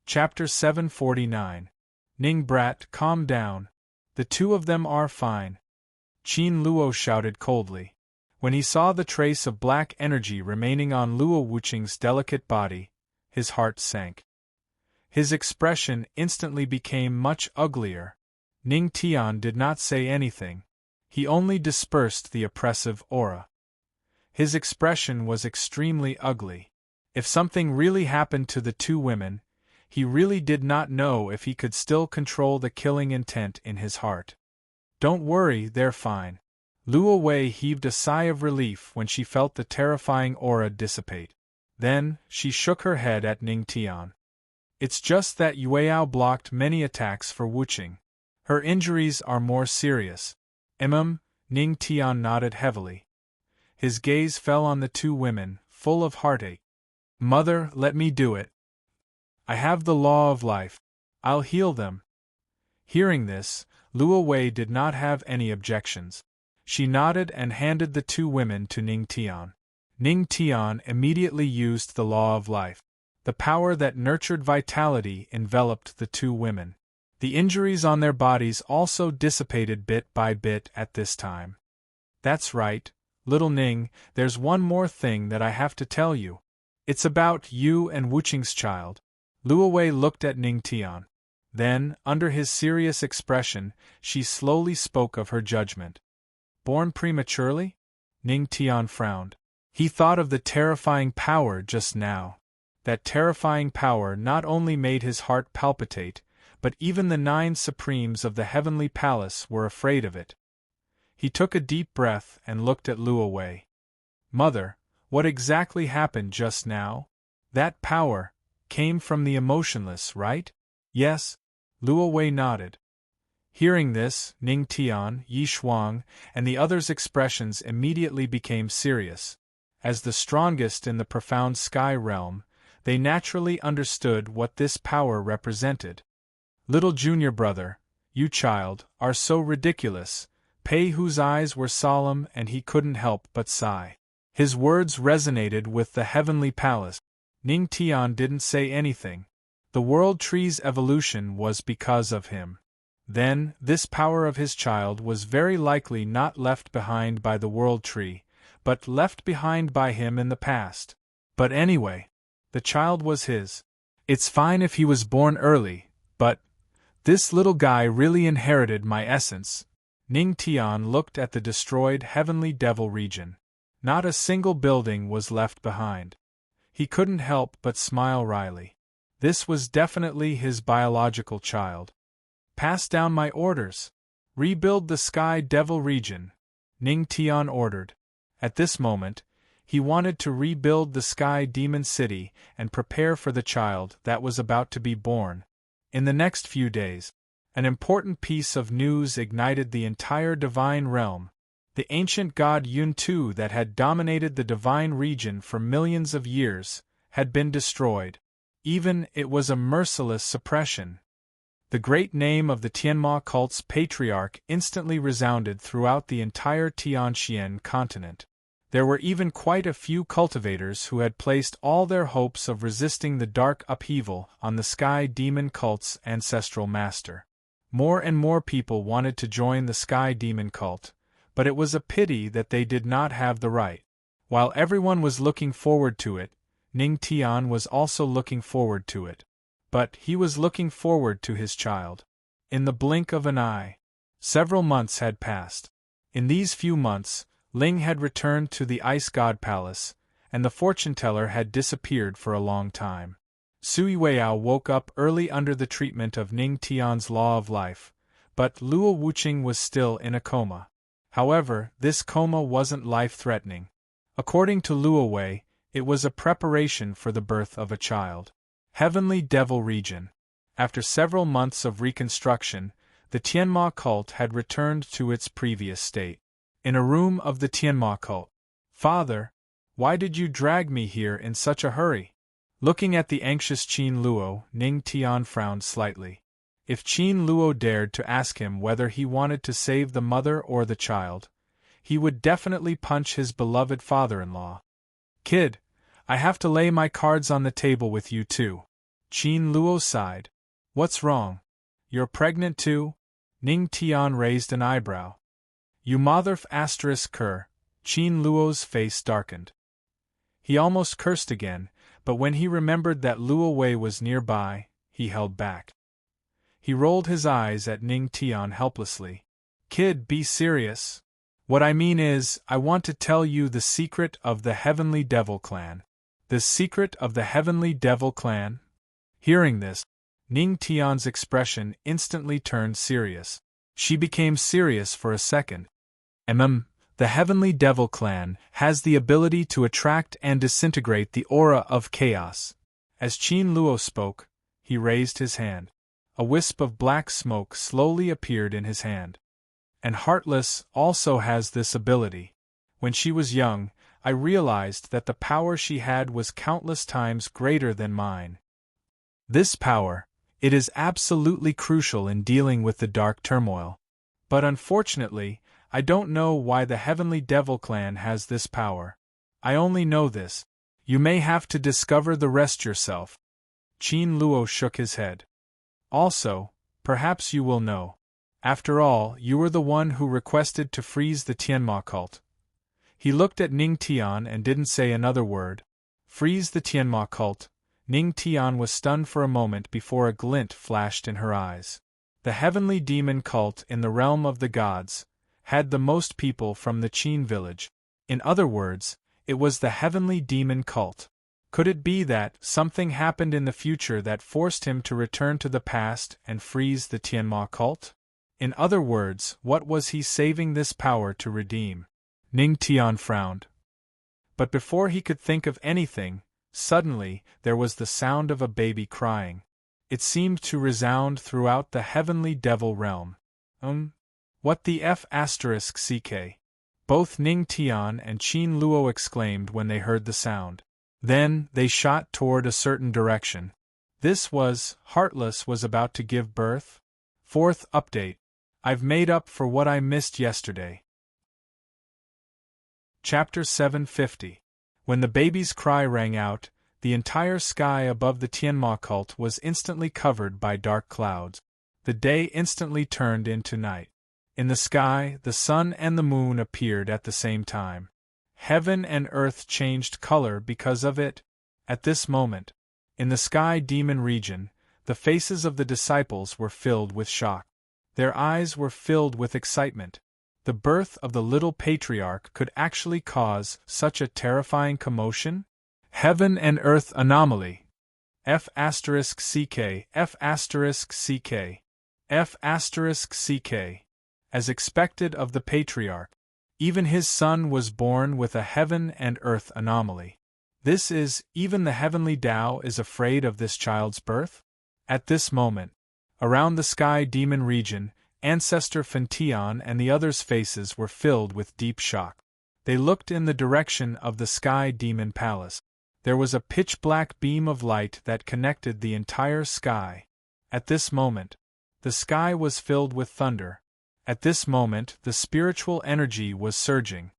Chapter 749. Ning brat, calm down. The two of them are fine. Qin Luo shouted coldly. When he saw the trace of black energy remaining on Luo Wuqing's delicate body, his heart sank. His expression instantly became much uglier. Ning Tian did not say anything. He only dispersed the oppressive aura. His expression was extremely ugly. If something really happened to the two women, he really did not know if he could still control the killing intent in his heart. Don't worry, they're fine. Luo Wei heaved a sigh of relief when she felt the terrifying aura dissipate. Then, she shook her head at Ning Tian. It's just that Yueao blocked many attacks for Wuqing. Her injuries are more serious. Ning Tian nodded heavily. His gaze fell on the two women, full of heartache. Mother, let me do it. I have the law of life. I'll heal them. Hearing this, Luo Wei did not have any objections. She nodded and handed the two women to Ning Tian. Ning Tian immediately used the law of life. The power that nurtured vitality enveloped the two women. The injuries on their bodies also dissipated bit by bit at this time. That's right, little Ning, there's one more thing that I have to tell you. It's about you and Wuqing's child. Luo Wei looked at Ning Tian. Then, under his serious expression, she slowly spoke of her judgment. Born prematurely? Ning Tian frowned. He thought of the terrifying power just now. That terrifying power not only made his heart palpitate, but even the 9 Supremes of the Heavenly Palace were afraid of it. He took a deep breath and looked at Luo Wei. Mother, what exactly happened just now? That power came from the emotionless, right? Yes? Luo Wei nodded. Hearing this, Ning Tian, Yi Shuang, and the others' expressions immediately became serious. As the strongest in the profound sky realm, they naturally understood what this power represented. Little junior brother, you child, are so ridiculous. Pei Hu's eyes were solemn and he couldn't help but sigh. His words resonated with the heavenly palace. Ning Tian didn't say anything. The world tree's evolution was because of him. Then, this power of his child was very likely not left behind by the world tree, but left behind by him in the past. But anyway, the child was his. It's fine if he was born early, but this little guy really inherited my essence. Ning Tian looked at the destroyed heavenly devil region. Not a single building was left behind. He couldn't help but smile wryly. This was definitely his biological child. Pass down my orders. Rebuild the Sky Devil region, Ning Tian ordered. At this moment, he wanted to rebuild the Sky Demon City and prepare for the child that was about to be born. In the next few days, an important piece of news ignited the entire divine realm. The ancient god Yun-Tu that had dominated the divine region for millions of years had been destroyed. Even it was a merciless suppression. The great name of the Tianma cult's patriarch instantly resounded throughout the entire Tianxian continent. There were even quite a few cultivators who had placed all their hopes of resisting the dark upheaval on the Sky Demon cult's ancestral master. More and more people wanted to join the Sky Demon cult, but it was a pity that they did not have the right. While everyone was looking forward to it, Ning Tian was also looking forward to it. But he was looking forward to his child. In the blink of an eye, several months had passed. In these few months, Ling had returned to the Ice God Palace, and the fortune-teller had disappeared for a long time. Sui Weiao woke up early under the treatment of Ning Tian's law of life, but Luo Wuqing was still in a coma. However, this coma wasn't life-threatening. According to Luo Wei, it was a preparation for the birth of a child. Heavenly Devil Region. After several months of reconstruction, the Tianma cult had returned to its previous state. In a room of the Tianma cult. Father, why did you drag me here in such a hurry? Looking at the anxious Qin Luo, Ning Tian frowned slightly. If Qin Luo dared to ask him whether he wanted to save the mother or the child, he would definitely punch his beloved father-in-law. Kid, I have to lay my cards on the table with you too. Qin Luo sighed. What's wrong? You're pregnant too? Ning Tian raised an eyebrow. You motherf asterisk cur. Qin Luo's face darkened. He almost cursed again, but when he remembered that Luo Wei was nearby, he held back. He rolled his eyes at Ning Tian helplessly. Kid, be serious. What I mean is, I want to tell you the secret of the Heavenly Devil Clan. The secret of the Heavenly Devil Clan? Hearing this, Ning Tian's expression instantly turned serious. She became serious for a second. The Heavenly Devil Clan has the ability to attract and disintegrate the aura of chaos. As Qin Luo spoke, he raised his hand. A wisp of black smoke slowly appeared in his hand. And Heartless also has this ability. When she was young, I realized that the power she had was countless times greater than mine. This power, it is absolutely crucial in dealing with the dark turmoil. But unfortunately, I don't know why the Heavenly Devil Clan has this power. I only know this. You may have to discover the rest yourself. Qin Luo shook his head. Also, perhaps you will know. After all, you were the one who requested to freeze the Tianma cult. He looked at Ning Tian and didn't say another word. Freeze the Tianma cult. Ning Tian was stunned for a moment before a glint flashed in her eyes. The heavenly demon cult in the realm of the gods had the most people from the Qin village. In other words, it was the heavenly demon cult. Could it be that something happened in the future that forced him to return to the past and freeze the Tianma cult? In other words, what was he saving this power to redeem? Ning Tian frowned. But before he could think of anything, suddenly there was the sound of a baby crying. It seemed to resound throughout the heavenly devil realm. What the f*ck? Both Ning Tian and Qin Luo exclaimed when they heard the sound. Then they shot toward a certain direction. This was, Heartless was about to give birth? Fourth update. I've made up for what I missed yesterday. Chapter 750. When the baby's cry rang out, the entire sky above the Tianma cult was instantly covered by dark clouds. The day instantly turned into night. In the sky, the sun and the moon appeared at the same time. Heaven and earth changed color because of it. At this moment, in the sky demon region, the faces of the disciples were filled with shock. Their eyes were filled with excitement. The birth of the little patriarch could actually cause such a terrifying commotion? Heaven and earth anomaly. F***, F***, F***. As expected of the patriarch, even his son was born with a heaven and earth anomaly. This is, even the heavenly Tao is afraid of this child's birth? At this moment, around the sky demon region, Ancestor Fentian and the others' faces were filled with deep shock. They looked in the direction of the sky demon palace. There was a pitch-black beam of light that connected the entire sky. At this moment, the sky was filled with thunder. At this moment, the spiritual energy was surging,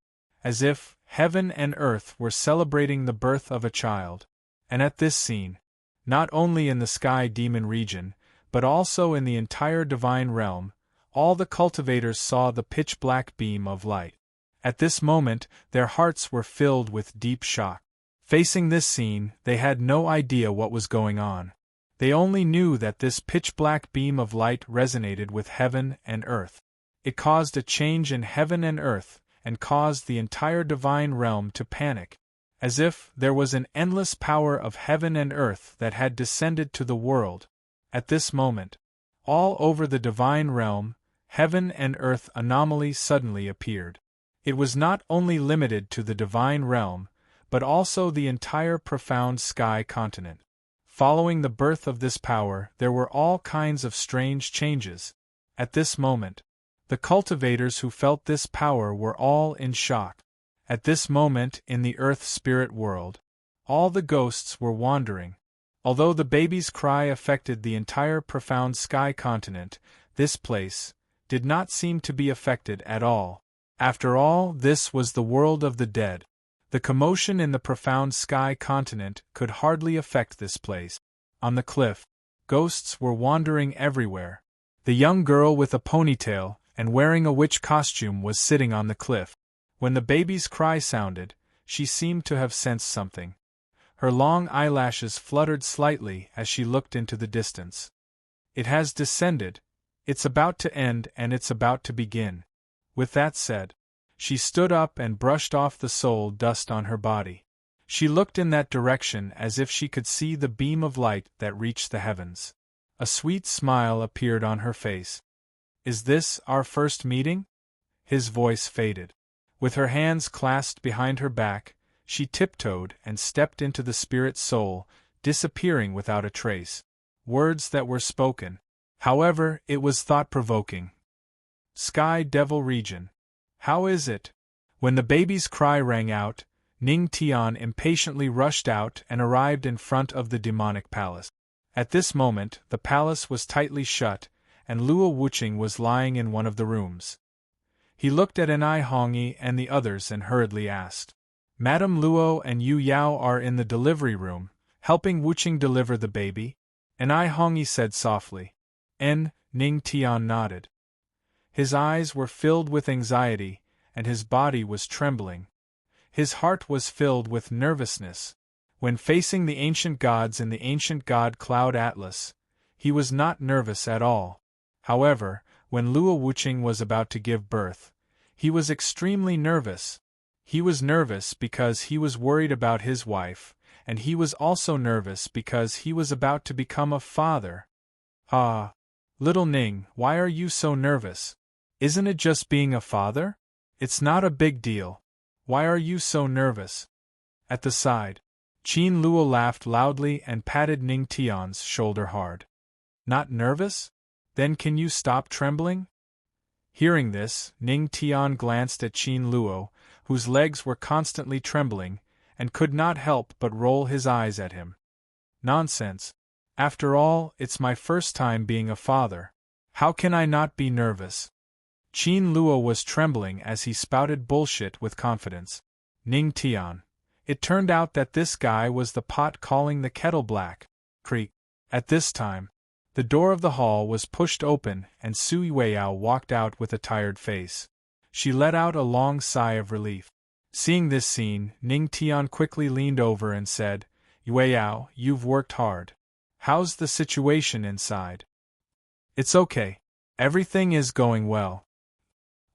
as if heaven and earth were celebrating the birth of a child. And at this scene, not only in the sky demon region, but also in the entire divine realm, all the cultivators saw the pitch-black beam of light. At this moment, their hearts were filled with deep shock. Facing this scene, they had no idea what was going on. They only knew that this pitch-black beam of light resonated with heaven and earth. It caused a change in heaven and earth, and caused the entire divine realm to panic, as if there was an endless power of heaven and earth that had descended to the world. At this moment, all over the divine realm, heaven and earth anomaly suddenly appeared. It was not only limited to the divine realm, but also the entire profound sky continent. Following the birth of this power, there were all kinds of strange changes. At this moment, the cultivators who felt this power were all in shock. At this moment in the earth spirit world, all the ghosts were wandering. Although the baby's cry affected the entire profound sky continent, this place did not seem to be affected at all. After all, this was the world of the dead. The commotion in the profound sky continent could hardly affect this place. On the cliff, ghosts were wandering everywhere. The young girl with a ponytail and wearing a witch costume was sitting on the cliff. When the baby's cry sounded, she seemed to have sensed something. Her long eyelashes fluttered slightly as she looked into the distance. It has descended, it's about to end and it's about to begin. With that said, she stood up and brushed off the soul dust on her body. She looked in that direction as if she could see the beam of light that reached the heavens. A sweet smile appeared on her face. Is this our first meeting? His voice faded. With her hands clasped behind her back, she tiptoed and stepped into the spirit's soul, disappearing without a trace. Words that were spoken. However, it was thought-provoking. Sky Devil Region. How is it? When the baby's cry rang out, Ning Tian impatiently rushed out and arrived in front of the demonic palace. At this moment, the palace was tightly shut, and Luo Wuqing was lying in one of the rooms. He looked at Enai Hongyi and the others and hurriedly asked, Madame Luo and Yu Yao are in the delivery room, helping Wuqing deliver the baby? Enai Hongyi said softly. Ning Tian nodded. His eyes were filled with anxiety, and his body was trembling. His heart was filled with nervousness. When facing the ancient gods in the ancient god cloud atlas, he was not nervous at all. However, when Luo Wuqing was about to give birth, he was extremely nervous. He was nervous because he was worried about his wife, and he was also nervous because he was about to become a father. Ah, little Ning, why are you so nervous? Isn't it just being a father? It's not a big deal. Why are you so nervous? At the side, Qin Luo laughed loudly and patted Ning Tian's shoulder hard. Not nervous? Then can you stop trembling? Hearing this, Ning Tian glanced at Qin Luo, whose legs were constantly trembling, and could not help but roll his eyes at him. Nonsense. After all, it's my first time being a father. How can I not be nervous? Qin Luo was trembling as he spouted bullshit with confidence. Ning Tian. It turned out that this guy was the pot calling the kettle black. Creak. At this time, the door of the hall was pushed open and Sui Weiyao walked out with a tired face. She let out a long sigh of relief. Seeing this scene, Ning Tian quickly leaned over and said, Weiyao, you've worked hard. How's the situation inside? It's okay. Everything is going well.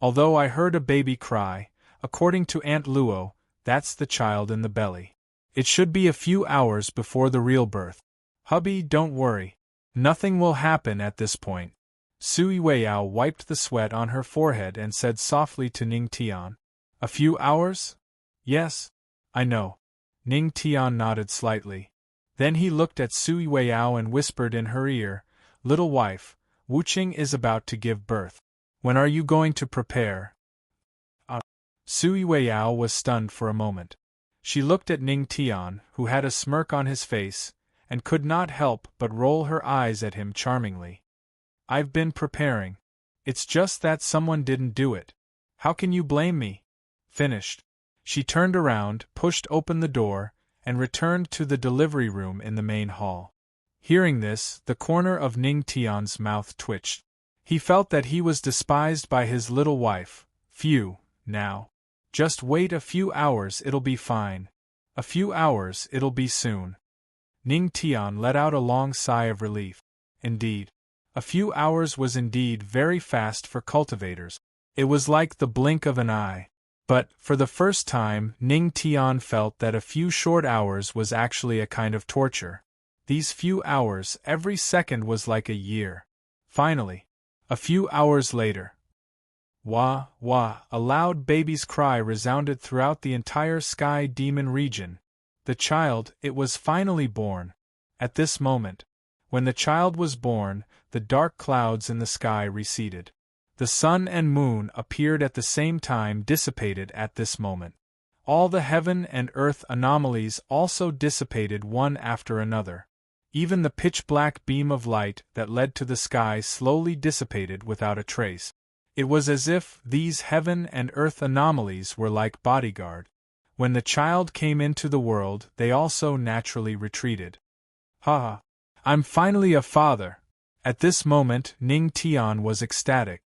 Although I heard a baby cry, according to Aunt Luo, that's the child in the belly. It should be a few hours before the real birth. Hubby, don't worry. Nothing will happen at this point. Sui Weiyao wiped the sweat on her forehead and said softly to Ning Tian, A few hours? Yes, I know. Ning Tian nodded slightly. Then he looked at Sui Weiyao and whispered in her ear, Little wife, Wuqing is about to give birth. When are you going to prepare? Sui Weiyao was stunned for a moment. She looked at Ning Tian, who had a smirk on his face, and could not help but roll her eyes at him charmingly. I've been preparing. It's just that someone didn't do it. How can you blame me? Finished. She turned around, pushed open the door, and returned to the delivery room in the main hall. Hearing this, the corner of Ning Tian's mouth twitched. He felt that he was despised by his little wife. Phew, now. Just wait a few hours, it'll be fine. A few hours, it'll be soon. Ning Tian let out a long sigh of relief. Indeed. A few hours was indeed very fast for cultivators. It was like the blink of an eye. But, for the first time, Ning Tian felt that a few short hours was actually a kind of torture. These few hours, every second was like a year. Finally. A few hours later. Wah, wah, a loud baby's cry resounded throughout the entire Sky Demon region. The child, it was finally born. At this moment. When the child was born, the dark clouds in the sky receded. The sun and moon appeared at the same time dissipated at this moment. All the heaven and earth anomalies also dissipated one after another. Even the pitch-black beam of light that led to the sky slowly dissipated without a trace. It was as if these heaven and earth anomalies were like bodyguard. When the child came into the world, they also naturally retreated. Ha! I'm finally a father. At this moment, Ning Tian was ecstatic.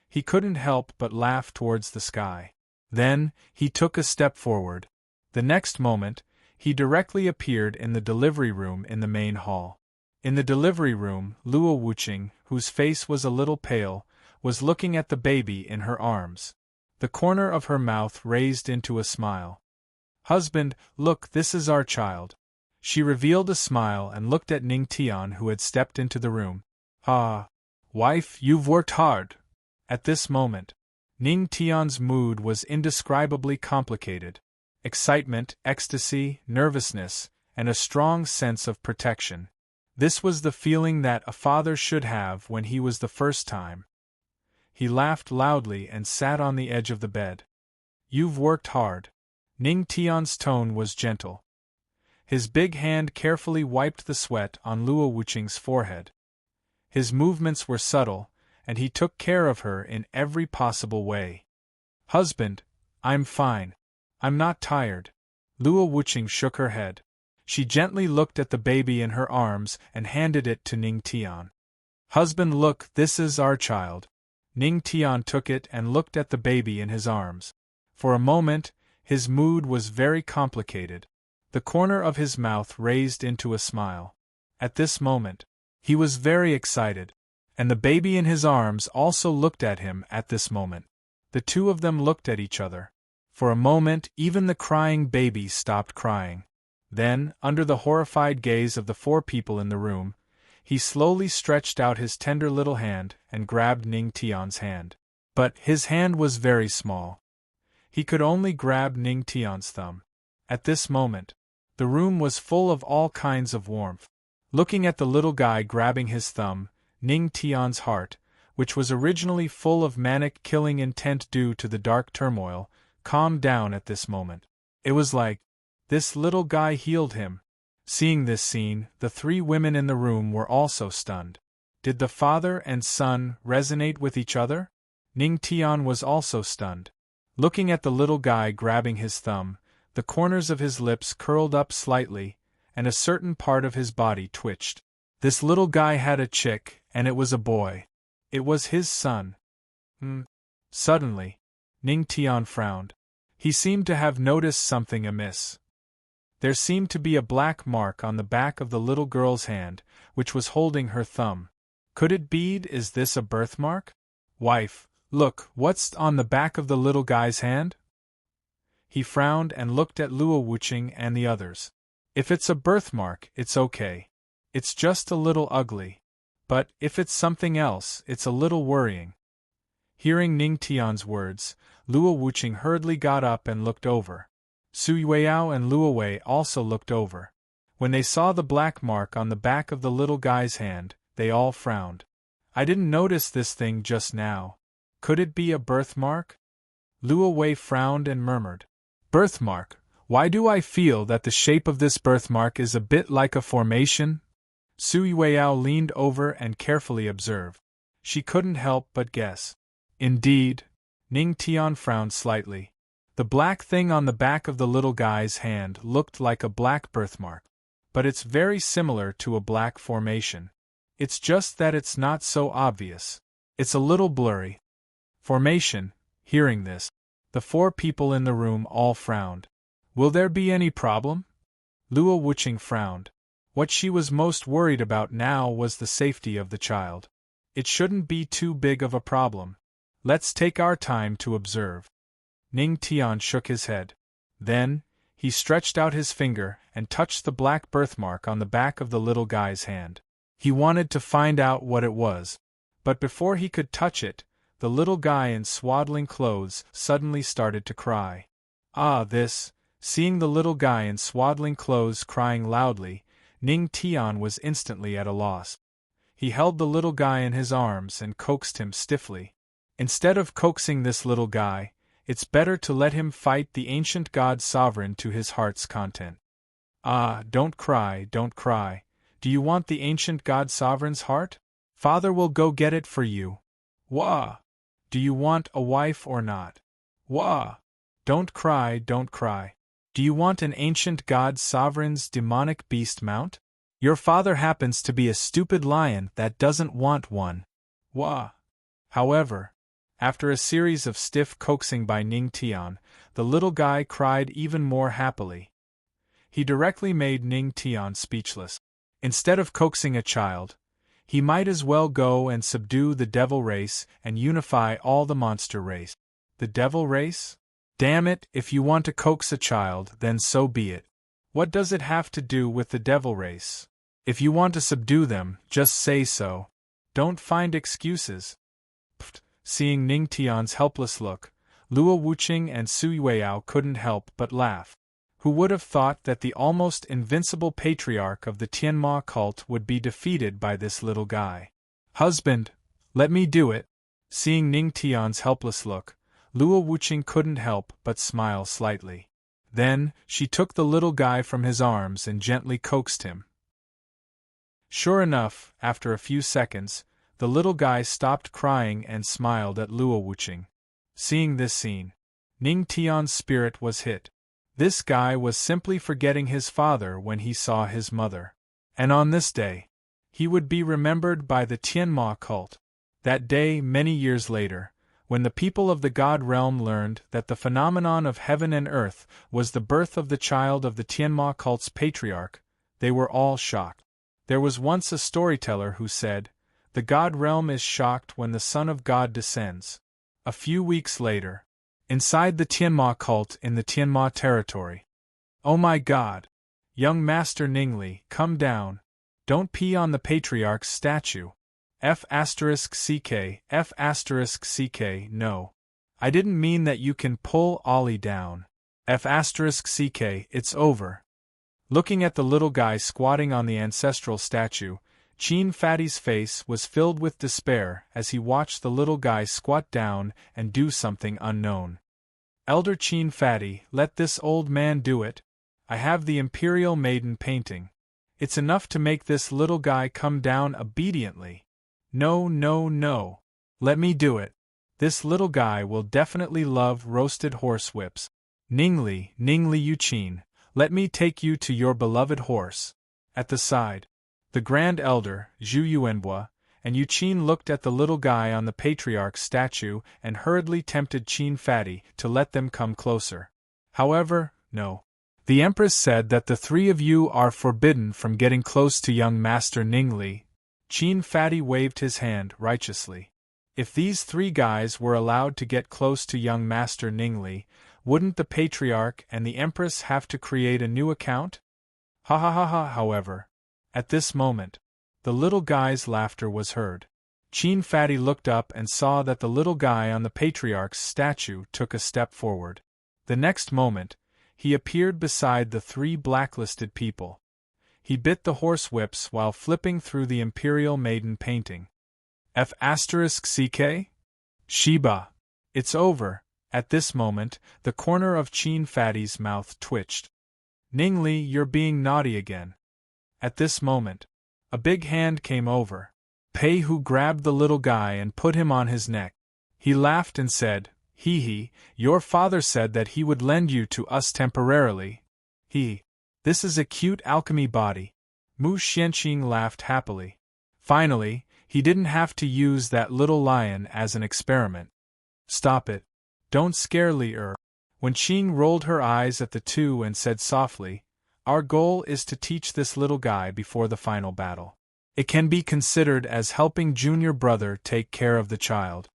He couldn't help but laugh towards the sky. Then, he took a step forward. The next moment, he directly appeared in the delivery room in the main hall. In the delivery room, Luo Wuqing, whose face was a little pale, was looking at the baby in her arms. The corner of her mouth raised into a smile. Husband, look, this is our child. She revealed a smile and looked at Ning Tian, who had stepped into the room. Ah, wife, you've worked hard. At this moment, Ning Tian's mood was indescribably complicated. Excitement, ecstasy, nervousness, and a strong sense of protection. This was the feeling that a father should have when he was the first time. He laughed loudly and sat on the edge of the bed. You've worked hard. Ning Tian's tone was gentle. His big hand carefully wiped the sweat on Luo Wuqing's forehead. His movements were subtle, and he took care of her in every possible way. Husband, I'm fine. I'm not tired. Luo Wuqing shook her head. She gently looked at the baby in her arms and handed it to Ning Tian. Husband, look, this is our child. Ning Tian took it and looked at the baby in his arms. For a moment, his mood was very complicated. The corner of his mouth raised into a smile. At this moment, he was very excited, and the baby in his arms also looked at him at this moment. The two of them looked at each other. For a moment, even the crying baby stopped crying. Then, under the horrified gaze of the four people in the room, he slowly stretched out his tender little hand and grabbed Ning Tian's hand. But his hand was very small. He could only grab Ning Tian's thumb. At this moment, the room was full of all kinds of warmth. Looking at the little guy grabbing his thumb, Ning Tian's heart, which was originally full of manic killing intent due to the dark turmoil, calmed down at this moment. It was like this little guy healed him. Seeing this scene, the three women in the room were also stunned. Did the father and son resonate with each other? Ning Tian was also stunned. Looking at the little guy grabbing his thumb, the corners of his lips curled up slightly, and a certain part of his body twitched. This little guy had a chick, and it was a boy. It was his son. Suddenly, Ning Tian frowned. He seemed to have noticed something amiss. There seemed to be a black mark on the back of the little girl's hand, which was holding her thumb. Could it be? Is this a birthmark? Wife, look, what's on the back of the little guy's hand? He frowned and looked at Luo Wuqing and the others. If it's a birthmark, it's okay. It's just a little ugly. But if it's something else, it's a little worrying. Hearing Ning Tian's words, Luo Wuqing hurriedly got up and looked over. Su Yueyao and Luo Wei also looked over. When they saw the black mark on the back of the little guy's hand, they all frowned. I didn't notice this thing just now. Could it be a birthmark? Luo Wei frowned and murmured. Birthmark? Why do I feel that the shape of this birthmark is a bit like a formation? Su Yueyao leaned over and carefully observed. She couldn't help but guess. Indeed. Ning Tian frowned slightly. The black thing on the back of the little guy's hand looked like a black birthmark. But it's very similar to a black formation. It's just that it's not so obvious. It's a little blurry. Formation. Hearing this, the four people in the room all frowned. Will there be any problem? Luo Wuqing frowned. What she was most worried about now was the safety of the child. It shouldn't be too big of a problem. Let's take our time to observe. Ning Tian shook his head. Then, he stretched out his finger and touched the black birthmark on the back of the little guy's hand. He wanted to find out what it was. But before he could touch it, the little guy in swaddling clothes suddenly started to cry. Seeing the little guy in swaddling clothes crying loudly, Ning Tian was instantly at a loss. He held the little guy in his arms and coaxed him stiffly. Instead of coaxing this little guy, it's better to let him fight the ancient god sovereign to his heart's content. Don't cry, don't cry. Do you want the ancient god sovereign's heart? Father will go get it for you. Wah! Do you want a wife or not? Wah! Don't cry, don't cry. Do you want an ancient god sovereign's demonic beast mount? Your father happens to be a stupid lion that doesn't want one. Wah! However, after a series of stiff coaxing by Ning Tian, the little guy cried even more happily. He directly made Ning Tian speechless. Instead of coaxing a child, he might as well go and subdue the devil race and unify all the monster race. The devil race? Damn it, if you want to coax a child, then so be it. What does it have to do with the devil race? If you want to subdue them, just say so. Don't find excuses. Pfft. Seeing Ning Tian's helpless look, Luo Wuqing and Su Yueyao couldn't help but laugh. Who would have thought that the almost invincible patriarch of the Tianma cult would be defeated by this little guy? Husband, let me do it. Seeing Ning Tian's helpless look, Luo Wuqing couldn't help but smile slightly. Then, she took the little guy from his arms and gently coaxed him. Sure enough, after a few seconds, the little guy stopped crying and smiled at Luo Wuqing. Seeing this scene, Ning Tian's spirit was hit. This guy was simply forgetting his father when he saw his mother. And on this day, he would be remembered by the Tianma cult. That day, many years later, when the people of the God realm learned that the phenomenon of heaven and earth was the birth of the child of the Tianma cult's patriarch, they were all shocked. There was once a storyteller who said, "The God realm is shocked when the Son of God descends." A few weeks later, inside the Tianma cult in the Tianma territory. Oh my God! Young Master Ningli, come down. Don't pee on the patriarch's statue. F***ck, F***ck, no. I didn't mean that you can pull Ollie down. F***ck, it's over. Looking at the little guy squatting on the ancestral statue, Qin Fatty's face was filled with despair as he watched the little guy squat down and do something unknown. Elder Qin Fatty, let this old man do it. I have the Imperial Maiden painting. It's enough to make this little guy come down obediently. No, no, no. Let me do it. This little guy will definitely love roasted horse whips. Ningli Yuqin, let me take you to your beloved horse. At the side, the Grand Elder, Zhu Yuanhua, and Yuqin looked at the little guy on the patriarch's statue and hurriedly tempted Qin Fatty to let them come closer. However, no. The Empress said that the three of you are forbidden from getting close to young Master Ningli. Qin Fatty waved his hand righteously. If these three guys were allowed to get close to young Master Ningli, wouldn't the Patriarch and the Empress have to create a new account? Ha ha ha ha, however. At this moment, the little guy's laughter was heard. Qin Fatty looked up and saw that the little guy on the Patriarch's statue took a step forward. The next moment, he appeared beside the three blacklisted people. He bit the horsewhips while flipping through the Imperial Maiden painting. F***ck? Sheba. It's over. At this moment, the corner of Qin Fatty's mouth twitched. Ningli, you're being naughty again. At this moment, a big hand came over. Pei Hu grabbed the little guy and put him on his neck. He laughed and said, "Hee hee, your father said that he would lend you to us temporarily. This is a cute alchemy body." Mu Xianqing laughed happily. Finally, he didn't have to use that little lion as an experiment. Stop it. Don't scare Li Er. When Qing rolled her eyes at the two and said softly, "Our goal is to teach this little guy before the final battle. It can be considered as helping junior brother take care of the child.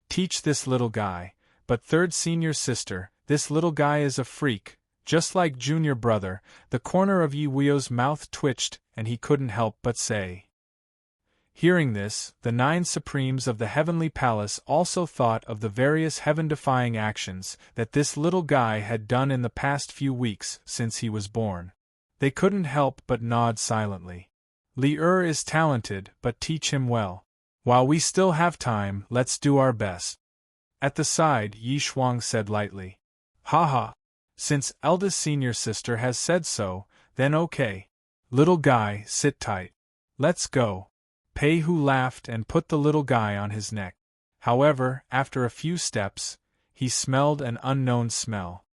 Teach this little guy, but third senior sister, this little guy is a freak. Just like junior brother." The corner of Yi Weio's mouth twitched, and he couldn't help but say. Hearing this, the 9 Supremes of the Heavenly Palace also thought of the various heaven-defying actions that this little guy had done in the past few weeks since he was born. They couldn't help but nod silently. Li Er is talented, but teach him well. While we still have time, let's do our best. At the side, Yi Shuang said lightly. "Ha. Since eldest senior sister has said so, then okay. Little guy, sit tight. Let's go." Pei Hu laughed and put the little guy on his neck. However, after a few steps, he smelled an unknown smell.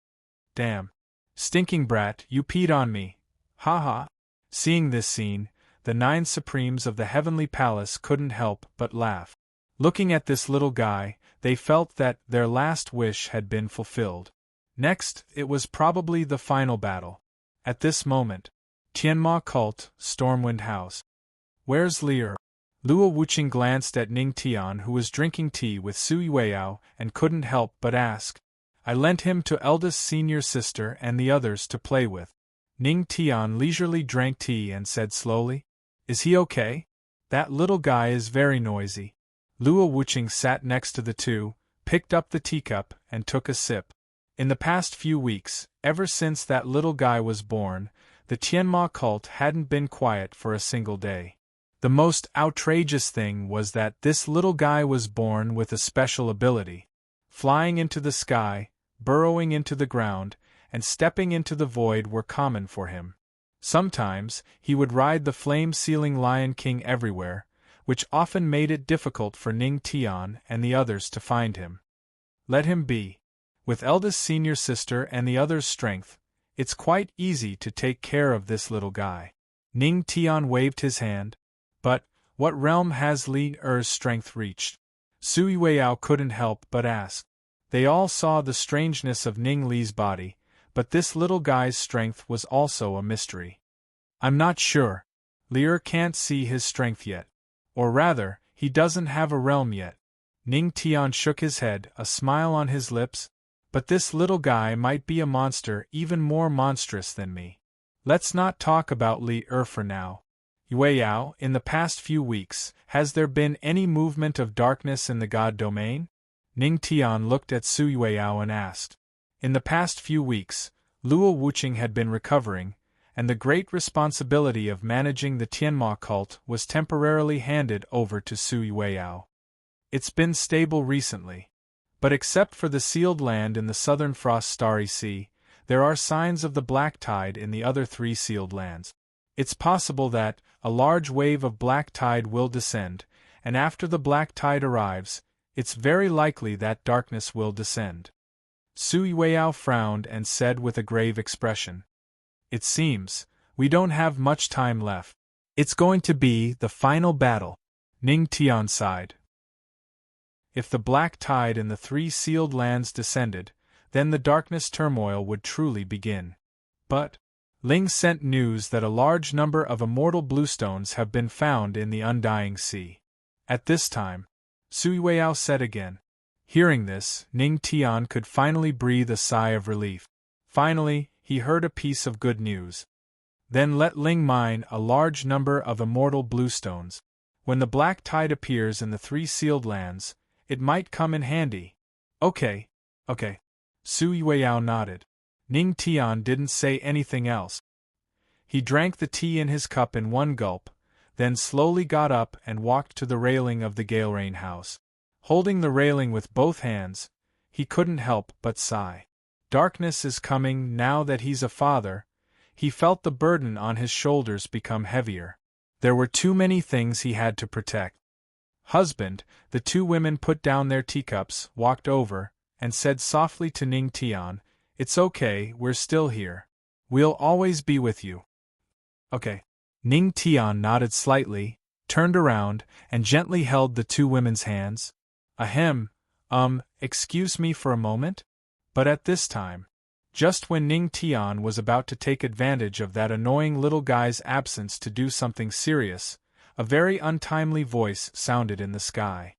"Damn. Stinking brat, you peed on me. Ha ha. Seeing this scene, the 9 Supremes of the Heavenly Palace couldn't help but laugh. Looking at this little guy, they felt that their last wish had been fulfilled. Next, it was probably the final battle. At this moment, Tianma cult, Stormwind House. Where's Lier? Luo Wuqing glanced at Ning Tian, who was drinking tea with Sui Weiyao, and couldn't help but ask. I lent him to eldest senior sister and the others to play with. Ning Tian leisurely drank tea and said slowly, Is he okay? That little guy is very noisy. Luo Wuqing sat next to the two, picked up the teacup, and took a sip. In the past few weeks, ever since that little guy was born, the Tianma cult hadn't been quiet for a single day. The most outrageous thing was that this little guy was born with a special ability. Flying into the sky, burrowing into the ground, and stepping into the void were common for him. Sometimes, he would ride the flame-sealing Lion King everywhere, which often made it difficult for Ning Tian and the others to find him. Let him be. With eldest senior sister and the others' strength, it's quite easy to take care of this little guy. Ning Tian waved his hand. But, what realm has Li Er's strength reached? Sui Weiyao couldn't help but ask. They all saw the strangeness of Ning Li's body, but this little guy's strength was also a mystery. I'm not sure. Li Er can't see his strength yet. Or rather, he doesn't have a realm yet. Ning Tian shook his head, a smile on his lips. But this little guy might be a monster even more monstrous than me. Let's not talk about Li Er for now. Weiyao, in the past few weeks, has there been any movement of darkness in the God domain? Ning Tian looked at Sui Weiyao and asked. In the past few weeks, Luo Wuqing had been recovering, and the great responsibility of managing the Tianma cult was temporarily handed over to Sui Weiyao. It's been stable recently. But except for the sealed land in the southern Frost Starry Sea, there are signs of the black tide in the other 3 sealed lands. It's possible that a large wave of black tide will descend, and after the black tide arrives, it's very likely that darkness will descend. Sui Weiyao frowned and said with a grave expression. It seems, we don't have much time left. It's going to be the final battle. Ning Tian sighed. If the black tide in the 3 sealed lands descended, then the darkness turmoil would truly begin. But Ling sent news that a large number of immortal bluestones have been found in the Undying Sea. At this time, Sui Weiyao said again. Hearing this, Ning Tian could finally breathe a sigh of relief. Finally, he heard a piece of good news. Then let Ling mine a large number of immortal bluestones. When the black tide appears in the 3 sealed lands, it might come in handy. Okay. Sui Weiyao nodded. Ning Tian didn't say anything else. He drank the tea in his cup in one gulp, then slowly got up and walked to the railing of the Galerain house. Holding the railing with both hands, he couldn't help but sigh. Darkness is coming now that he's a father. He felt the burden on his shoulders become heavier. There were too many things he had to protect. Husband, the 2 women put down their teacups, walked over, and said softly to Ning Tian, It's okay, we're still here. We'll always be with you. Okay. Ning Tian nodded slightly, turned around, and gently held the 2 women's hands. Ahem, excuse me for a moment? But at this time, just when Ning Tian was about to take advantage of that annoying little guy's absence to do something serious, a very untimely voice sounded in the sky.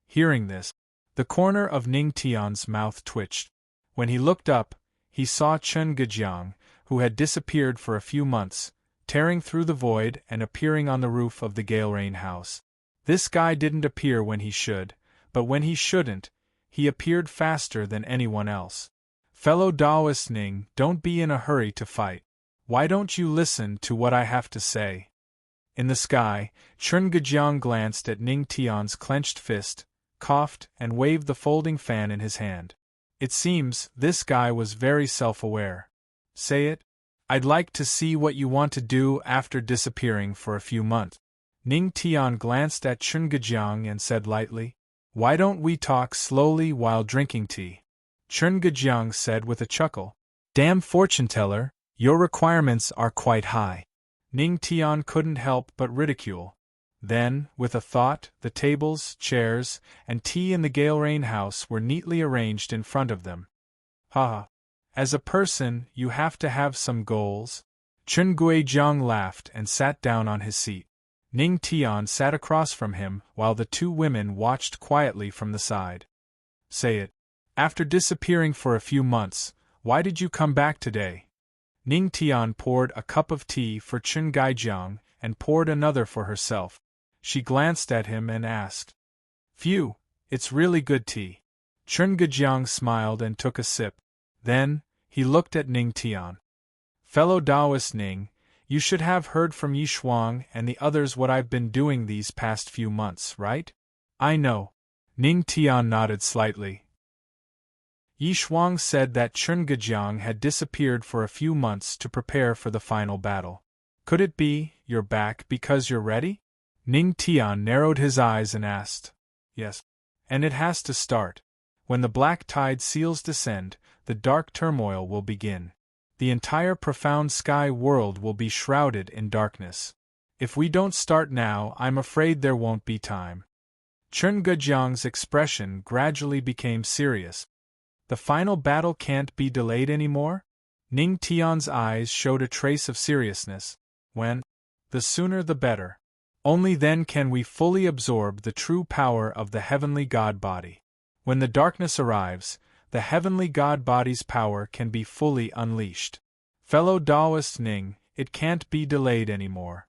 Hearing this, the corner of Ning Tian's mouth twitched. When he looked up, he saw Chen Gejiang, who had disappeared for a few months, tearing through the void and appearing on the roof of the Galerain house. This guy didn't appear when he should, but when he shouldn't, he appeared faster than anyone else. Fellow Taoist Ning, don't be in a hurry to fight. Why don't you listen to what I have to say? In the sky, Chen Gejiang glanced at Ning Tian's clenched fist, coughed, and waved the folding fan in his hand. It seems this guy was very self-aware. Say it? I'd like to see what you want to do after disappearing for a few months. Ning Tian glanced at Chen Gejiang and said lightly, Why don't we talk slowly while drinking tea? Chen Gejiang said with a chuckle, Damn fortune-teller, your requirements are quite high. Ning Tian couldn't help but ridicule. Then, with a thought, the tables, chairs, and tea in the Galerain house were neatly arranged in front of them. Ha! As a person, you have to have some goals. Chen Guijiang laughed and sat down on his seat. Ning Tian sat across from him while the two women watched quietly from the side. Say it. After disappearing for a few months, why did you come back today? Ning Tian poured a cup of tea for Chen Guijiang and poured another for herself. She glanced at him and asked, "Phew, it's really good tea." Chen Guijiang smiled and took a sip. Then, he looked at Ning Tian. "Fellow Taoist Ning, you should have heard from Yi Shuang and the others what I've been doing these past few months, right?" "I know." Ning Tian nodded slightly. Yi Shuang said that Chen Guijiang had disappeared for a few months to prepare for the final battle. "Could it be, you're back because you're ready?" Ning Tian narrowed his eyes and asked. "Yes. And it has to start. When the black tide seals descend, the dark turmoil will begin. The entire profound sky world will be shrouded in darkness. If we don't start now, I'm afraid there won't be time." Chen Guijiang's expression gradually became serious. "The final battle can't be delayed anymore?" Ning Tian's eyes showed a trace of seriousness. "When? The sooner the better. Only then can we fully absorb the true power of the heavenly God body. When the darkness arrives, the heavenly God body's power can be fully unleashed. Fellow Taoist Ning, it can't be delayed anymore."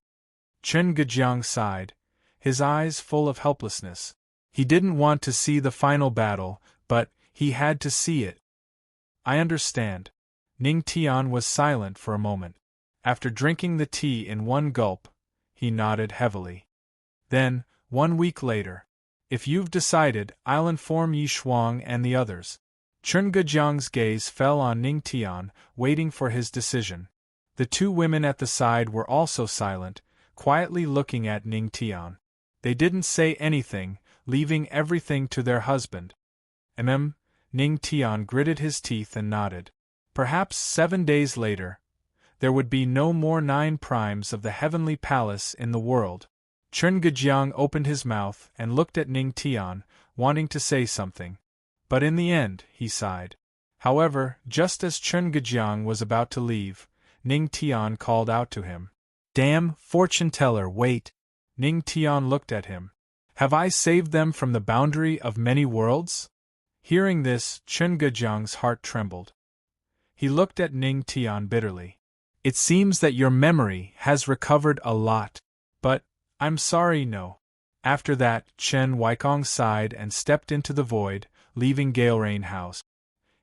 Chen Guijiang sighed, his eyes full of helplessness. He didn't want to see the final battle, but he had to see it. "I understand." Ning Tian was silent for a moment. After drinking the tea in one gulp, he nodded heavily. Then, 1 week later, "If you've decided, I'll inform Yi Shuang and the others." Chen Guijiang's gaze fell on Ning Tian, waiting for his decision. The two women at the side were also silent, quietly looking at Ning Tian. They didn't say anything, leaving everything to their husband. Ning Tian gritted his teeth and nodded. Perhaps 7 days later, there would be no more 9 primes of the heavenly palace in the world. Chen Guijiang opened his mouth and looked at Ning Tian, wanting to say something. But in the end, he sighed. However, just as Chen Guijiang was about to leave, Ning Tian called out to him. "Damn, fortune teller, wait!" Ning Tian looked at him. "Have I saved them from the boundary of many worlds?" Hearing this, Chen Guijiang's heart trembled. He looked at Ning Tian bitterly. "It seems that your memory has recovered a lot. But, I'm sorry, no." After that, Chen Weikong sighed and stepped into the void, leaving Galerain House.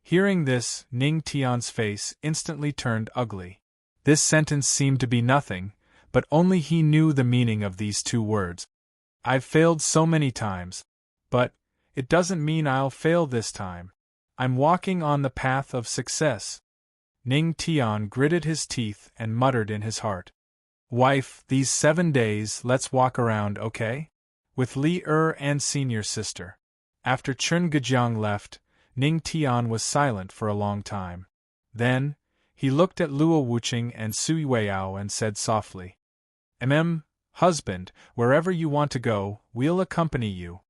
Hearing this, Ning Tian's face instantly turned ugly. This sentence seemed to be nothing, but only he knew the meaning of these 2 words. "I've failed so many times. But it doesn't mean I'll fail this time. I'm walking on the path of success." Ning Tian gritted his teeth and muttered in his heart. "Wife, these 7 days let's walk around, okay? With Li and senior sister." After Chen Guijiang left, Ning Tian was silent for a long time. Then, he looked at Luo Wuqing and Sui Weiyao and said softly, "Husband, wherever you want to go, we'll accompany you."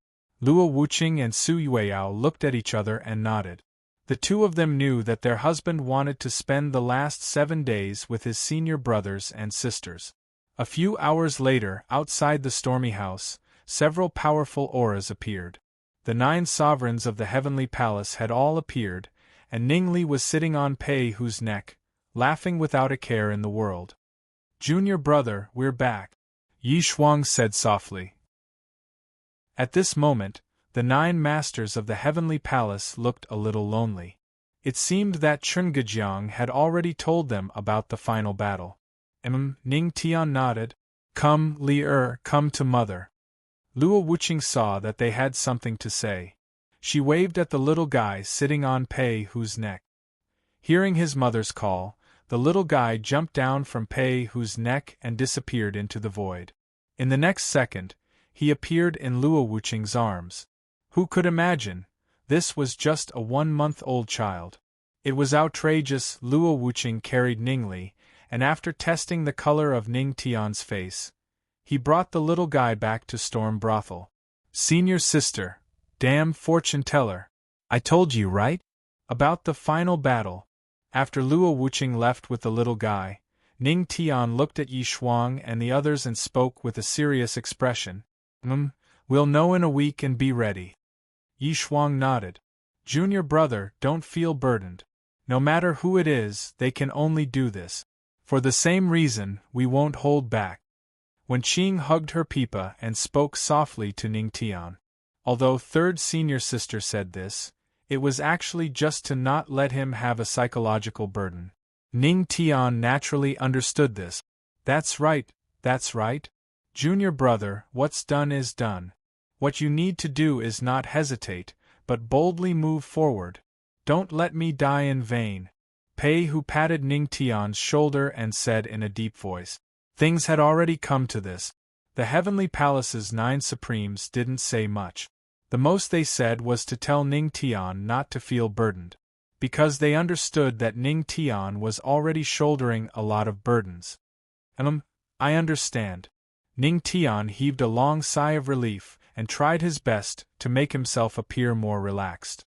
Luo Wuqing and Sui Weiyao looked at each other and nodded. The two of them knew that their husband wanted to spend the last 7 days with his senior brothers and sisters. A few hours later, outside the stormy house, several powerful auras appeared. The 9 sovereigns of the heavenly palace had all appeared, and Ning Li was sitting on Pei Hu's neck, laughing without a care in the world. "Junior brother, we're back," Yi Shuang said softly. At this moment, the 9 masters of the heavenly palace looked a little lonely. It seemed that Chen Guijiang had already told them about the final battle. Ning Tian nodded. "Come, Li come to mother." Luo Wuqing saw that they had something to say. She waved at the little guy sitting on Pei Hu's neck. Hearing his mother's call, the little guy jumped down from Pei Hu's neck and disappeared into the void. In the next second, he appeared in Luo Wuqing's arms. Who could imagine? This was just a 1-month-old child. It was outrageous. Luo Wuqing carried Ning Li, and after testing the color of Ning Tian's face, he brought the little guy back to Storm Brothel. Senior sister, damn fortune teller. I told you, right? About the final battle. After Luo Wuqing left with the little guy, Ning Tian looked at Yi Shuang and the others and spoke with a serious expression. We'll know in a week and be ready. Yi Shuang nodded. Junior brother, don't feel burdened. No matter who it is, they can only do this. For the same reason, we won't hold back. When Qing hugged her Pipa and spoke softly to Ning Tian. Although third senior sister said this, it was actually just to not let him have a psychological burden. Ning Tian naturally understood this. That's right. Junior brother, what's done is done. What you need to do is not hesitate, but boldly move forward. Don't let me die in vain. Pei Hu patted Ning Tian's shoulder and said in a deep voice. Things had already come to this. The Heavenly Palace's 9 Supremes didn't say much. The most they said was to tell Ning Tian not to feel burdened. Because they understood that Ning Tian was already shouldering a lot of burdens. I understand. Ning Tian heaved a long sigh of relief and tried his best to make himself appear more relaxed.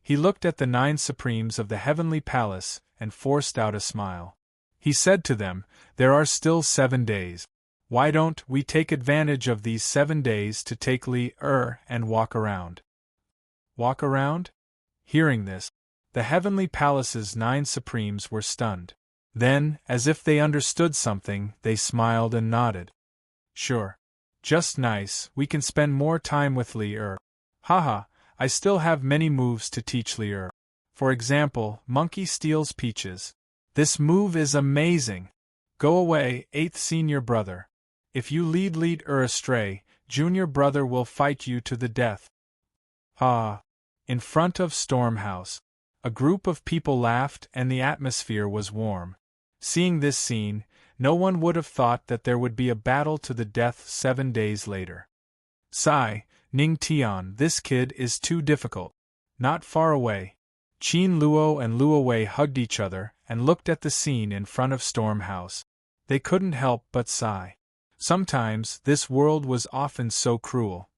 He looked at the 9 Supremes of the Heavenly Palace and forced out a smile. He said to them, there are still 7 days. Why don't we take advantage of these 7 days to take Li and walk around? Walk around? Hearing this, the Heavenly Palace's 9 Supremes were stunned. Then, as if they understood something, they smiled and nodded. Sure. Just nice, we can spend more time with Li. Haha, I still have many moves to teach Li. For example, Monkey Steals Peaches. This move is amazing. Go away, 8th senior brother. If you lead astray, junior brother will fight you to the death. In front of Storm House, a group of people laughed and the atmosphere was warm. Seeing this scene, no one would have thought that there would be a battle to the death 7 days later. Sigh, Ning Tian, this kid is too difficult. Not far away. Qin Luo and Luo Wei hugged each other and looked at the scene in front of Storm House. They couldn't help but sigh. Sometimes this world was often so cruel.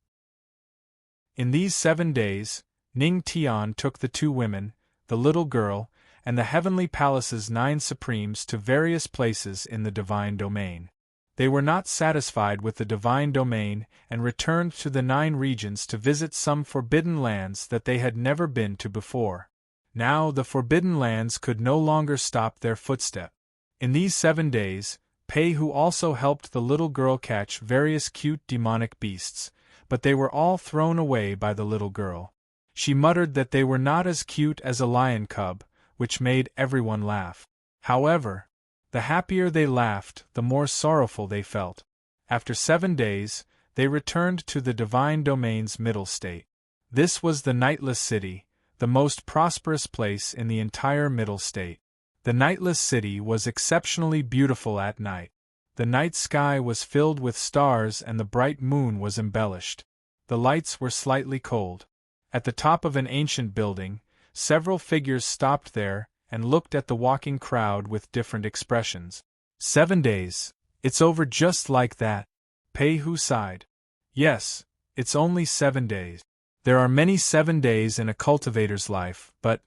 In these 7 days, Ning Tian took the 2 women, the little girl, and the Heavenly Palace's 9 Supremes to various places in the Divine Domain. They were not satisfied with the Divine Domain and returned to the 9 regions to visit some forbidden lands that they had never been to before. Now the forbidden lands could no longer stop their footstep. In these 7 days, Pei Hu also helped the little girl catch various cute demonic beasts, but they were all thrown away by the little girl. She muttered that they were not as cute as a lion cub, which made everyone laugh. However, the happier they laughed, the more sorrowful they felt. After 7 days, they returned to the Divine Domain's middle state. This was the Nightless City, the most prosperous place in the entire Middle State. The Nightless City was exceptionally beautiful at night. The night sky was filled with stars and the bright moon was embellished. The lights were slightly cold. At the top of an ancient building, several figures stopped there and looked at the walking crowd with different expressions. 7 days. It's over just like that. Pei Hu sighed. Yes, it's only 7 days. There are many 7 days in a cultivator's life, but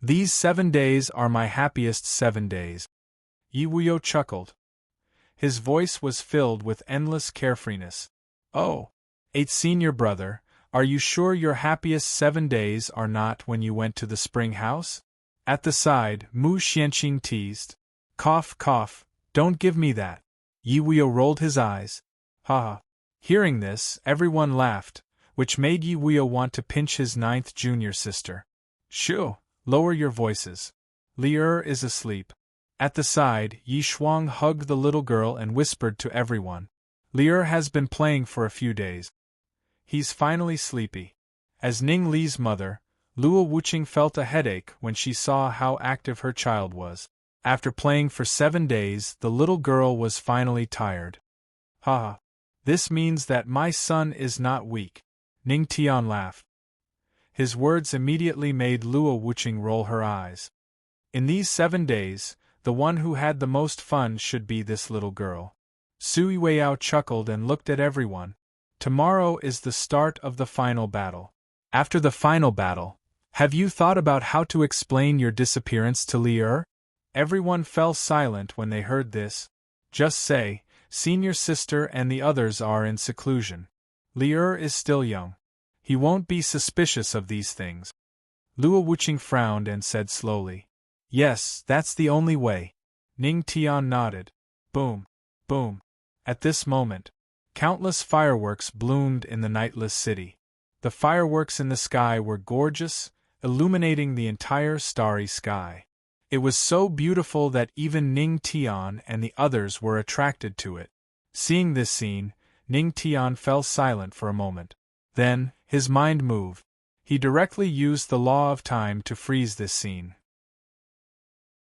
these 7 days are my happiest 7 days. Yi Wuyo chuckled. His voice was filled with endless carefreeness. Oh, 8th senior brother, are you sure your happiest 7 days are not when you went to the spring house? At the side, Mu Xianqing teased. Cough, cough, don't give me that. Yi Wuyo rolled his eyes. Ha. Hearing this, everyone laughed, which made Yi Wuyo want to pinch his 9th junior sister. Shoo, lower your voices. Li is asleep. At the side, Yi Shuang hugged the little girl and whispered to everyone. Li has been playing for a few days. He's finally sleepy. As Ning Li's mother, Luo Wuqing felt a headache when she saw how active her child was. After playing for 7 days, the little girl was finally tired. Ha! This means that my son is not weak. Ning Tian laughed. His words immediately made Luo Wuqing roll her eyes. In these 7 days, The one who had the most fun should be this little girl. Sui Weiao chuckled and looked at everyone. Tomorrow is the start of the final battle. After the final battle, have you thought about how to explain your disappearance to Li Er? Everyone fell silent when they heard this. Just say, senior sister and the others are in seclusion. Li Er is still young. He won't be suspicious of these things. Luo Wuqing frowned and said slowly, yes, that's the only way. Ning Tian nodded. Boom. Boom. At this moment, countless fireworks bloomed in the nightless city. The fireworks in the sky were gorgeous, illuminating the entire starry sky. It was so beautiful that even Ning Tian and the others were attracted to it. Seeing this scene, Ning Tian fell silent for a moment. Then, his mind moved. He directly used the law of time to freeze this scene.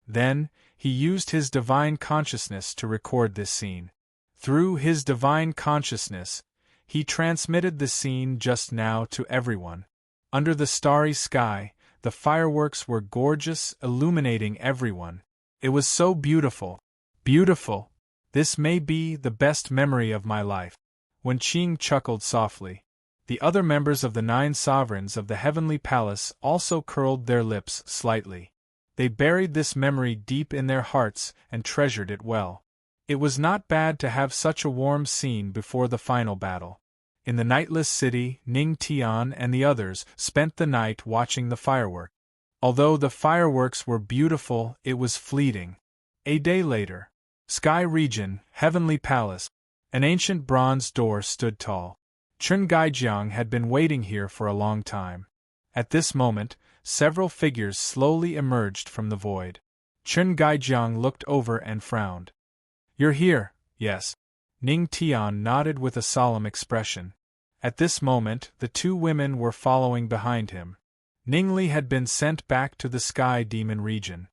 Then, he used his divine consciousness to record this scene. Through his divine consciousness, he transmitted the scene just now to everyone. Under the starry sky, the fireworks were gorgeous, illuminating everyone. It was so beautiful. Beautiful. This may be the best memory of my life. Wen Qing chuckled softly. The other members of the 9 sovereigns of the heavenly palace also curled their lips slightly. They buried this memory deep in their hearts and treasured it well. It was not bad to have such a warm scene before the final battle. In the nightless city, Ning Tian and the others spent the night watching the fireworks. Although the fireworks were beautiful, it was fleeting. A day later, Sky Region, Heavenly Palace. An ancient bronze door stood tall. Chen Gaijiang had been waiting here for a long time. At this moment, several figures slowly emerged from the void. Chen Gaijiang looked over and frowned. You're here, yes. Ning Tian nodded with a solemn expression. At this moment, the 2 women were following behind him. Ningli had been sent back to the Sky Demon region.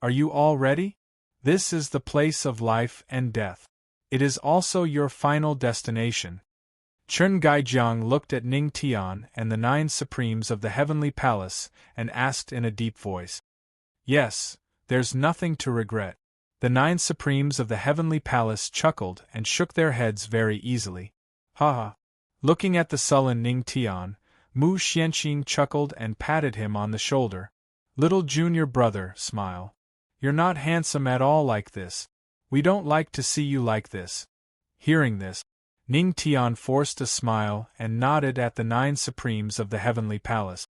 Are you all ready? This is the place of life and death. It is also your final destination. Chen Gaijiang looked at Ning Tian and the 9 supremes of the heavenly palace and asked in a deep voice. Yes, there's nothing to regret. The 9 supremes of the heavenly palace chuckled and shook their heads very easily. Ha ha. Looking at the sullen Ning Tian, Mu Xianqing chuckled and patted him on the shoulder. Little junior brother, smile. You're not handsome at all like this. We don't like to see you like this. Hearing this, Ning Tian forced a smile and nodded at the 9 supremes of the heavenly palace.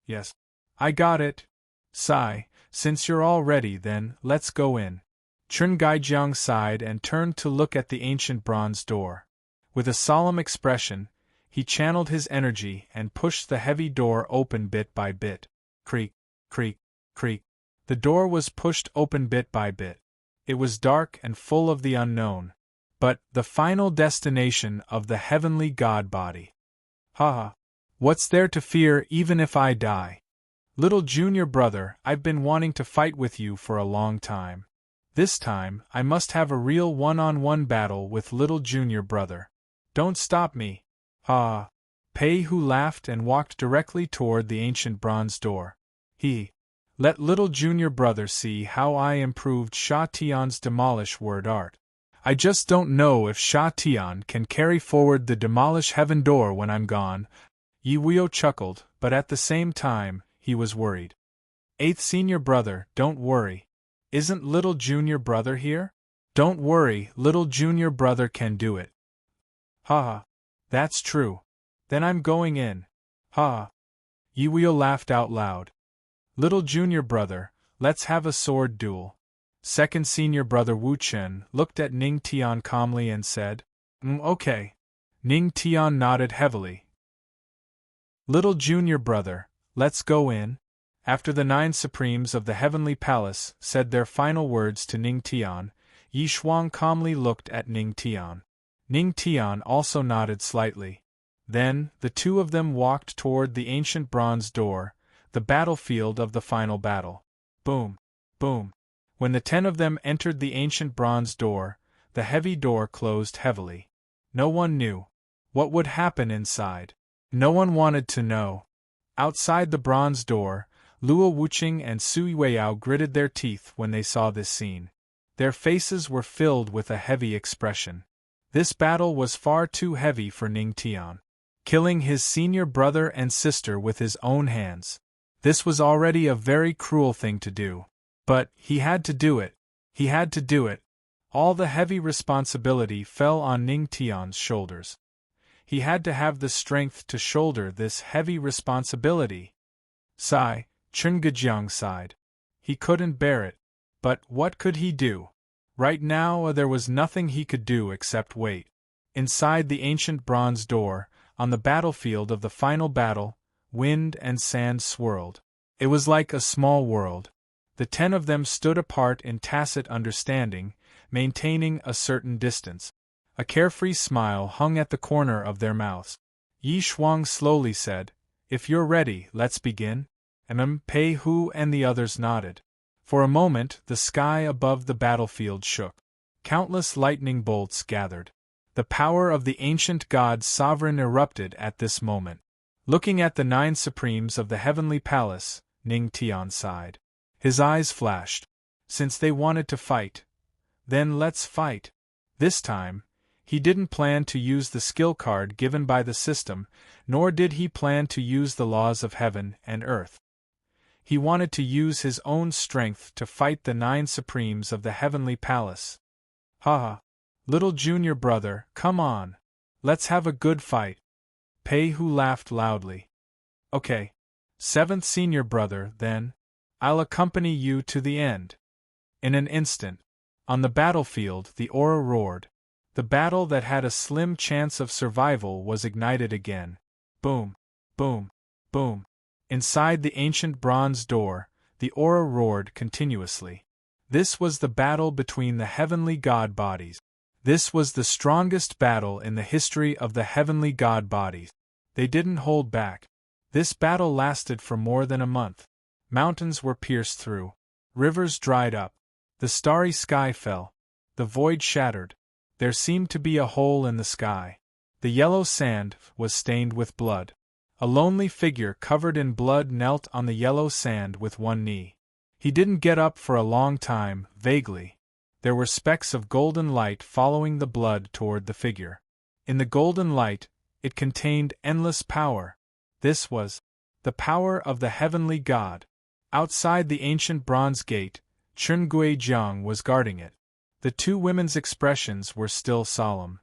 Yes. I got it. Sigh, since you're all ready then, let's go in. Chen Gaijiang sighed and turned to look at the ancient bronze door. With a solemn expression, he channeled his energy and pushed the heavy door open bit by bit. Creak, creak, creak. The door was pushed open bit by bit. It was dark and full of the unknown, but the final destination of the heavenly god body. Ha ha. What's there to fear even if I die? Little junior brother, I've been wanting to fight with you for a long time. This time, I must have a real one-on-one battle with little junior brother. Don't stop me. Ha! Pei Hu laughed and walked directly toward the ancient bronze door. Let little junior brother see how I improved Sha Tian's demolish word art. I just don't know if Sha Tian can carry forward the demolish heaven door when I'm gone. Yi Huio chuckled, but at the same time, he was worried. 8th senior brother, don't worry. Isn't little junior brother here? Don't worry, little junior brother can do it. Ha ha. That's true. Then I'm going in. Ha ha. Yi Huio laughed out loud. Little junior brother, let's have a sword duel. 2nd senior brother Wu Chen looked at Ning Tian calmly and said, Okay. Ning Tian nodded heavily. Little junior brother, let's go in. After the 9 supremes of the heavenly palace said their final words to Ning Tian, Yi Shuang calmly looked at Ning Tian. Ning Tian also nodded slightly. Then, the 2 of them walked toward the ancient bronze door, the battlefield of the final battle. Boom! Boom! When the 10 of them entered the ancient bronze door, the heavy door closed heavily. No one knew what would happen inside. No one wanted to know. Outside the bronze door, Luo Wuqing and Su Yueyao gritted their teeth when they saw this scene. Their faces were filled with a heavy expression. This battle was far too heavy for Ning Tian. Killing his senior brother and sister with his own hands. This was already a very cruel thing to do. But he had to do it. He had to do it. All the heavy responsibility fell on Ning Tian's shoulders. He had to have the strength to shoulder this heavy responsibility. Sigh, Chen Gejiang sighed. He couldn't bear it. But what could he do? Right now there was nothing he could do except wait. Inside the ancient bronze door, on the battlefield of the final battle, wind and sand swirled. It was like a small world. The 10 of them stood apart in tacit understanding, maintaining a certain distance. A carefree smile hung at the corner of their mouths. Yi Shuang slowly said, "If you're ready, let's begin." Pei Hu and the others nodded. For a moment, the sky above the battlefield shook. Countless lightning bolts gathered. The power of the ancient god's sovereign erupted at this moment. Looking at the 9 supremes of the heavenly palace, Ning Tian sighed. His eyes flashed. Since they wanted to fight, then let's fight. This time, he didn't plan to use the skill card given by the system, nor did he plan to use the laws of heaven and earth. He wanted to use his own strength to fight the 9 supremes of the heavenly palace. Ha! Little junior brother, come on. Let's have a good fight. Pei Hu laughed loudly. Okay. 7th senior brother, then. I'll accompany you to the end. In an instant, on the battlefield, the aura roared. The battle that had a slim chance of survival was ignited again. Boom, boom, boom. Inside the ancient bronze door, the aura roared continuously. This was the battle between the heavenly god bodies. This was the strongest battle in the history of the heavenly god bodies. They didn't hold back. This battle lasted for more than a month. Mountains were pierced through. Rivers dried up. The starry sky fell. The void shattered. There seemed to be a hole in the sky. The yellow sand was stained with blood. A lonely figure covered in blood knelt on the yellow sand with one knee. He didn't get up for a long time, vaguely. There were specks of golden light following the blood toward the figure. In the golden light, it contained endless power. This was the power of the heavenly god. Outside the ancient bronze gate, Chen Guijiang was guarding it. The 2 women's expressions were still solemn.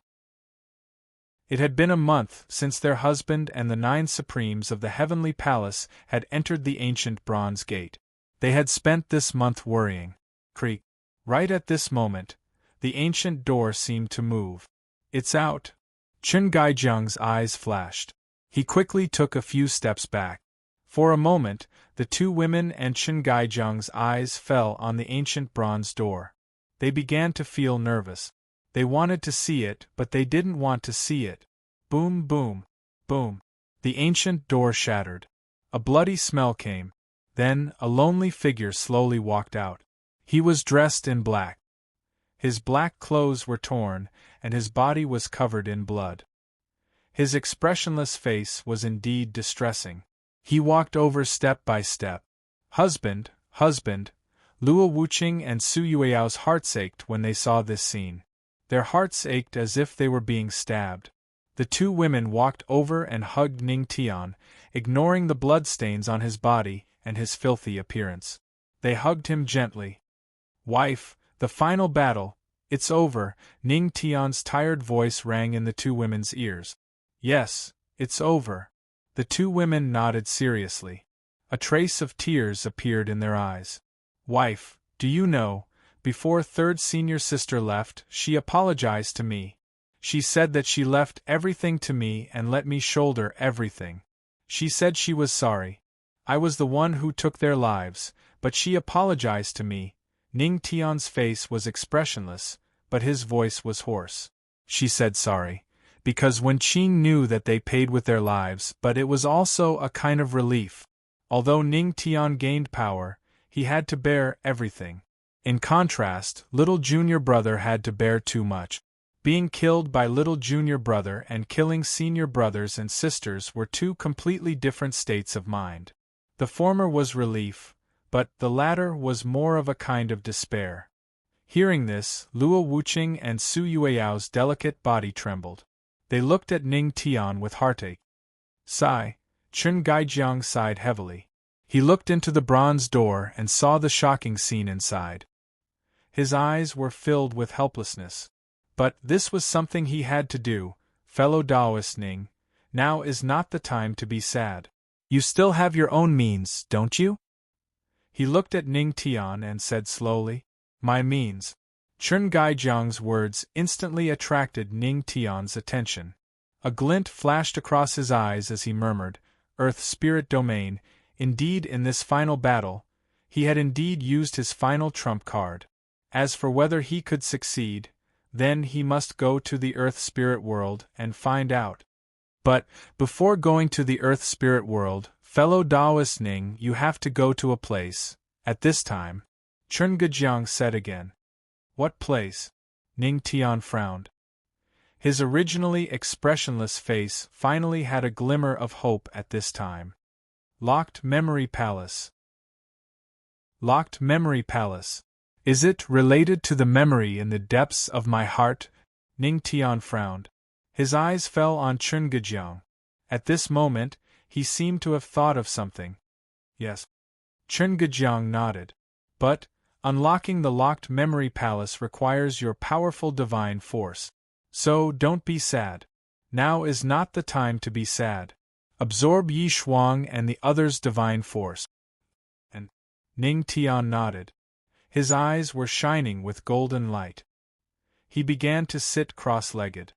It had been a month since their husband and the 9 supremes of the heavenly palace had entered the ancient bronze gate. They had spent this month worrying. Creak. Right at this moment, the ancient door seemed to move. It's out. Chen Guijiang's eyes flashed. He quickly took a few steps back. For a moment, the 2 women and Chen Guijiang's eyes fell on the ancient bronze door. They began to feel nervous. They wanted to see it, but they didn't want to see it. Boom, boom, boom. The ancient door shattered. A bloody smell came. Then, a lonely figure slowly walked out. He was dressed in black. His black clothes were torn, and his body was covered in blood. His expressionless face was indeed distressing. He walked over step by step. Husband, husband. Luo Wuqing and Su Yueyao's hearts ached when they saw this scene. Their hearts ached as if they were being stabbed. The 2 women walked over and hugged Ning Tian, ignoring the bloodstains on his body and his filthy appearance. They hugged him gently. Wife, the final battle, it's over, Ning Tian's tired voice rang in the 2 women's ears. Yes, it's over. The 2 women nodded seriously. A trace of tears appeared in their eyes. Wife, do you know, before 3rd senior sister left, she apologized to me. She said that she left everything to me and let me shoulder everything. She said she was sorry. I was the one who took their lives, but she apologized to me. Ning Tian's face was expressionless, but his voice was hoarse. She said sorry, because Wen Qing knew that they paid with their lives, but it was also a kind of relief. Although Ning Tian gained power, he had to bear everything. In contrast, little junior brother had to bear too much. Being killed by little junior brother and killing senior brothers and sisters were 2 completely different states of mind. The former was relief, but the latter was more of a kind of despair. Hearing this, Luo Wuqing and Su Yueyao's delicate body trembled. They looked at Ning Tian with heartache. Sigh, Chen Gaijiang sighed heavily. He looked into the bronze door and saw the shocking scene inside. His eyes were filled with helplessness. But this was something he had to do. Fellow Taoist Ning, now is not the time to be sad. You still have your own means, don't you? He looked at Ning Tian and said slowly, My means. Chen Gaijiang's words instantly attracted Ning Tian's attention. A glint flashed across his eyes as he murmured, Earth Spirit Domain. Indeed, in this final battle, he had indeed used his final trump card. As for whether he could succeed, then he must go to the Earth Spirit World and find out. But, before going to the Earth Spirit World, fellow Taoist Ning, you have to go to a place. At this time, Chen Gajiang said again. What place? Ning Tian frowned. His originally expressionless face finally had a glimmer of hope at this time. Locked Memory Palace. Locked Memory Palace. Is it related to the memory in the depths of my heart? Ning Tian frowned. His eyes fell on Chen Gajiang. At this moment, he seemed to have thought of something. Yes. Chen Gajiang nodded. But, unlocking the locked memory palace requires your powerful divine force. So don't be sad. Now is not the time to be sad. Absorb Yi Shuang and the other's divine force. And Ning Tian nodded. His eyes were shining with golden light. He began to sit cross-legged.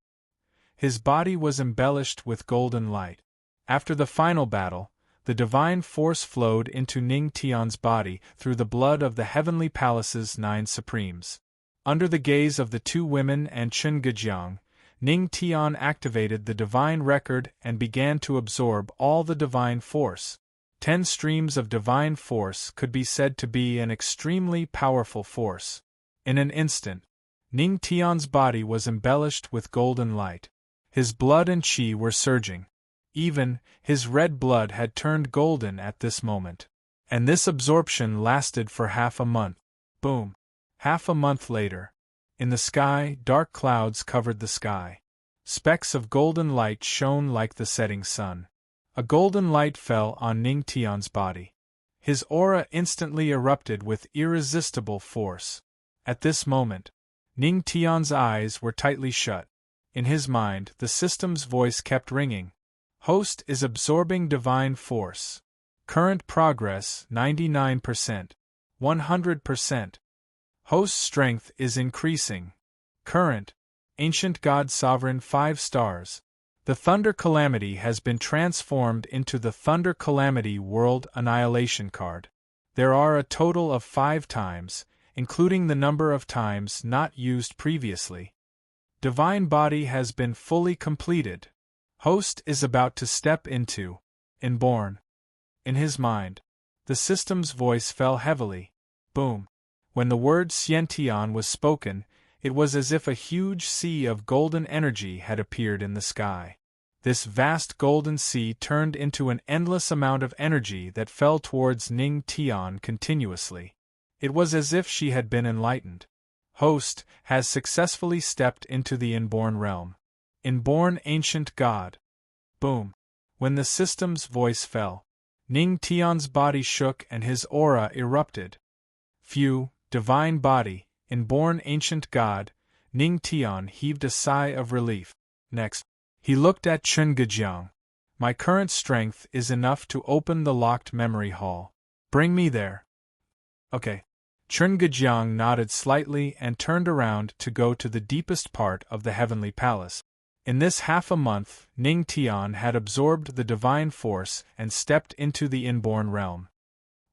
His body was embellished with golden light. After the final battle, the divine force flowed into Ning Tian's body through the blood of the heavenly palace's 9 supremes. Under the gaze of the 2 women and Chen Gajiang, Ning Tian activated the divine record and began to absorb all the divine force. 10 streams of divine force could be said to be an extremely powerful force. In an instant, Ning Tian's body was embellished with golden light. His blood and qi were surging. Even his red blood had turned golden at this moment. And this absorption lasted for half a month. Boom. Half a month later. In the sky, dark clouds covered the sky. Specks of golden light shone like the setting sun. A golden light fell on Ning Tian's body. His aura instantly erupted with irresistible force. At this moment, Ning Tian's eyes were tightly shut. In his mind, the system's voice kept ringing. Host is absorbing divine force. Current progress 99%. 100%. Host strength is increasing. Current, Ancient God Sovereign 5 stars. The Thunder Calamity has been transformed into the Thunder Calamity World Annihilation card. There are a total of 5 times, including the number of times not used previously. Divine Body has been fully completed. Host is about to step into Inborn. In his mind, the system's voice fell heavily. Boom. When the word Xiantian was spoken, it was as if a huge sea of golden energy had appeared in the sky. This vast golden sea turned into an endless amount of energy that fell towards Ning Tian continuously. It was as if she had been enlightened. Host has successfully stepped into the Inborn realm. Inborn Ancient God. Boom. When the system's voice fell, Ning Tian's body shook and his aura erupted. Phew, Divine Body, Inborn Ancient God, Ning Tian heaved a sigh of relief. Next, he looked at Chen Gajiang. My current strength is enough to open the locked memory hall. Bring me there. Okay. Chen Gajiang nodded slightly and turned around to go to the deepest part of the heavenly palace. In this half a month, Ning Tian had absorbed the divine force and stepped into the inborn realm.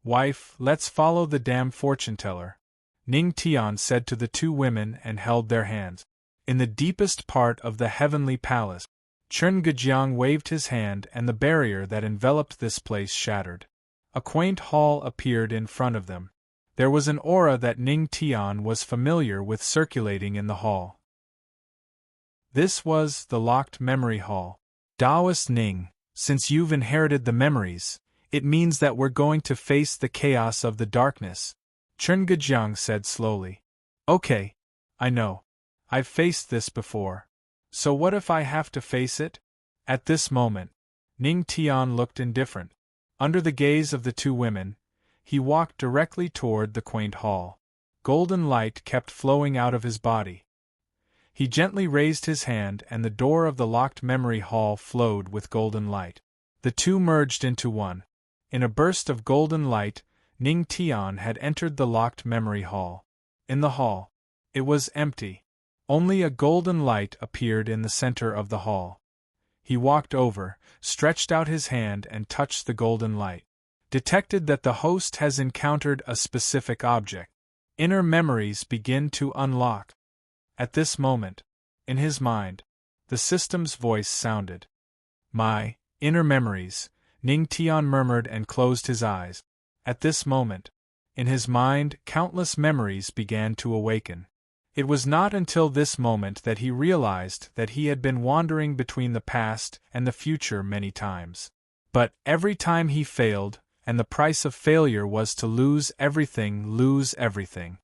Wife, let's follow the damn fortune-teller, Ning Tian said to the 2 women and held their hands. In the deepest part of the heavenly palace, Chen Gajiang waved his hand and the barrier that enveloped this place shattered. A quaint hall appeared in front of them. There was an aura that Ning Tian was familiar with circulating in the hall. This was the locked memory hall. Taoist Ning, since you've inherited the memories, It means that we're going to face the chaos of the darkness, Chen Gejiang said slowly. Okay. I know. I've faced this before. So what if I have to face it? At this moment, Ning Tian looked indifferent. Under the gaze of the two women, he walked directly toward the quaint hall. Golden light kept flowing out of his body. He gently raised his hand and the door of the locked memory hall flowed with golden light. The two merged into one. In a burst of golden light, Ning Tian had entered the locked memory hall. In the hall, it was empty. Only a golden light appeared in the center of the hall. He walked over, stretched out his hand and touched the golden light. Detected that the host has encountered a specific object. Inner memories begin to unlock. At this moment, in his mind, the system's voice sounded. My inner memories, Ning Tian murmured and closed his eyes. At this moment, in his mind, countless memories began to awaken. It was not until this moment that he realized that he had been wandering between the past and the future many times. But every time he failed, and the price of failure was to lose everything.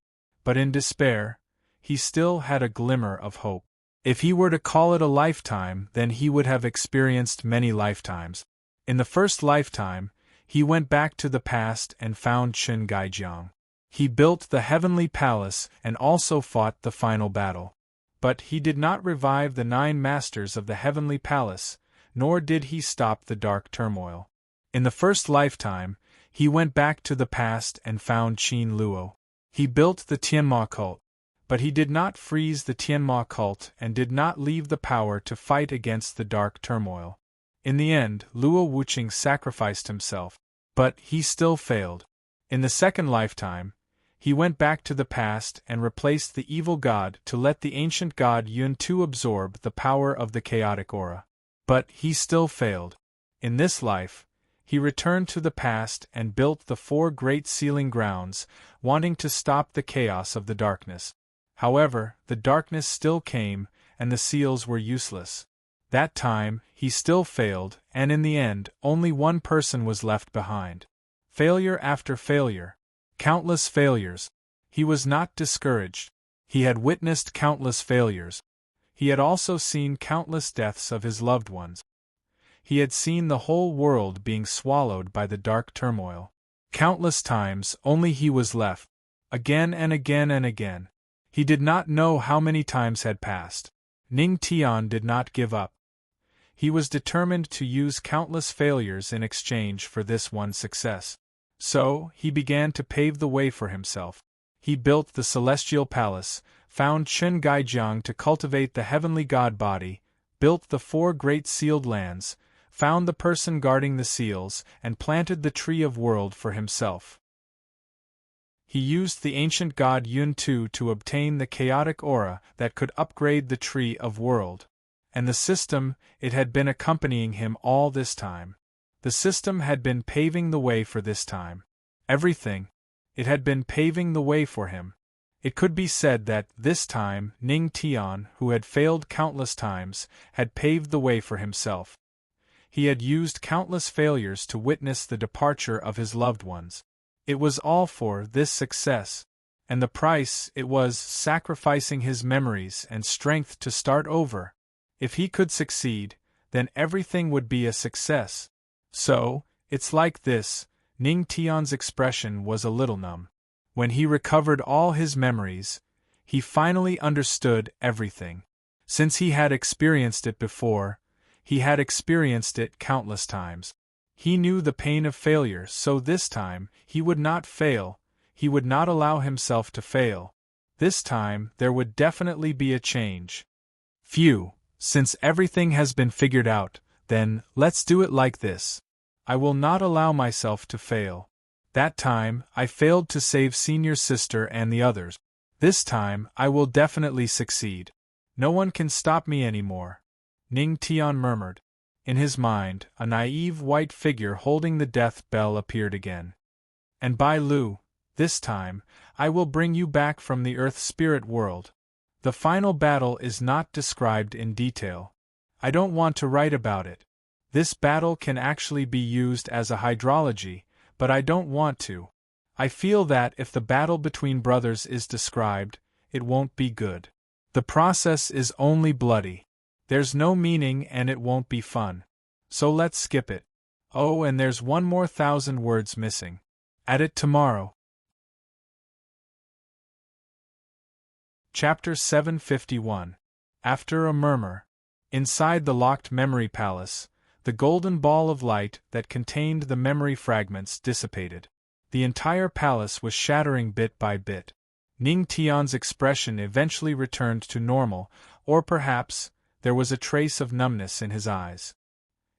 But in despair, he still had a glimmer of hope. If he were to call it a lifetime, then he would have experienced many lifetimes. In the first lifetime, he went back to the past and found Chen Gaijiang. He built the heavenly palace and also fought the final battle. But he did not revive the 9 masters of the heavenly palace, nor did he stop the dark turmoil. In the first lifetime, he went back to the past and found Qin Luo. He built the Tianma cult, but he did not freeze the Tianma cult and did not leave the power to fight against the dark turmoil. In the end, Luo Wuqing sacrificed himself, but he still failed. In the second lifetime, he went back to the past and replaced the evil god to let the ancient god Yun Tu absorb the power of the chaotic aura. But he still failed. In this life, he returned to the past and built the 4 great sealing grounds, wanting to stop the chaos of the darkness. However, the darkness still came, and the seals were useless. That time, he still failed, and in the end, only one person was left behind. Failure after failure. Countless failures. He was not discouraged. He had witnessed countless failures. He had also seen countless deaths of his loved ones. He had seen the whole world being swallowed by the dark turmoil. Countless times, only he was left. Again and again and again. He did not know how many times had passed. Ning Tian did not give up. He was determined to use countless failures in exchange for this one success. So, he began to pave the way for himself. He built the celestial palace, found Chen Gaijiang to cultivate the heavenly god body, built the 4 great sealed lands, found the person guarding the seals, and planted the tree of world for himself. He used the ancient god Yun Tu to obtain the chaotic aura that could upgrade the tree of world. And the system, it had been accompanying him all this time. The system had been paving the way for this time. Everything. It had been paving the way for him. It could be said that, this time, Ning Tian, who had failed countless times, had paved the way for himself. He had used countless failures to witness the departure of his loved ones. It was all for this success. And the price, it was sacrificing his memories and strength to start over. If he could succeed, then everything would be a success. So, it's like this. Ning Tian's expression was a little numb. When he recovered all his memories, he finally understood everything. Since he had experienced it before, he had experienced it countless times. He knew the pain of failure, so this time, he would not fail, he would not allow himself to fail. This time, there would definitely be a change. Phew, since everything has been figured out, then, let's do it like this. I will not allow myself to fail. That time, I failed to save Senior's sister and the others. This time, I will definitely succeed. No one can stop me anymore. Ning Tian murmured. In his mind, a naive white figure holding the death bell appeared again. And Bai Lu, this time, I will bring you back from the Earth spirit world. The final battle is not described in detail. I don't want to write about it. This battle can actually be used as a hydrology, but I don't want to. I feel that if the battle between brothers is described, it won't be good. The process is only bloody. There's no meaning and it won't be fun. So let's skip it. Oh, and there's one more 1,000 words missing. Add it tomorrow. Chapter 751. After a murmur. Inside the locked memory palace, the golden ball of light that contained the memory fragments dissipated. The entire palace was shattering bit by bit. Ning Tian's expression eventually returned to normal, or perhaps there was a trace of numbness in his eyes.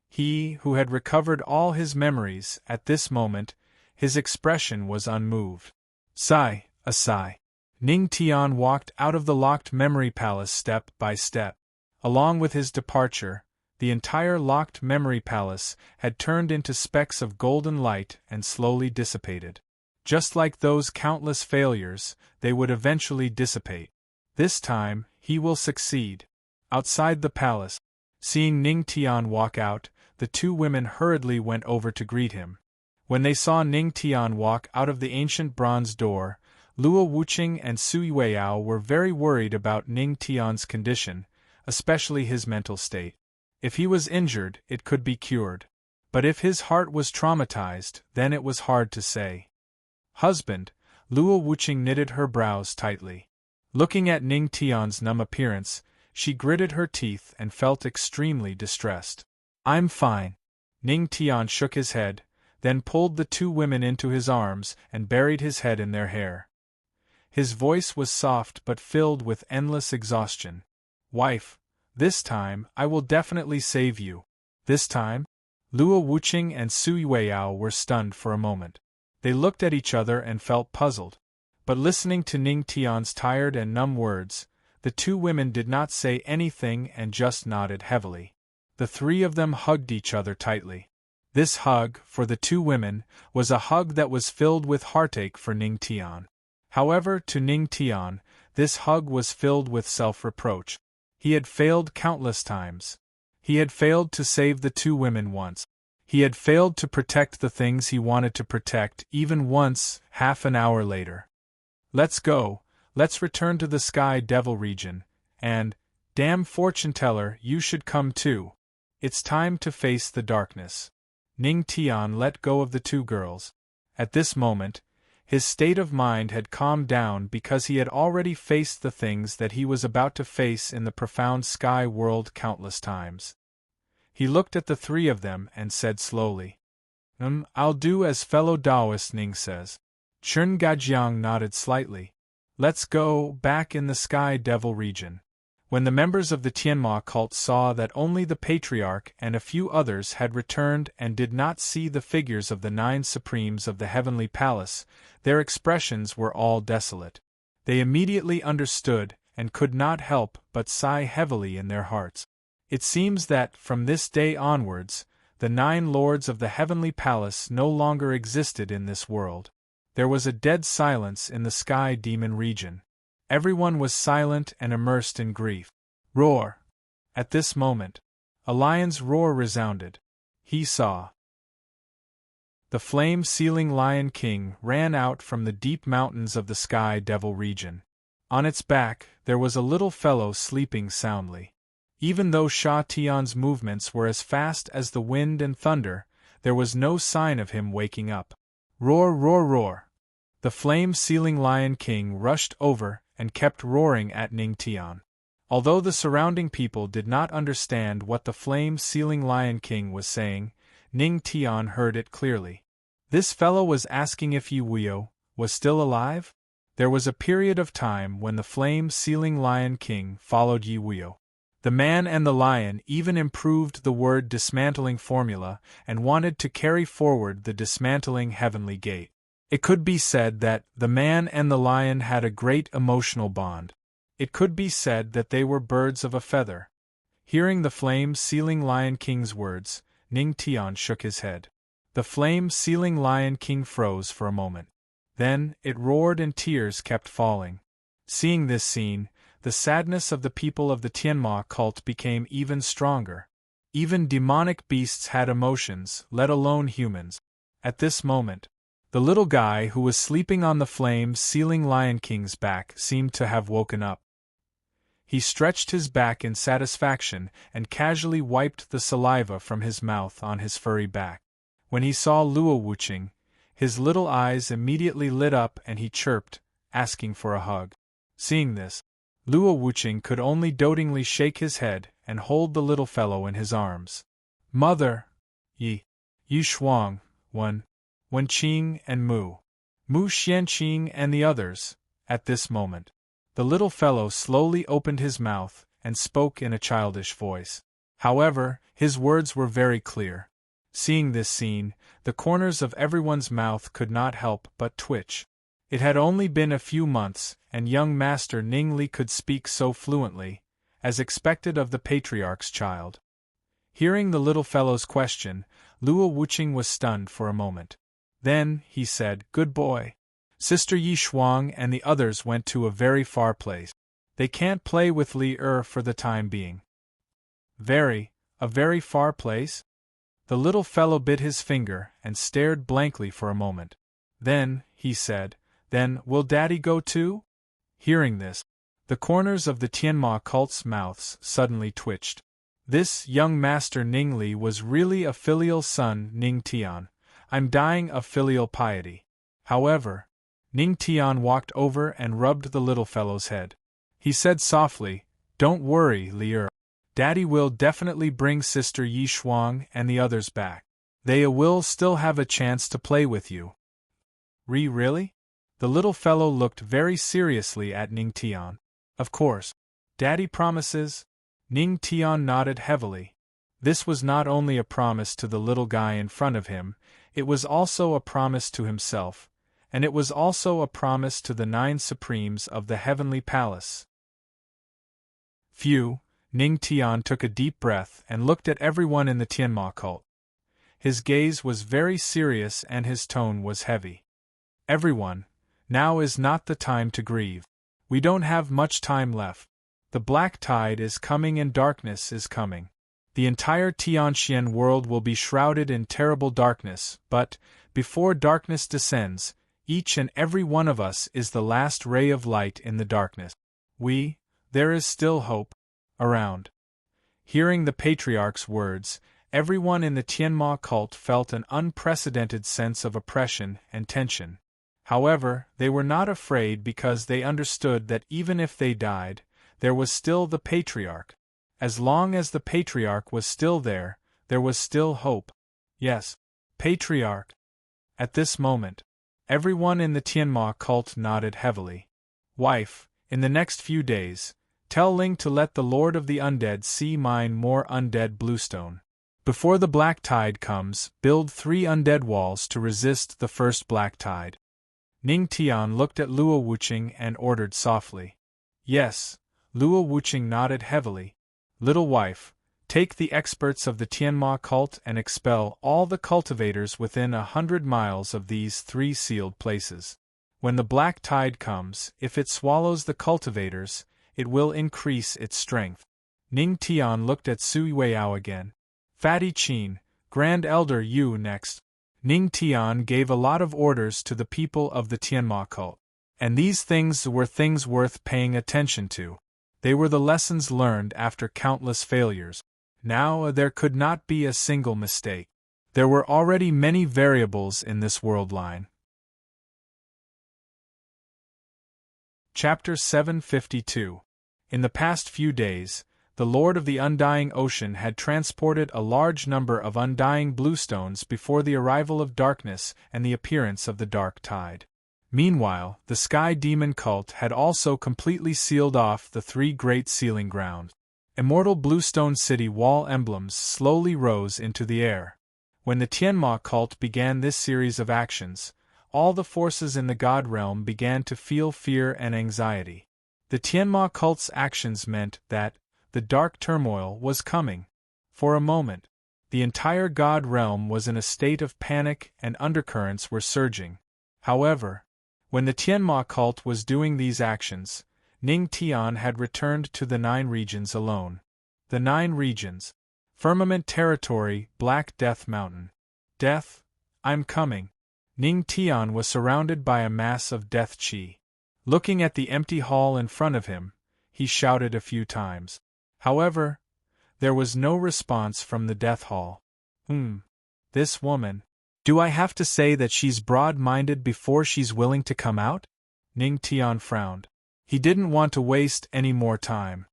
He, who had recovered all his memories, at this moment, his expression was unmoved. Sigh, a sigh. Ning Tian walked out of the locked memory palace step by step. Along with his departure, the entire locked memory palace had turned into specks of golden light and slowly dissipated. Just like those countless failures, they would eventually dissipate. This time, he will succeed. Outside the palace, seeing Ning Tian walk out, the two women hurriedly went over to greet him. When they saw Ning Tian walk out of the ancient bronze door, Luo Wuqing and Sui Weiyao were very worried about Ning Tian's condition, especially his mental state. If he was injured, it could be cured. But if his heart was traumatized, then it was hard to say. Husband, Luo Wuqing knitted her brows tightly. Looking at Ning Tian's numb appearance, she gritted her teeth and felt extremely distressed. I'm fine. Ning Tian shook his head, then pulled the two women into his arms and buried his head in their hair. His voice was soft but filled with endless exhaustion. Wife, this time, I will definitely save you. This time? Luo Wuqing and Sui Weiyao were stunned for a moment. They looked at each other and felt puzzled. But listening to Ning Tian's tired and numb words, the two women did not say anything and just nodded heavily. The three of them hugged each other tightly. This hug, for the two women, was a hug that was filled with heartache for Ning Tian. However, to Ning Tian, this hug was filled with self-reproach. He had failed countless times. He had failed to save the two women once. He had failed to protect the things he wanted to protect even once, half an hour later. Let's go, let's return to the Sky Devil region, and, damn fortune teller, you should come too. It's time to face the darkness. Ning Tian let go of the two girls. At this moment, his state of mind had calmed down because he had already faced the things that he was about to face in the profound sky world countless times. He looked at the three of them and said slowly, I'll do as fellow Taoist Ning says. Chen Gajiang nodded slightly. Let's go, back in the Sky Devil region. When the members of the Tianma cult saw that only the Patriarch and a few others had returned and did not see the figures of the 9 Supremes of the Heavenly Palace, their expressions were all desolate. They immediately understood and could not help but sigh heavily in their hearts. It seems that, from this day onwards, the 9 lords of the Heavenly Palace no longer existed in this world. There was a dead silence in the Sky Demon region. Everyone was silent and immersed in grief. Roar! At this moment, a lion's roar resounded. He saw. The flame-sealing Lion King ran out from the deep mountains of the Sky Devil region. On its back, there was a little fellow sleeping soundly. Even though Sha Tian's movements were as fast as the wind and thunder, there was no sign of him waking up. Roar, roar, roar! The flame-sealing Lion King rushed over and kept roaring at Ning Tian. Although the surrounding people did not understand what the flame-sealing Lion King was saying, Ning Tian heard it clearly. This fellow was asking if Yi Wuyo was still alive? There was a period of time when the flame-sealing Lion King followed Yi Wuyo. The man and the lion even improved the word dismantling formula and wanted to carry forward the dismantling heavenly gate. It could be said that the man and the lion had a great emotional bond. It could be said that they were birds of a feather. Hearing the flame-sealing Lion King's words, Ning Tian shook his head. The flame-sealing Lion King froze for a moment. Then, it roared and tears kept falling. Seeing this scene, the sadness of the people of the Tianma cult became even stronger. Even demonic beasts had emotions, let alone humans. At this moment, the little guy who was sleeping on the flame-sealing Lion King's back seemed to have woken up. He stretched his back in satisfaction and casually wiped the saliva from his mouth on his furry back. When he saw Luo Wuching, his little eyes immediately lit up and he chirped, asking for a hug. Seeing this, Luo Wuching could only dotingly shake his head and hold the little fellow in his arms. Mother! Yi Shuang, Wen Qing and Mu Xianqing and the others. At this moment, the little fellow slowly opened his mouth and spoke in a childish voice. However, his words were very clear. Seeing this scene, the corners of everyone's mouth could not help but twitch. It had only been a few months, and young Master Ning Li could speak so fluently, as expected of the patriarch's child. Hearing the little fellow's question, Luo Wuching was stunned for a moment. Then, he said, "Good boy. Sister Yi Shuang and the others went to a very far place. They can't play with Li for the time being." A very far place? The little fellow bit his finger and stared blankly for a moment. Then, he said, "Then, will Daddy go too?" Hearing this, the corners of the Tianma cult's mouths suddenly twitched. This young Master Ning Li was really a filial son. Ning Tian, I'm dying of filial piety. However, Ning Tian walked over and rubbed the little fellow's head. He said softly, "Don't worry, Li Daddy will definitely bring Sister Yi Shuang and the others back. They will still have a chance to play with you." Really? The little fellow looked very seriously at Ning Tian. "Of course. Daddy promises?" Ning Tian nodded heavily. This was not only a promise to the little guy in front of him, it was also a promise to himself, and it was also a promise to the 9 Supremes of the Heavenly Palace. Phew! Ning Tian took a deep breath and looked at everyone in the Tianma cult. His gaze was very serious and his tone was heavy. "Everyone, now is not the time to grieve. We don't have much time left. The black tide is coming and darkness is coming. The entire Tianxian world will be shrouded in terrible darkness, but, before darkness descends, each and every one of us is the last ray of light in the darkness. There is still hope around." Hearing the patriarch's words, everyone in the Tianma cult felt an unprecedented sense of oppression and tension. However, they were not afraid because they understood that even if they died, there was still the patriarch. As long as the patriarch was still there was still hope. Yes, patriarch. At this moment, everyone in the Tianma cult nodded heavily. "Wife, in the next few days, tell Ling to let the Lord of the Undead see mine more undead bluestone. Before the black tide comes, build 3 undead walls to resist the first black tide." Ning Tian looked at Luo Wuching and ordered softly. "Yes." Luo Wuching nodded heavily. "Little wife, take the experts of the Tianma cult and expel all the cultivators within 100 miles of these 3 sealed places. When the black tide comes, if it swallows the cultivators, it will increase its strength." Ning Tian looked at Sui Weiao again. "Fatty Qin, Grand Elder Yu next." Ning Tian gave a lot of orders to the people of the Tianma cult. And these things were things worth paying attention to. They were the lessons learned after countless failures. Now there could not be a single mistake. There were already many variables in this world line. Chapter 752. In the past few days, the Lord of the Undying Ocean had transported a large number of undying bluestones before the arrival of darkness and the appearance of the dark tide. Meanwhile, the Sky Demon cult had also completely sealed off the 3 great sealing grounds. Immortal bluestone city wall emblems slowly rose into the air. When the Tianma cult began this series of actions, all the forces in the God realm began to feel fear and anxiety. The Tianma cult's actions meant that the dark turmoil was coming. For a moment, the entire God realm was in a state of panic and undercurrents were surging. However, when the Tianma cult was doing these actions, Ning Tian had returned to the 9 regions alone. The 9 regions. Firmament territory, Black Death Mountain. Death, I'm coming. Ning Tian was surrounded by a mass of death chi. Looking at the empty hall in front of him, he shouted a few times. However, there was no response from the death hall. This woman. Do I have to say that she's broad-minded before she's willing to come out? Ning Tian frowned. He didn't want to waste any more time.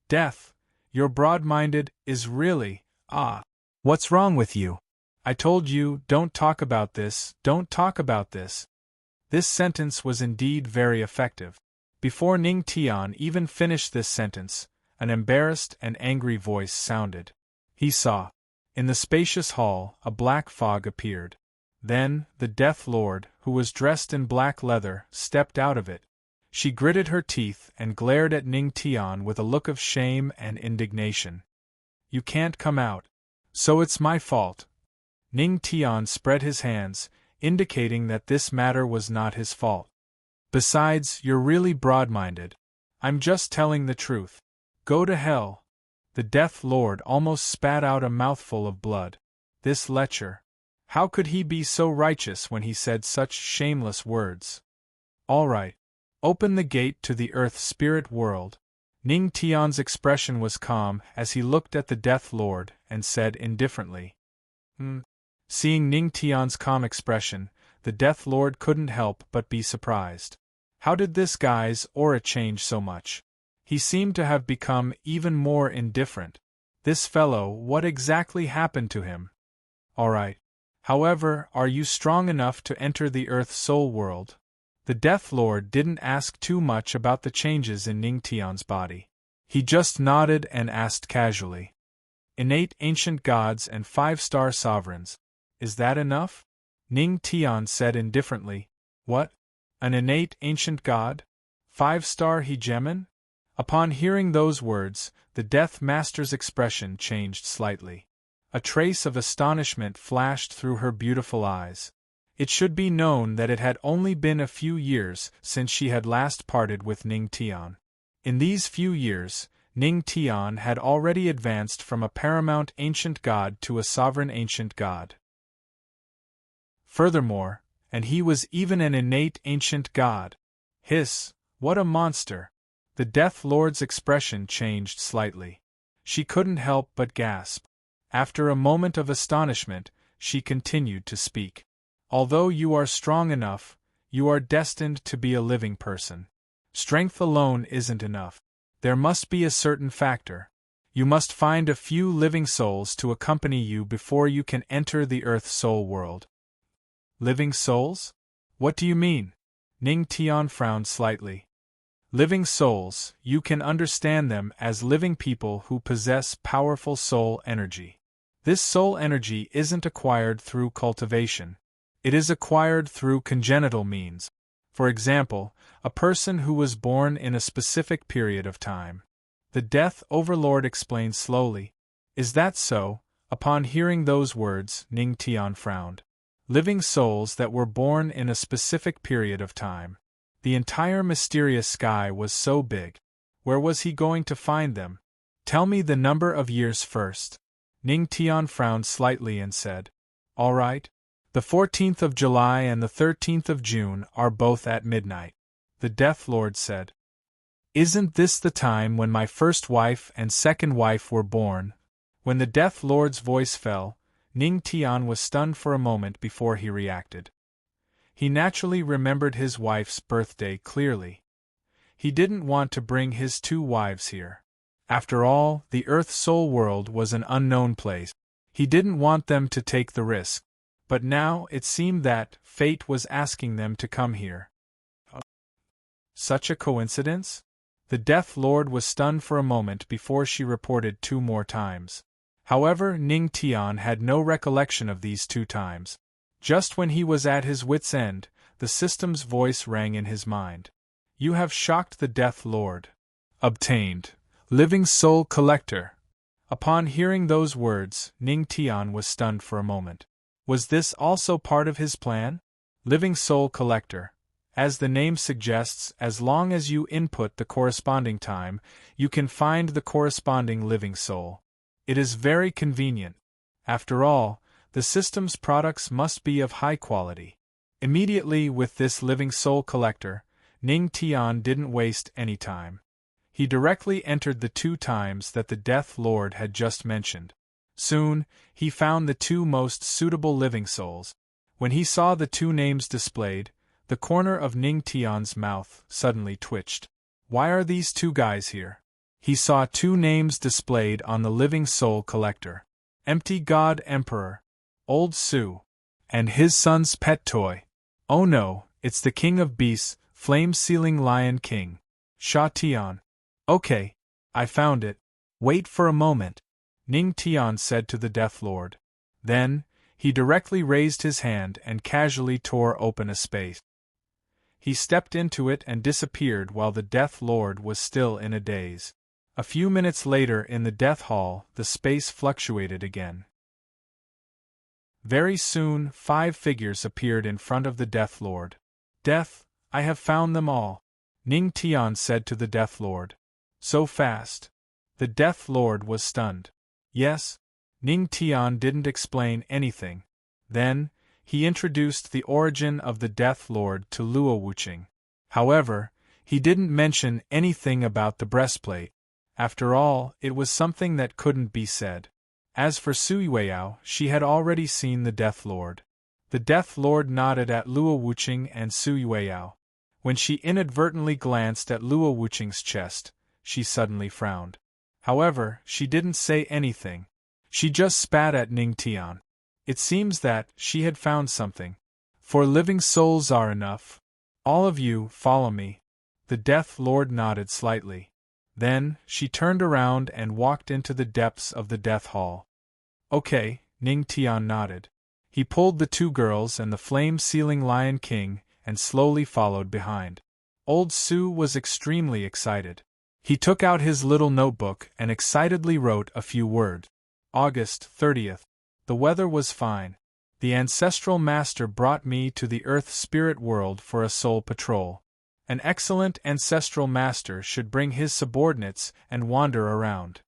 Death, you're broad-minded is really, what's wrong with you? I told you, don't talk about this, don't talk about this. This sentence was indeed very effective. Before Ning Tian even finished this sentence, an embarrassed and angry voice sounded. He saw. In the spacious hall, a black fog appeared. Then, the Death Lord, who was dressed in black leather, stepped out of it. She gritted her teeth and glared at Ning Tian with a look of shame and indignation. You can't come out. So it's my fault. Ning Tian spread his hands, indicating that this matter was not his fault. Besides, you're really broad-minded. I'm just telling the truth. Go to hell. The Death Lord almost spat out a mouthful of blood. This lecher. How could he be so righteous when he said such shameless words? All right. Open the gate to the Earth Spirit world. Ning Tian's expression was calm as he looked at the Death Lord and said indifferently. Seeing Ning Tian's calm expression, the Death Lord couldn't help but be surprised. How did this guy's aura change so much? He seemed to have become even more indifferent. This fellow, what exactly happened to him? All right. However, are you strong enough to enter the Earth Soul world? The Death Lord didn't ask too much about the changes in Ning Tian's body. He just nodded and asked casually. Innate ancient gods and 5-star sovereigns. Is that enough? Ning Tian said indifferently. What? An innate ancient god? 5-star hegemon? Upon hearing those words, the Death Master's expression changed slightly. A trace of astonishment flashed through her beautiful eyes. It should be known that it had only been a few years since she had last parted with Ning Tian. In these few years, Ning Tian had already advanced from a paramount ancient god to a sovereign ancient god. Furthermore, and he was even an innate ancient god. Hiss, what a monster! The Death Lord's expression changed slightly. She couldn't help but gasp. After a moment of astonishment, she continued to speak. Although you are strong enough, you are destined to be a living person. Strength alone isn't enough. There must be a certain factor. You must find a few living souls to accompany you before you can enter the Earth Soul world. Living souls? What do you mean? Ning Tian frowned slightly. Living souls, you can understand them as living people who possess powerful soul energy. This soul energy isn't acquired through cultivation. It is acquired through congenital means. For example, a person who was born in a specific period of time. The Death Overlord explained slowly. Is that so? Upon hearing those words, Ning Tian frowned. Living souls that were born in a specific period of time. The entire mysterious sky was so big. Where was he going to find them? Tell me the number of years first. Ning Tian frowned slightly and said, All right. The 14th of July and the 13th of June are both at midnight. The Death Lord said, Isn't this the time when my first wife and second wife were born? When the Death Lord's voice fell, Ning Tian was stunned for a moment before he reacted. He naturally remembered his wife's birthday clearly. He didn't want to bring his 2 wives here. After all, the Earth Soul world was an unknown place. He didn't want them to take the risk. But now it seemed that fate was asking them to come here. Such a coincidence? The Death Lord was stunned for a moment before she reported 2 more times. However, Ning Tian had no recollection of these 2 times. Just when he was at his wit's end, the system's voice rang in his mind. You have shocked the Death Lord. Obtained. Living Soul Collector. Upon hearing those words, Ning Tian was stunned for a moment. Was this also part of his plan? Living Soul Collector. As the name suggests, as long as you input the corresponding time, you can find the corresponding living soul. It is very convenient. After all, the system's products must be of high quality. Immediately with this living soul collector, Ning Tian didn't waste any time. He directly entered the 2 times that the Death Lord had just mentioned. Soon, he found the 2 most suitable living souls. When he saw the 2 names displayed, the corner of Ning Tian's mouth suddenly twitched. Why are these 2 guys here? He saw 2 names displayed on the living soul collector. Empty God Emperor, Old Su, and his son's pet toy. Oh no, it's the King of Beasts, Flame-Sealing Lion King, Sha Tian. Okay, I found it. Wait for a moment, Ning Tian said to the Death Lord. Then, he directly raised his hand and casually tore open a space. He stepped into it and disappeared while the Death Lord was still in a daze. A few minutes later in the Death Hall, the space fluctuated again. Very soon, 5 figures appeared in front of the Death Lord. Death, I have found them all, Ning Tian said to the Death Lord. So fast. The Death Lord was stunned. Yes? Ning Tian didn't explain anything. Then, he introduced the origin of the Death Lord to Luo Wuqing. However, he didn't mention anything about the breastplate. After all, it was something that couldn't be said. As for Sui Weiyao, she had already seen the Death Lord. The Death Lord nodded at Luo Wuqing and Sui Weiyao. When she inadvertently glanced at Luo Wuqing's chest, she suddenly frowned. However, she didn't say anything. She just spat at Ning Tian. It seems that she had found something. For living souls are enough. All of you, follow me. The Death Lord nodded slightly. Then, she turned around and walked into the depths of the Death Hall. Okay, Ning Tian nodded. He pulled the 2 girls and the Flame-Sealing Lion King and slowly followed behind. Old Su was extremely excited. He took out his little notebook and excitedly wrote a few words. August 30th. The weather was fine. The ancestral master brought me to the Earth Spirit world for a soul patrol. An excellent ancestral master should bring his subordinates and wander around.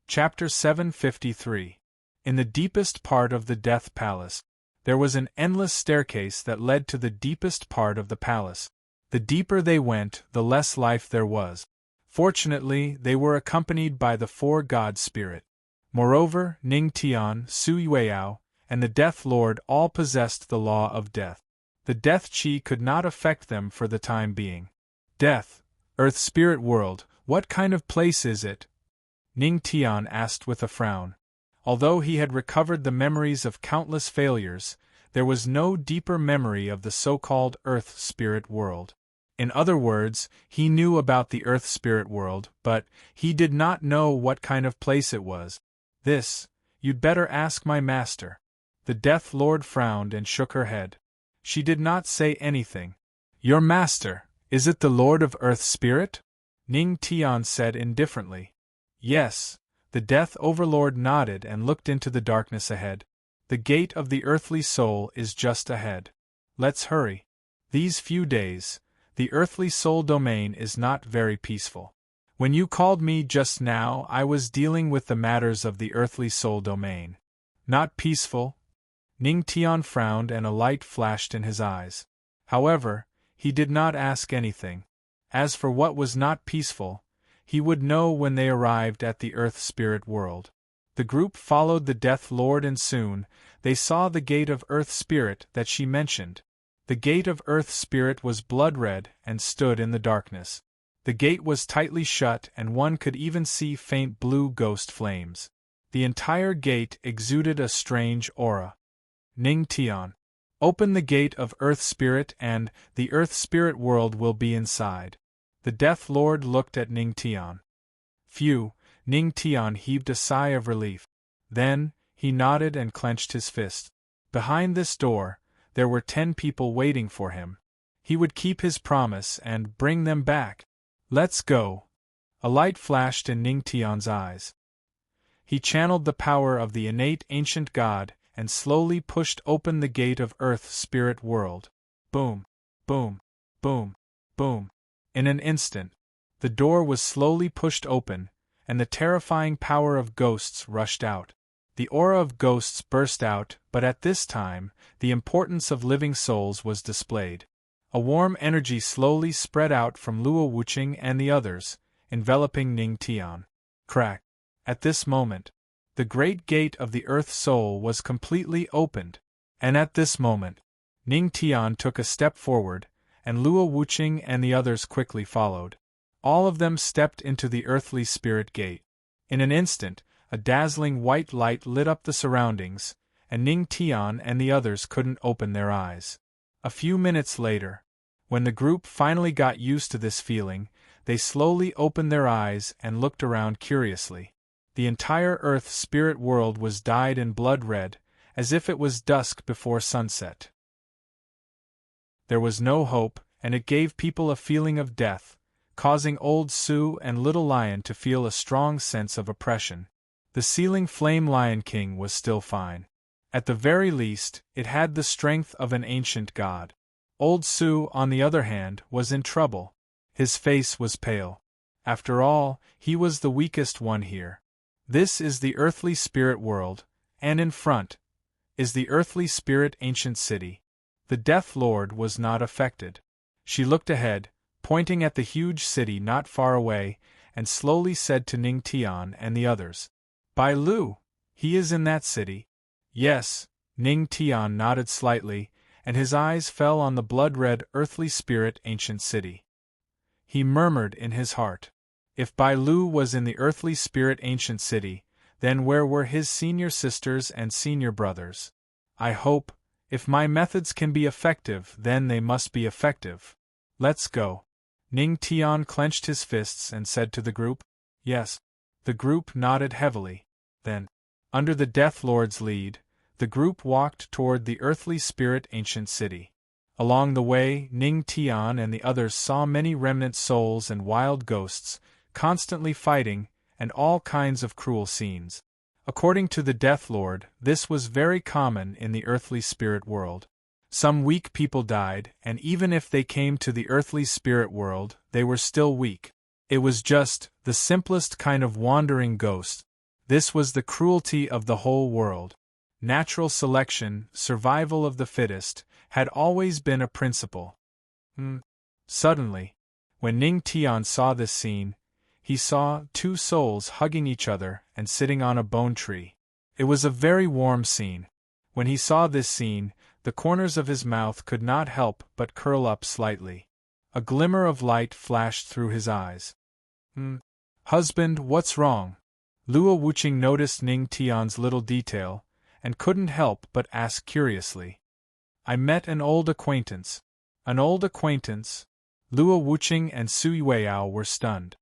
Chapter 753. In the deepest part of the Death Palace, there was an endless staircase that led to the deepest part of the palace. The deeper they went, the less life there was. Fortunately, they were accompanied by the 4 God Spirit. Moreover, Ning Tian, Sui Weiyao, and the Death Lord all possessed the law of death. The death chi could not affect them for the time being. Death, Earth Spirit World, what kind of place is it? Ning Tian asked with a frown. Although he had recovered the memories of countless failures, there was no deeper memory of the so-called Earth Spirit World. In other words, he knew about the Earth Spirit World, but he did not know what kind of place it was. This, you'd better ask my master. The Death Lord frowned and shook her head. She did not say anything. Your master, is it the Lord of Earth Spirit? Ning Tian said indifferently. Yes. The Death Overlord nodded and looked into the darkness ahead. The gate of the earthly soul is just ahead. Let's hurry. These few days, the earthly soul domain is not very peaceful. When you called me just now, I was dealing with the matters of the earthly soul domain. Not peaceful? Ning Tian frowned and a light flashed in his eyes. However, he did not ask anything. As for what was not peaceful, he would know when they arrived at the Earth Spirit World. The group followed the Death Lord and soon, they saw the gate of Earth Spirit that she mentioned. The gate of Earth Spirit was blood-red and stood in the darkness. The gate was tightly shut and one could even see faint blue ghost flames. The entire gate exuded a strange aura. Ning Tian. Open the gate of Earth Spirit and the Earth Spirit World will be inside. The Death Lord looked at Ning Tian. Phew, Ning Tian heaved a sigh of relief. Then, he nodded and clenched his fist. Behind this door, there were 10 people waiting for him. He would keep his promise and bring them back. Let's go. A light flashed in Ning Tian's eyes. He channeled the power of the innate ancient god and slowly pushed open the gate of Earth Spirit World. Boom, boom, boom, boom. In an instant, The door was slowly pushed open, and the terrifying power of ghosts rushed out. The aura of ghosts burst out, but at this time, the importance of living souls was displayed. A warm energy slowly spread out from Luo Wuqing and the others, enveloping Ning Tian. Crack! At this moment, the great gate of the Earth Soul was completely opened, and at this moment, Ning Tian took a step forward, and Luo Wuqing and the others quickly followed. All of them stepped into the earthly spirit gate. In an instant, a dazzling white light lit up the surroundings, and Ning Tian and the others couldn't open their eyes. A few minutes later, when the group finally got used to this feeling, they slowly opened their eyes and looked around curiously. The entire Earth spirit world was dyed in blood red, as if it was dusk before sunset. There was no hope, and it gave people a feeling of death, causing Old Sue and Little Lion to feel a strong sense of oppression. The ceiling flame Lion King was still fine. At the very least, it had the strength of an ancient god. Old Sue, on the other hand, was in trouble. His face was pale. After all, he was the weakest one here. This is the earthly spirit world, and in front is the earthly spirit ancient city. The Death Lord was not affected. She looked ahead, pointing at the huge city not far away, and slowly said to Ning Tian and the others, "Bai Lu, he is in that city." "Yes," Ning Tian nodded slightly, and his eyes fell on the blood-red earthly spirit ancient city. He murmured in his heart, if Bai Lu was in the earthly spirit ancient city, then where were his senior sisters and senior brothers? I hope, if my methods can be effective, then they must be effective. Let's go. Ning Tian clenched his fists and said to the group, "Yes." The group nodded heavily. Then, under the Death Lord's lead, the group walked toward the earthly spirit ancient city. Along the way, Ning Tian and the others saw many remnant souls and wild ghosts, constantly fighting, and all kinds of cruel scenes. According to the Death Lord, this was very common in the earthly spirit world. Some weak people died, and even if they came to the earthly spirit world, they were still weak. It was just the simplest kind of wandering ghost. This was the cruelty of the whole world. Natural selection, survival of the fittest, had always been a principle. Suddenly, when Ning Tian saw this scene, he saw two souls hugging each other and sitting on a bone tree. It was a very warm scene. When he saw this scene, the corners of his mouth could not help but curl up slightly. A glimmer of light flashed through his eyes. "Husband, what's wrong?" Luo Wuqing noticed Ning Tian's little detail, and couldn't help but ask curiously. "I met an old acquaintance." "An old acquaintance?" Luo Wuqing and Sui Weiyao were stunned.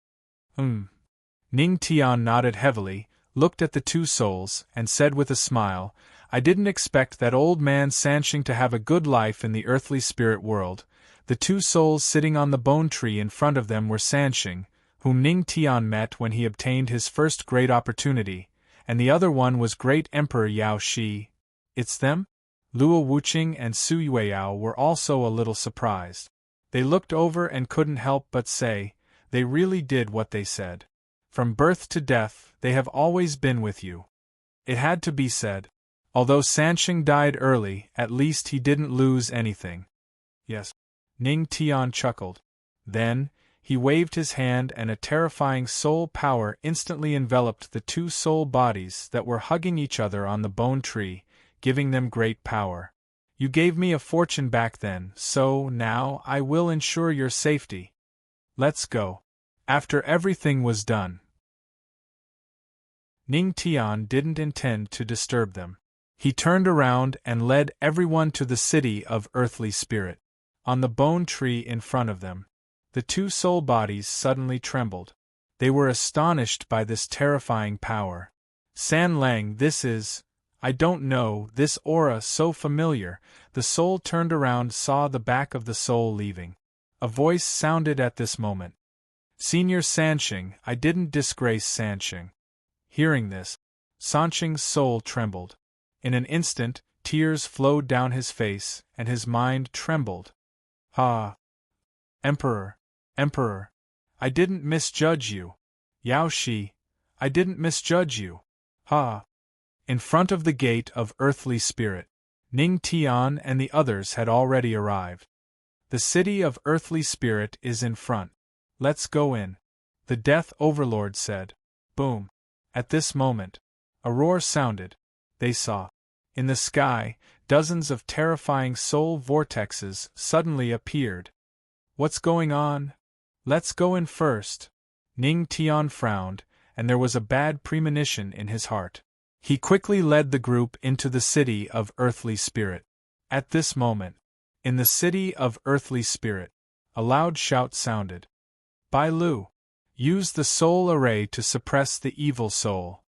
Ning Tian nodded heavily, looked at the two souls, and said with a smile, "I didn't expect that old man Sanxing to have a good life in the earthly spirit world." The two souls sitting on the bone tree in front of them were Sanxing, whom Ning Tian met when he obtained his first great opportunity, and the other one was Great Emperor Yao Shi. "It's them?" Luo Wuqing and Sui Weiyao were also a little surprised. They looked over and couldn't help but say, they really did what they said. From birth to death, they have always been with you. It had to be said. Although Sanxing died early, at least he didn't lose anything. "Yes." Ning Tian chuckled. Then, he waved his hand and a terrifying soul power instantly enveloped the two soul bodies that were hugging each other on the bone tree, giving them great power. "You gave me a fortune back then, so now I will ensure your safety. Let's go." After everything was done, Ning Tian didn't intend to disturb them. He turned around and led everyone to the city of earthly spirit. On the bone tree in front of them, the two soul bodies suddenly trembled. They were astonished by this terrifying power. "San Lang, I don't know, this aura so familiar." The soul turned around, saw the back of the soul leaving. A voice sounded at this moment. "Senior Sanxing, I didn't disgrace Sanxing." Hearing this, Sanxing's soul trembled. In an instant, tears flowed down his face, and his mind trembled. "Ah! Emperor! Emperor! I didn't misjudge you. Yao Shi, I didn't misjudge you. Ha! In front of the gate of earthly spirit, Ning Tian and the others had already arrived. The city of earthly spirit is in front. Let's go in. The Death Overlord said. Boom. At this moment, a roar sounded. They saw. In the sky, dozens of terrifying soul vortexes suddenly appeared. What's going on? Let's go in first. Ning Tian frowned, and there was a bad premonition in his heart. He quickly led the group into the city of earthly spirit. At this moment, in the city of earthly spirit, a loud shout sounded. Bai Lu, use the soul array to suppress the evil soul.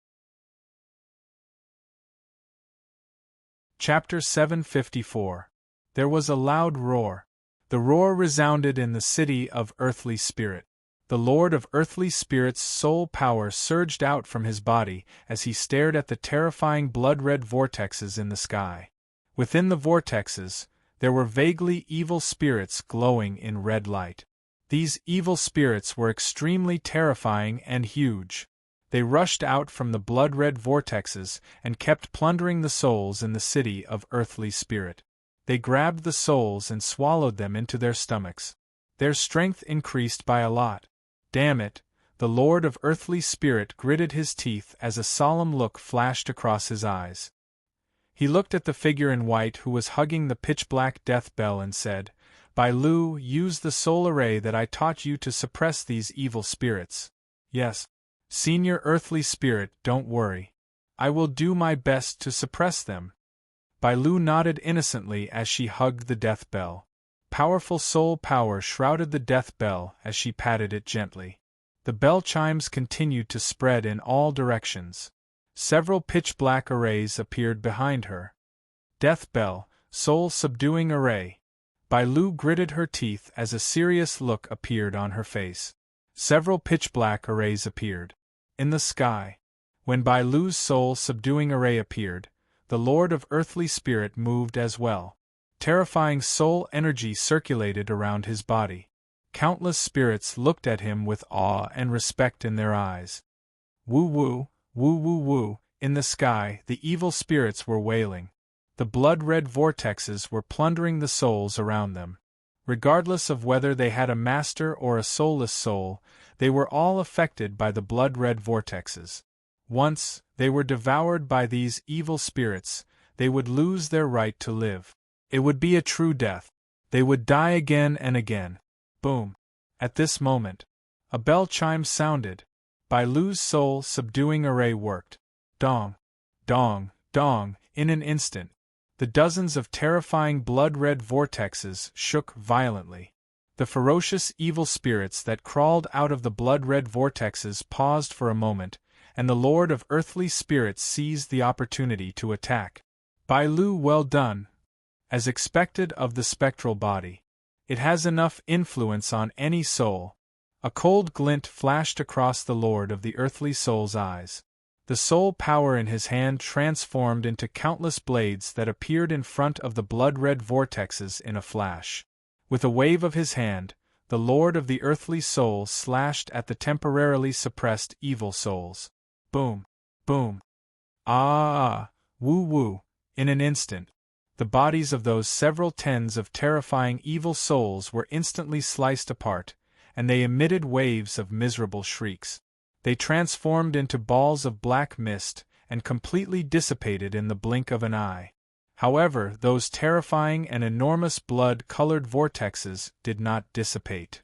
Chapter 754. There was a loud roar. The roar resounded in the city of earthly spirit. The Lord of earthly spirit's soul power surged out from his body as he stared at the terrifying blood-red vortexes in the sky. Within the vortexes, there were vaguely evil spirits glowing in red light. These evil spirits were extremely terrifying and huge. They rushed out from the blood-red vortexes and kept plundering the souls in the city of earthly spirit. They grabbed the souls and swallowed them into their stomachs. Their strength increased by a lot. Damn it, the Lord of earthly spirit gritted his teeth as a solemn look flashed across his eyes. He looked at the figure in white who was hugging the pitch-black death bell and said, Bai Lu, use the soul array that I taught you to suppress these evil spirits. Yes, Senior Earthly Spirit, don't worry. I will do my best to suppress them. Bai Lu nodded innocently as she hugged the death bell. Powerful soul power shrouded the death bell as she patted it gently. The bell chimes continued to spread in all directions. Several pitch-black arrays appeared behind her. Death bell, soul-subduing array. Bai Lu gritted her teeth as a serious look appeared on her face. Several pitch-black arrays appeared. In the sky. When Bai Lu's soul-subduing array appeared, the Lord of earthly spirit moved as well. Terrifying soul energy circulated around his body. Countless spirits looked at him with awe and respect in their eyes. Woo woo, woo woo woo, in the sky the evil spirits were wailing. The blood-red vortexes were plundering the souls around them. Regardless of whether they had a master or a soulless soul, they were all affected by the blood-red vortexes. Once they were devoured by these evil spirits, they would lose their right to live. It would be a true death. They would die again and again. Boom. At this moment, a bell chime sounded. Bai Lu's soul-subduing array worked. Dong. Dong. Dong. In an instant, the dozens of terrifying blood-red vortexes shook violently. The ferocious evil spirits that crawled out of the blood-red vortexes paused for a moment, and the Lord of earthly spirits seized the opportunity to attack. Bai Lu, well done. As expected of the spectral body. It has enough influence on any soul. A cold glint flashed across the Lord of the earthly soul's eyes. The soul power in his hand transformed into countless blades that appeared in front of the blood-red vortexes in a flash. With a wave of his hand, the Lord of the earthly soul slashed at the temporarily suppressed evil souls. Boom! Boom! Ah! Woo woo! In an instant, the bodies of those several tens of terrifying evil souls were instantly sliced apart, and they emitted waves of miserable shrieks. They transformed into balls of black mist and completely dissipated in the blink of an eye. However, those terrifying and enormous blood-colored vortexes did not dissipate.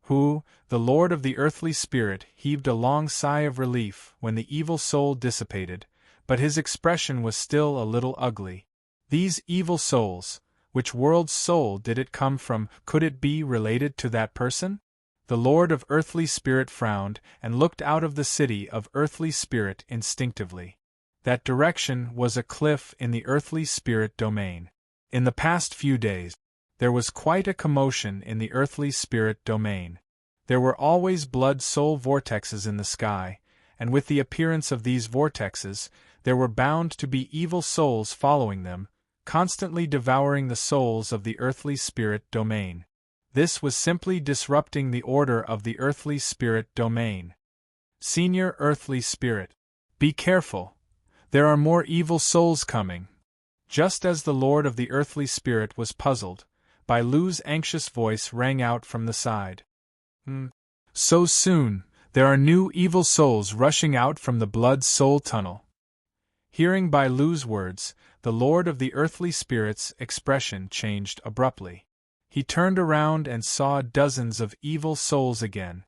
The Lord of the earthly spirit heaved a long sigh of relief when the evil soul dissipated, but his expression was still a little ugly. These evil souls, which world's soul did it come from? Could it be related to that person? The Lord of earthly spirit frowned and looked out of the city of earthly spirit instinctively. That direction was a cliff in the earthly spirit domain. In the past few days, there was quite a commotion in the earthly spirit domain. There were always blood-soul vortexes in the sky, and with the appearance of these vortexes, there were bound to be evil souls following them, constantly devouring the souls of the earthly spirit domain. This was simply disrupting the order of the earthly spirit domain. Senior earthly spirit. Be careful. There are more evil souls coming. Just as the lord of the earthly spirit was puzzled, Bailu's anxious voice rang out from the side. So soon, there are new evil souls rushing out from the blood soul tunnel. Hearing Bailu's words, the lord of the earthly spirit's expression changed abruptly. He turned around and saw dozens of evil souls again.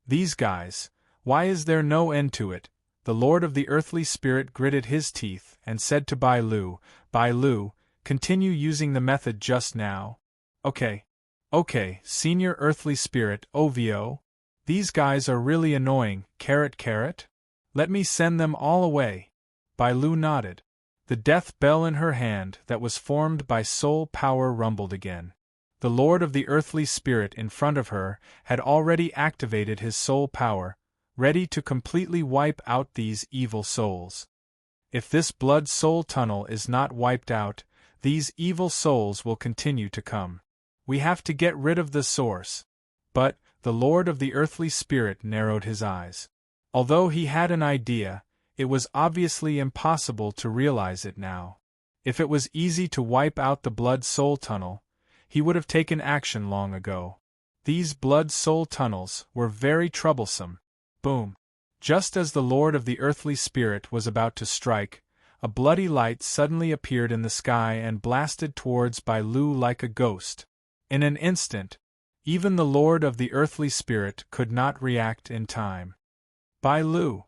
These guys, why is there no end to it? The lord of the earthly spirit gritted his teeth and said to Bailu, Bailu, continue using the method just now. Okay, senior earthly spirit, OVO. These guys are really annoying, carrot. Let me send them all away. Bailu nodded. The death bell in her hand that was formed by soul power rumbled again. The lord of the earthly spirit in front of her had already activated his soul power, ready to completely wipe out these evil souls. If this blood soul tunnel is not wiped out, these evil souls will continue to come. We have to get rid of the source. But the lord of the earthly spirit narrowed his eyes. Although he had an idea, it was obviously impossible to realize it now. If it was easy to wipe out the blood soul tunnel, he would have taken action long ago. These blood soul tunnels were very troublesome. Boom! Just as the lord of the earthly spirit was about to strike, a bloody light suddenly appeared in the sky and blasted towards Bailu like a ghost. In an instant, even the lord of the earthly spirit could not react in time. Bailu!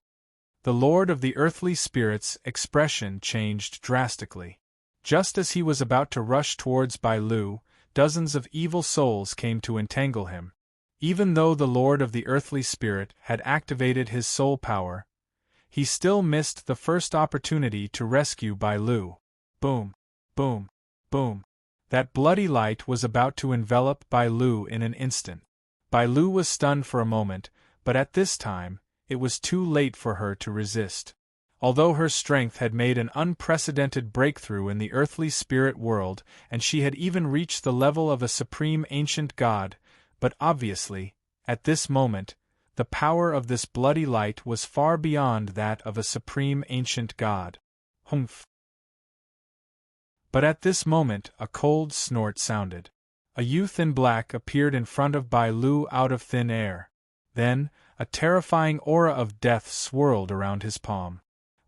The lord of the earthly spirit's expression changed drastically. Just as he was about to rush towards Bailu, dozens of evil souls came to entangle him. Even though the lord of the earthly spirit had activated his soul power, he still missed the first opportunity to rescue Bailu. Boom! Boom! Boom! That bloody light was about to envelop Bailu in an instant. Bailu was stunned for a moment, but at this time, it was too late for her to resist. Although her strength had made an unprecedented breakthrough in the earthly spirit world, and she had even reached the level of a supreme ancient god, but obviously, at this moment, the power of this bloody light was far beyond that of a supreme ancient god. Humph! But at this moment a cold snort sounded. A youth in black appeared in front of Bailu out of thin air. Then, a terrifying aura of death swirled around his palm.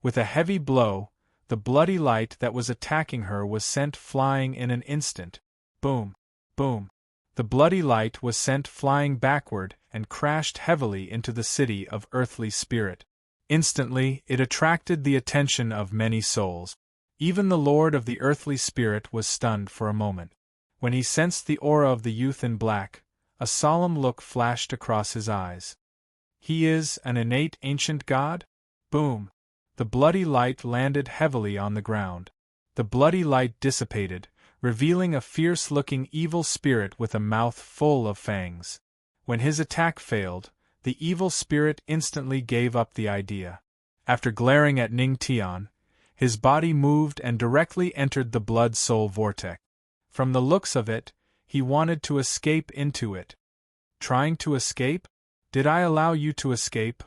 With a heavy blow, the bloody light that was attacking her was sent flying in an instant. Boom! Boom! The bloody light was sent flying backward and crashed heavily into the city of earthly spirit. Instantly, it attracted the attention of many souls. Even the lord of the earthly spirit was stunned for a moment. When he sensed the aura of the youth in black, a solemn look flashed across his eyes. He is an innate ancient god? Boom! The bloody light landed heavily on the ground. The bloody light dissipated, revealing a fierce-looking evil spirit with a mouth full of fangs. When his attack failed, the evil spirit instantly gave up the idea. After glaring at Ning Tian, his body moved and directly entered the blood-soul vortex. From the looks of it, he wanted to escape into it. Trying to escape? Did I allow you to escape?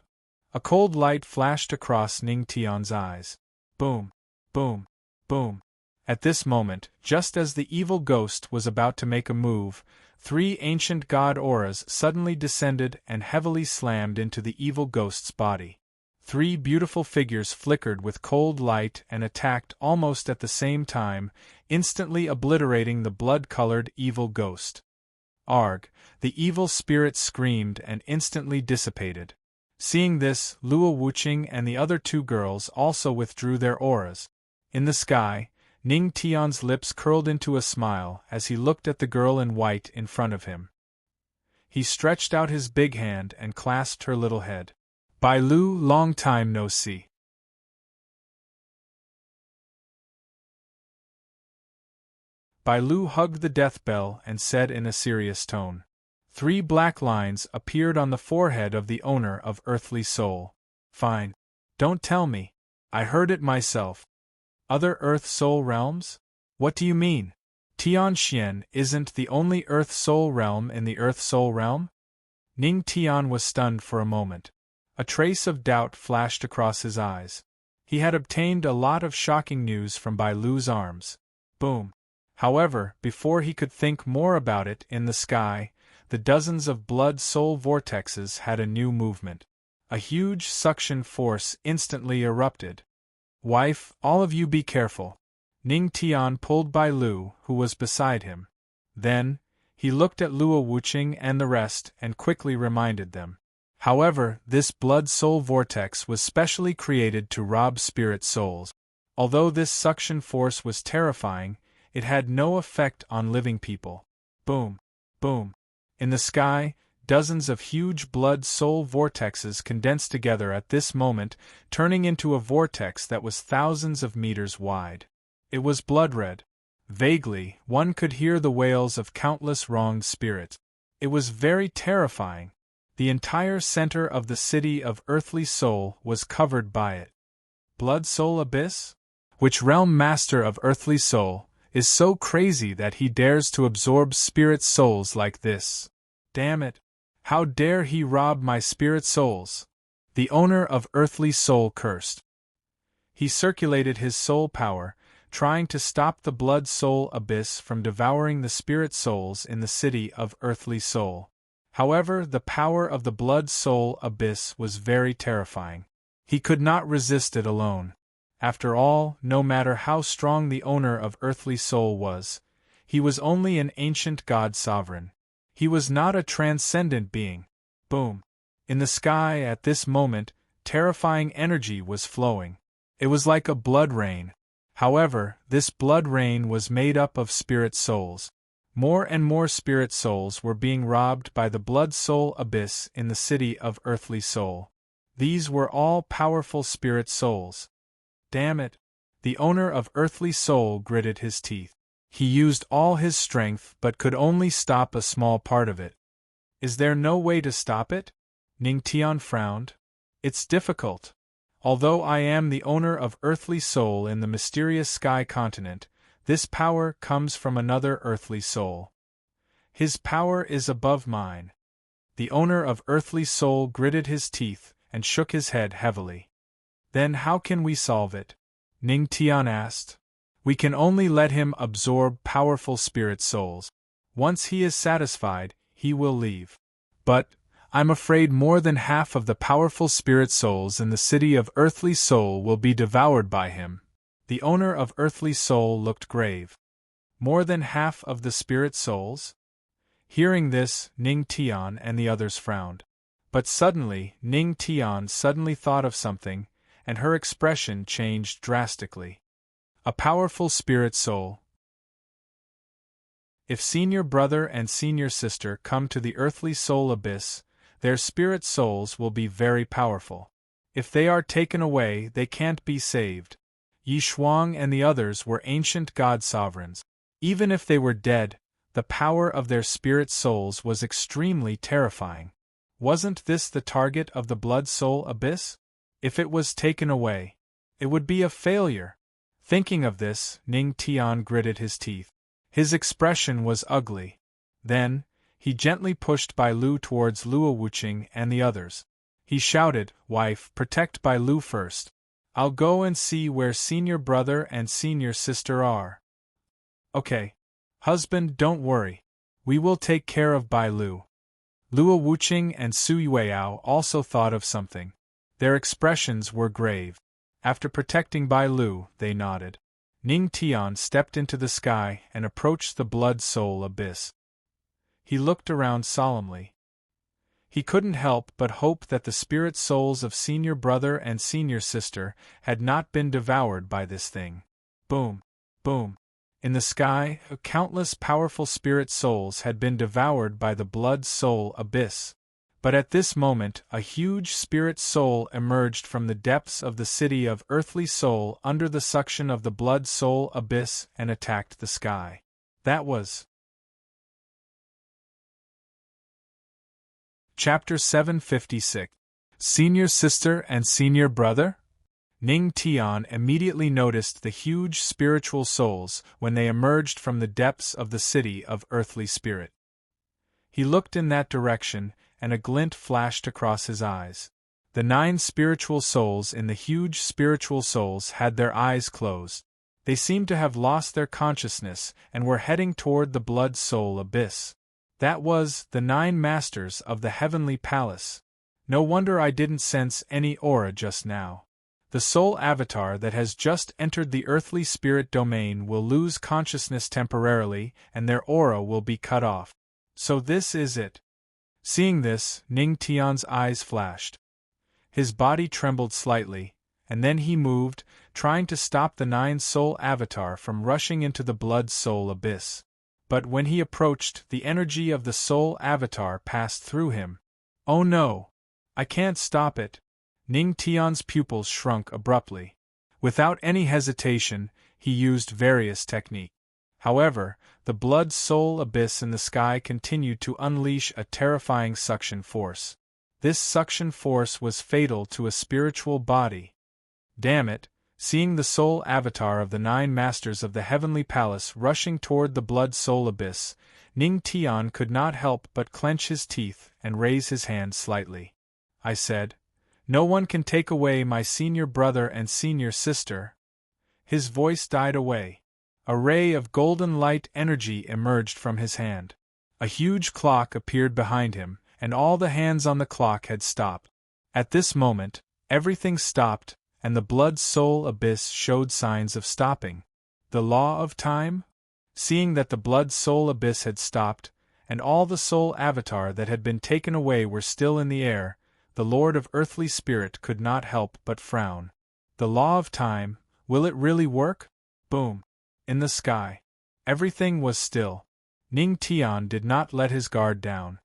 A cold light flashed across Ning Tian's eyes. Boom! Boom! Boom! At this moment, just as the evil ghost was about to make a move, 3 ancient god auras suddenly descended and heavily slammed into the evil ghost's body. 3 beautiful figures flickered with cold light and attacked almost at the same time, instantly obliterating the blood-colored evil ghost. Arg! The evil spirit screamed and instantly dissipated. Seeing this, Luo Wuqing and the other 2 girls also withdrew their auras. In the sky, Ning Tian's lips curled into a smile as he looked at the girl in white in front of him. He stretched out his big hand and clasped her little head. Bailu, long time no see. Bailu hugged the death bell and said in a serious tone. 3 black lines appeared on the forehead of the owner of Earthly Soul. Fine. Don't tell me. I heard it myself. Other Earth Soul realms? What do you mean? Tianxian isn't the only Earth Soul realm in the Earth Soul realm? Ning Tian was stunned for a moment. A trace of doubt flashed across his eyes. He had obtained a lot of shocking news from Bai Lu's arms. Boom. However, before he could think more about it, in the sky, the dozens of blood-soul vortexes had a new movement. A huge suction force instantly erupted. Wife, all of you be careful. Ning Tian pulled Bai Lu, who was beside him. Then, he looked at Luo Wuqing and the rest and quickly reminded them. However, this blood-soul vortex was specially created to rob spirit souls. Although this suction force was terrifying, it had no effect on living people. Boom. Boom. In the sky, dozens of huge blood-soul vortexes condensed together at this moment, turning into a vortex that was thousands of meters wide. It was blood-red. Vaguely, one could hear the wails of countless wronged spirits. It was very terrifying. The entire center of the city of Earthly Soul was covered by it. Blood Soul Abyss? Which realm master of Earthly Soul is so crazy that he dares to absorb spirit souls like this? Damn it! How dare he rob my spirit souls? The owner of Earthly Soul cursed. He circulated his soul power, trying to stop the Blood Soul Abyss from devouring the spirit souls in the city of Earthly Soul. However, the power of the Blood Soul Abyss was very terrifying. He could not resist it alone. After all, no matter how strong the owner of Earthly Soul was, he was only an ancient god sovereign. He was not a transcendent being. Boom. In the sky at this moment, terrifying energy was flowing. It was like a blood rain. However, this blood rain was made up of spirit souls. More and more spirit souls were being robbed by the Blood Soul Abyss in the city of Earthly Soul. These were all powerful spirit souls. Damn it! The owner of Earthly Soul gritted his teeth. He used all his strength but could only stop a small part of it. Is there no way to stop it? Ning Tian frowned. It's difficult. Although I am the owner of Earthly Soul in the mysterious Sky Continent, this power comes from another Earthly Soul. His power is above mine. The owner of Earthly Soul gritted his teeth and shook his head heavily. Then how can we solve it? Ning Tian asked. We can only let him absorb powerful spirit souls. Once he is satisfied, he will leave. But I'm afraid more than half of the powerful spirit souls in the city of Earthly Soul will be devoured by him. The owner of Earthly Soul looked grave. More than half of the spirit souls? Hearing this, Ning Tian and the others frowned. But suddenly, Ning Tian suddenly thought of something, and her expression changed drastically. A powerful spirit soul. If senior brother and senior sister come to the Earthly Soul Abyss, their spirit souls will be very powerful. If they are taken away, they can't be saved. Yi Shuang and the others were ancient god sovereigns. Even if they were dead, the power of their spirit souls was extremely terrifying. Wasn't this the target of the Blood Soul Abyss? If it was taken away, it would be a failure. Thinking of this, Ning Tian gritted his teeth. His expression was ugly. Then, he gently pushed Bai Lu towards Luo Wuqing and the others. He shouted, "Wife, protect Bai Lu first. I'll go and see where senior brother and senior sister are." Okay. Husband, don't worry. We will take care of Bai Lu. Luo Wuqing and Su Yueyao also thought of something. Their expressions were grave. After protecting Bai Lu, they nodded. Ning Tian stepped into the sky and approached the Blood Soul Abyss. He looked around solemnly. He couldn't help but hope that the spirit souls of senior brother and senior sister had not been devoured by this thing. Boom! Boom! In the sky, countless powerful spirit souls had been devoured by the Blood Soul Abyss. But at this moment, a huge spirit soul emerged from the depths of the city of Earthly Soul under the suction of the Blood Soul Abyss and attacked the sky. That was Chapter 756. Senior Sister and Senior Brother? Ning Tian immediately noticed the huge spiritual souls when they emerged from the depths of the city of earthly spirit. He looked in that direction, and a glint flashed across his eyes. The 9 spiritual souls in the huge spiritual souls had their eyes closed. They seemed to have lost their consciousness and were heading toward the blood soul abyss. That was the 9 masters of the heavenly palace. No wonder I didn't sense any aura just now. The soul avatar that has just entered the earthly spirit domain will lose consciousness temporarily, and their aura will be cut off. So this is it. Seeing this, Ning Tian's eyes flashed. His body trembled slightly, and then he moved, trying to stop the 9 soul avatar from rushing into the blood soul abyss. But when he approached, the energy of the soul avatar passed through him. Oh no! I can't stop it! Ning Tian's pupils shrunk abruptly. Without any hesitation, he used various techniques. However, the blood soul abyss in the sky continued to unleash a terrifying suction force. This suction force was fatal to a spiritual body. Damn it! Seeing the soul avatar of the 9 masters of the heavenly palace rushing toward the blood soul abyss, Ning Tian could not help but clench his teeth and raise his hand slightly. I said, "No one can take away my senior brother and senior sister." His voice died away. A ray of golden light energy emerged from his hand. A huge clock appeared behind him, and all the hands on the clock had stopped. At this moment, everything stopped, and the blood soul abyss showed signs of stopping. The law of time? Seeing that the blood soul abyss had stopped, and all the soul avatar that had been taken away were still in the air, the Lord of Earthly Spirit could not help but frown. The law of time, will it really work? Boom! In the sky. Everything was still. Ning Tian did not let his guard down.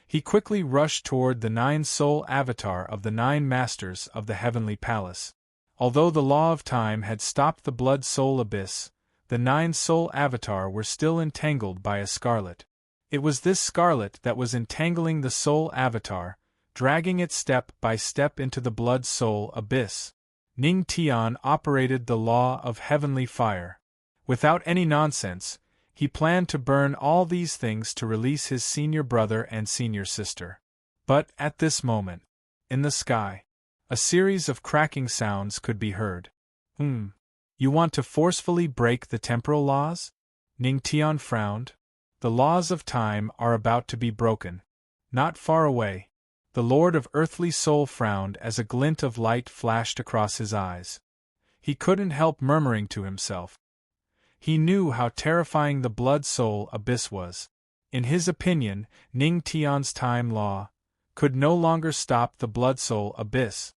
He quickly rushed toward the 9 soul avatar of the 9 masters of the heavenly palace. Although the law of time had stopped the blood soul abyss, the 9 soul avatar were still entangled by a scarlet. It was this scarlet that was entangling the soul avatar, dragging it step by step into the blood soul abyss. Ning Tian operated the law of heavenly fire. Without any nonsense, he planned to burn all these things to release his senior brother and senior sister. But at this moment, in the sky, a series of cracking sounds could be heard. You want to forcefully break the temporal laws? Ning Tian frowned. The laws of time are about to be broken. Not far away, the Lord of Earthly Soul frowned as a glint of light flashed across his eyes. He couldn't help murmuring to himself. He knew how terrifying the blood soul abyss was. In his opinion, Ning Tian's time law could no longer stop the blood soul abyss.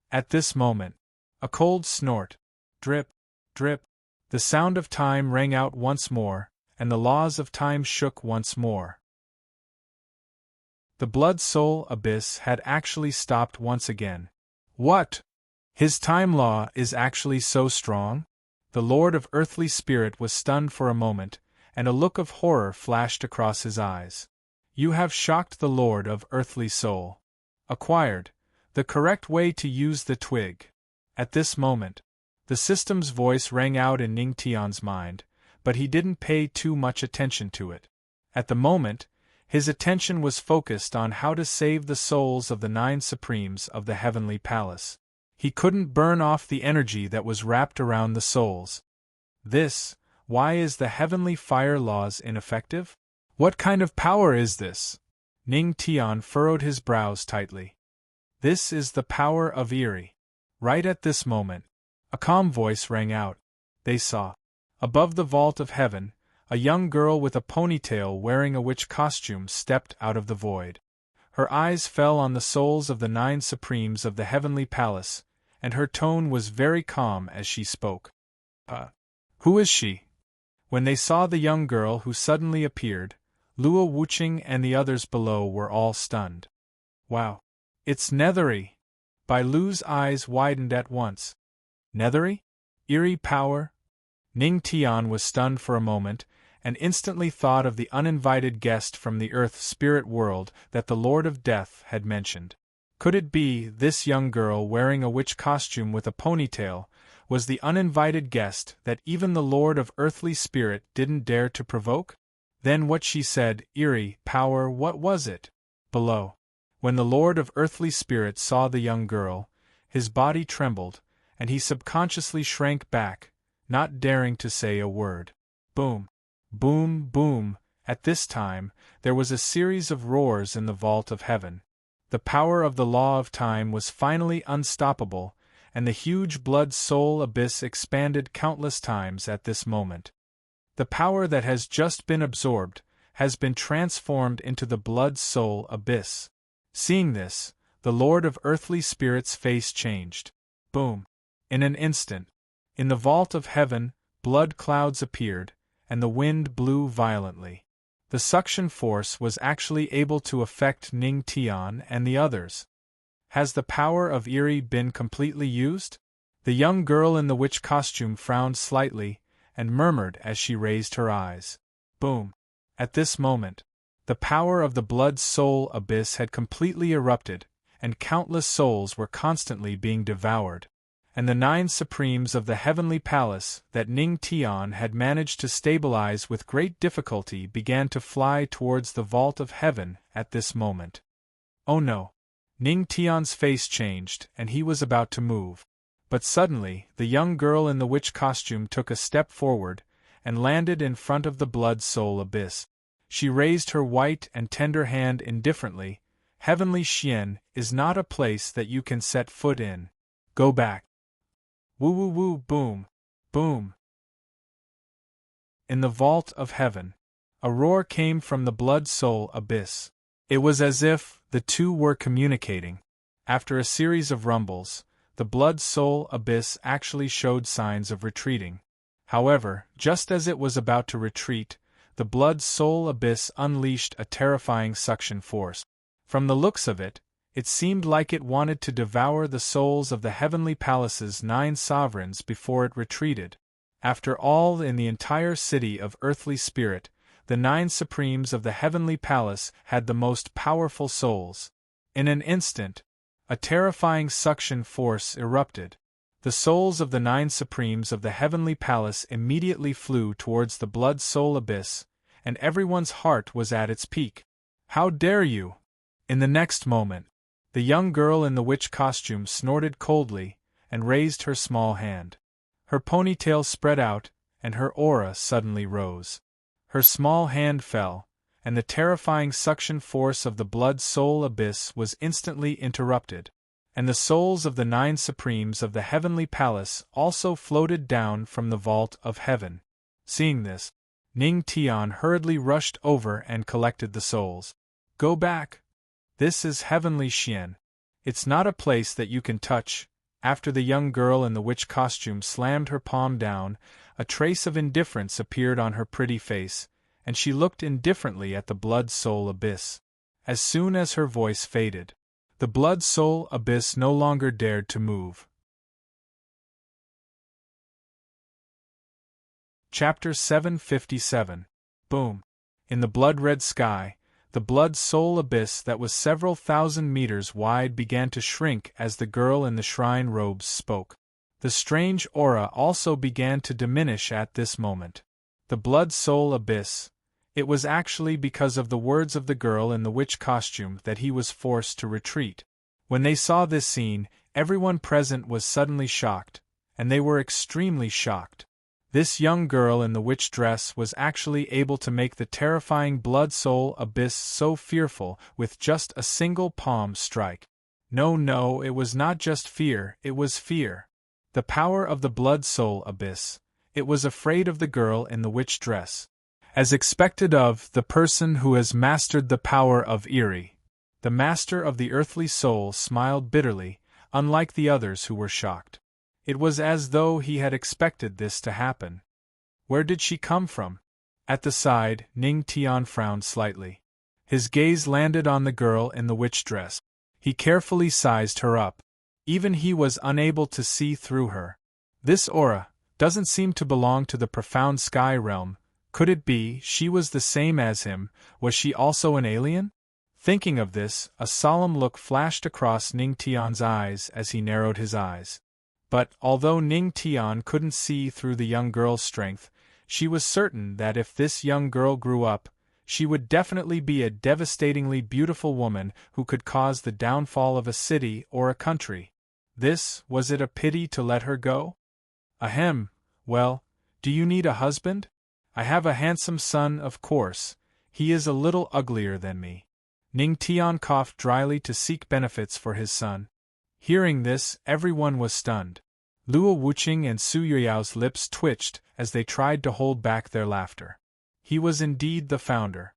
At this moment, a cold snort, drip, drip, the sound of time rang out once more, and the laws of time shook once more. The blood soul abyss had actually stopped once again. What? His time law is actually so strong? The Lord of Earthly Spirit was stunned for a moment, and a look of horror flashed across his eyes. You have shocked the Lord of Earthly Soul. Acquired the correct way to use the twig. At this moment, the system's voice rang out in Ning Tian's mind, but he didn't pay too much attention to it. At the moment, his attention was focused on how to save the souls of the 9 Supremes of the Heavenly Palace. He couldn't burn off the energy that was wrapped around the souls. Why is the heavenly fire laws ineffective? What kind of power is this? Ning Tian furrowed his brows tightly. This is the power of Eri. Right at this moment, a calm voice rang out. They saw, above the vault of heaven, a young girl with a ponytail wearing a witch costume stepped out of the void. Her eyes fell on the souls of the 9 Supremes of the Heavenly Palace, and her tone was very calm as she spoke. Who is she? When they saw the young girl who suddenly appeared, Luo Wuqing and the others below were all stunned. Wow! It's Nethery! Bai Lu's eyes widened at once. Nethery? Eerie power? Ning Tian was stunned for a moment, and instantly thought of the uninvited guest from the Earth spirit world that the Lord of Death had mentioned. Could it be this young girl wearing a witch costume with a ponytail was the uninvited guest that even the Lord of Earthly Spirit didn't dare to provoke? Then what she said, eerie power, what was it? Below. When the Lord of Earthly Spirit saw the young girl, his body trembled, and he subconsciously shrank back, not daring to say a word. Boom. Boom, boom. At this time, there was a series of roars in the vault of heaven. The power of the law of time was finally unstoppable, and the huge blood-soul abyss expanded countless times at this moment. The power that has just been absorbed has been transformed into the blood-soul abyss. Seeing this, the Lord of Earthly Spirit's face changed. Boom. In an instant, in the vault of heaven, blood clouds appeared, and the wind blew violently. The suction force was actually able to affect Ning Tian and the others. Has the power of Eerie been completely used? The young girl in the witch costume frowned slightly, and murmured as she raised her eyes. Boom. At this moment, the power of the blood-soul abyss had completely erupted, and countless souls were constantly being devoured. And the 9 Supremes of the Heavenly Palace that Ning Tian had managed to stabilize with great difficulty began to fly towards the vault of heaven at this moment. Oh no! Ning Tian's face changed, and he was about to move. But suddenly, the young girl in the witch costume took a step forward, and landed in front of the blood-soul abyss. She raised her white and tender hand indifferently. Heavenly Xian is not a place that you can set foot in. Go back. Woo woo woo, boom, boom. In the vault of heaven, a roar came from the blood-soul abyss. It was as if the two were communicating. After a series of rumbles, the blood-soul abyss actually showed signs of retreating. However, just as it was about to retreat, the blood-soul abyss unleashed a terrifying suction force. From the looks of it, it seemed like it wanted to devour the souls of the Heavenly Palace's 9 sovereigns before it retreated. After all, in the entire city of Earthly Spirit, the 9 Supremes of the Heavenly Palace had the most powerful souls. In an instant, a terrifying suction force erupted. The souls of the 9 Supremes of the Heavenly Palace immediately flew towards the blood-soul abyss, and everyone's heart was at its peak. How dare you! In the next moment, the young girl in the witch costume snorted coldly and raised her small hand. Her ponytail spread out, and her aura suddenly rose. Her small hand fell, and the terrifying suction force of the blood-soul abyss was instantly interrupted, and the souls of the 9 Supremes of the Heavenly Palace also floated down from the vault of heaven. Seeing this, Ning Tian hurriedly rushed over and collected the souls. Go back! This is Heavenly Xian. It's not a place that you can touch. After the young girl in the witch costume slammed her palm down, a trace of indifference appeared on her pretty face, and she looked indifferently at the blood-soul abyss. As soon as her voice faded, the blood-soul abyss no longer dared to move. Chapter 757. Boom. In the blood-red sky, the blood-soul abyss that was several thousand meters wide began to shrink as the girl in the shrine robes spoke. The strange aura also began to diminish at this moment. The blood-soul abyss. It was actually because of the words of the girl in the witch costume that he was forced to retreat. When they saw this scene, everyone present was suddenly shocked, and they were extremely shocked. This young girl in the witch dress was actually able to make the terrifying blood-soul abyss so fearful with just a single palm strike. No, it was not just fear, it was fear. The power of the blood-soul abyss. It was afraid of the girl in the witch dress. As expected of the person who has mastered the power of Eerie. The master of the earthly soul smiled bitterly, unlike the others who were shocked. It was as though he had expected this to happen. Where did she come from? At the side, Ning Tian frowned slightly. His gaze landed on the girl in the witch dress. He carefully sized her up. Even he was unable to see through her. This aura doesn't seem to belong to the profound sky realm. Could it be she was the same as him? Was she also an alien? Thinking of this, a solemn look flashed across Ning Tian's eyes as he narrowed his eyes. But, although Ning Tian couldn't see through the young girl's strength, she was certain that if this young girl grew up, she would definitely be a devastatingly beautiful woman who could cause the downfall of a city or a country. Was it a pity to let her go? Ahem, well, do you need a husband? I have a handsome son, of course. He is a little uglier than me. Ning Tian coughed dryly to seek benefits for his son. Hearing this, everyone was stunned. Luo Wuqing and Su Yuyao's lips twitched as they tried to hold back their laughter. He was indeed the founder.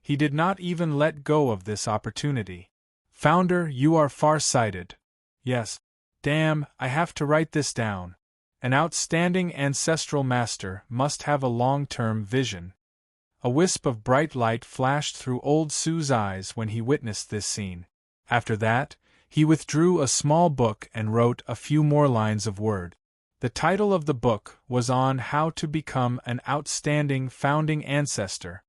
He did not even let go of this opportunity. Founder, you are far-sighted. Yes. Damn, I have to write this down. An outstanding ancestral master must have a long-term vision. A wisp of bright light flashed through old Su's eyes when he witnessed this scene. After that, he withdrew a small book and wrote a few more lines of word. The title of the book was on how to become an outstanding founding ancestor.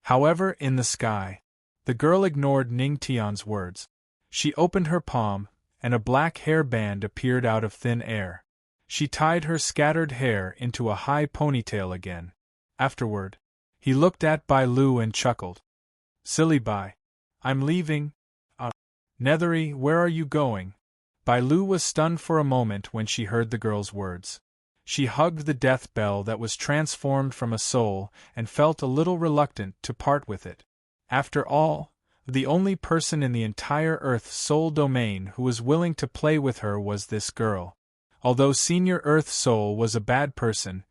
However, in the sky, the girl ignored Ning Tian's words. She opened her palm, and a black hair band appeared out of thin air. She tied her scattered hair into a high ponytail again. Afterward, he looked at Bai Lu and chuckled. Silly Bai. I'm leaving. Nethery, where are you going? Bai Lu was stunned for a moment when she heard the girl's words. She hugged the death bell that was transformed from a soul and felt a little reluctant to part with it. After all, the only person in the entire Earth Soul domain who was willing to play with her was this girl. Although Senior Earth Soul was a bad person,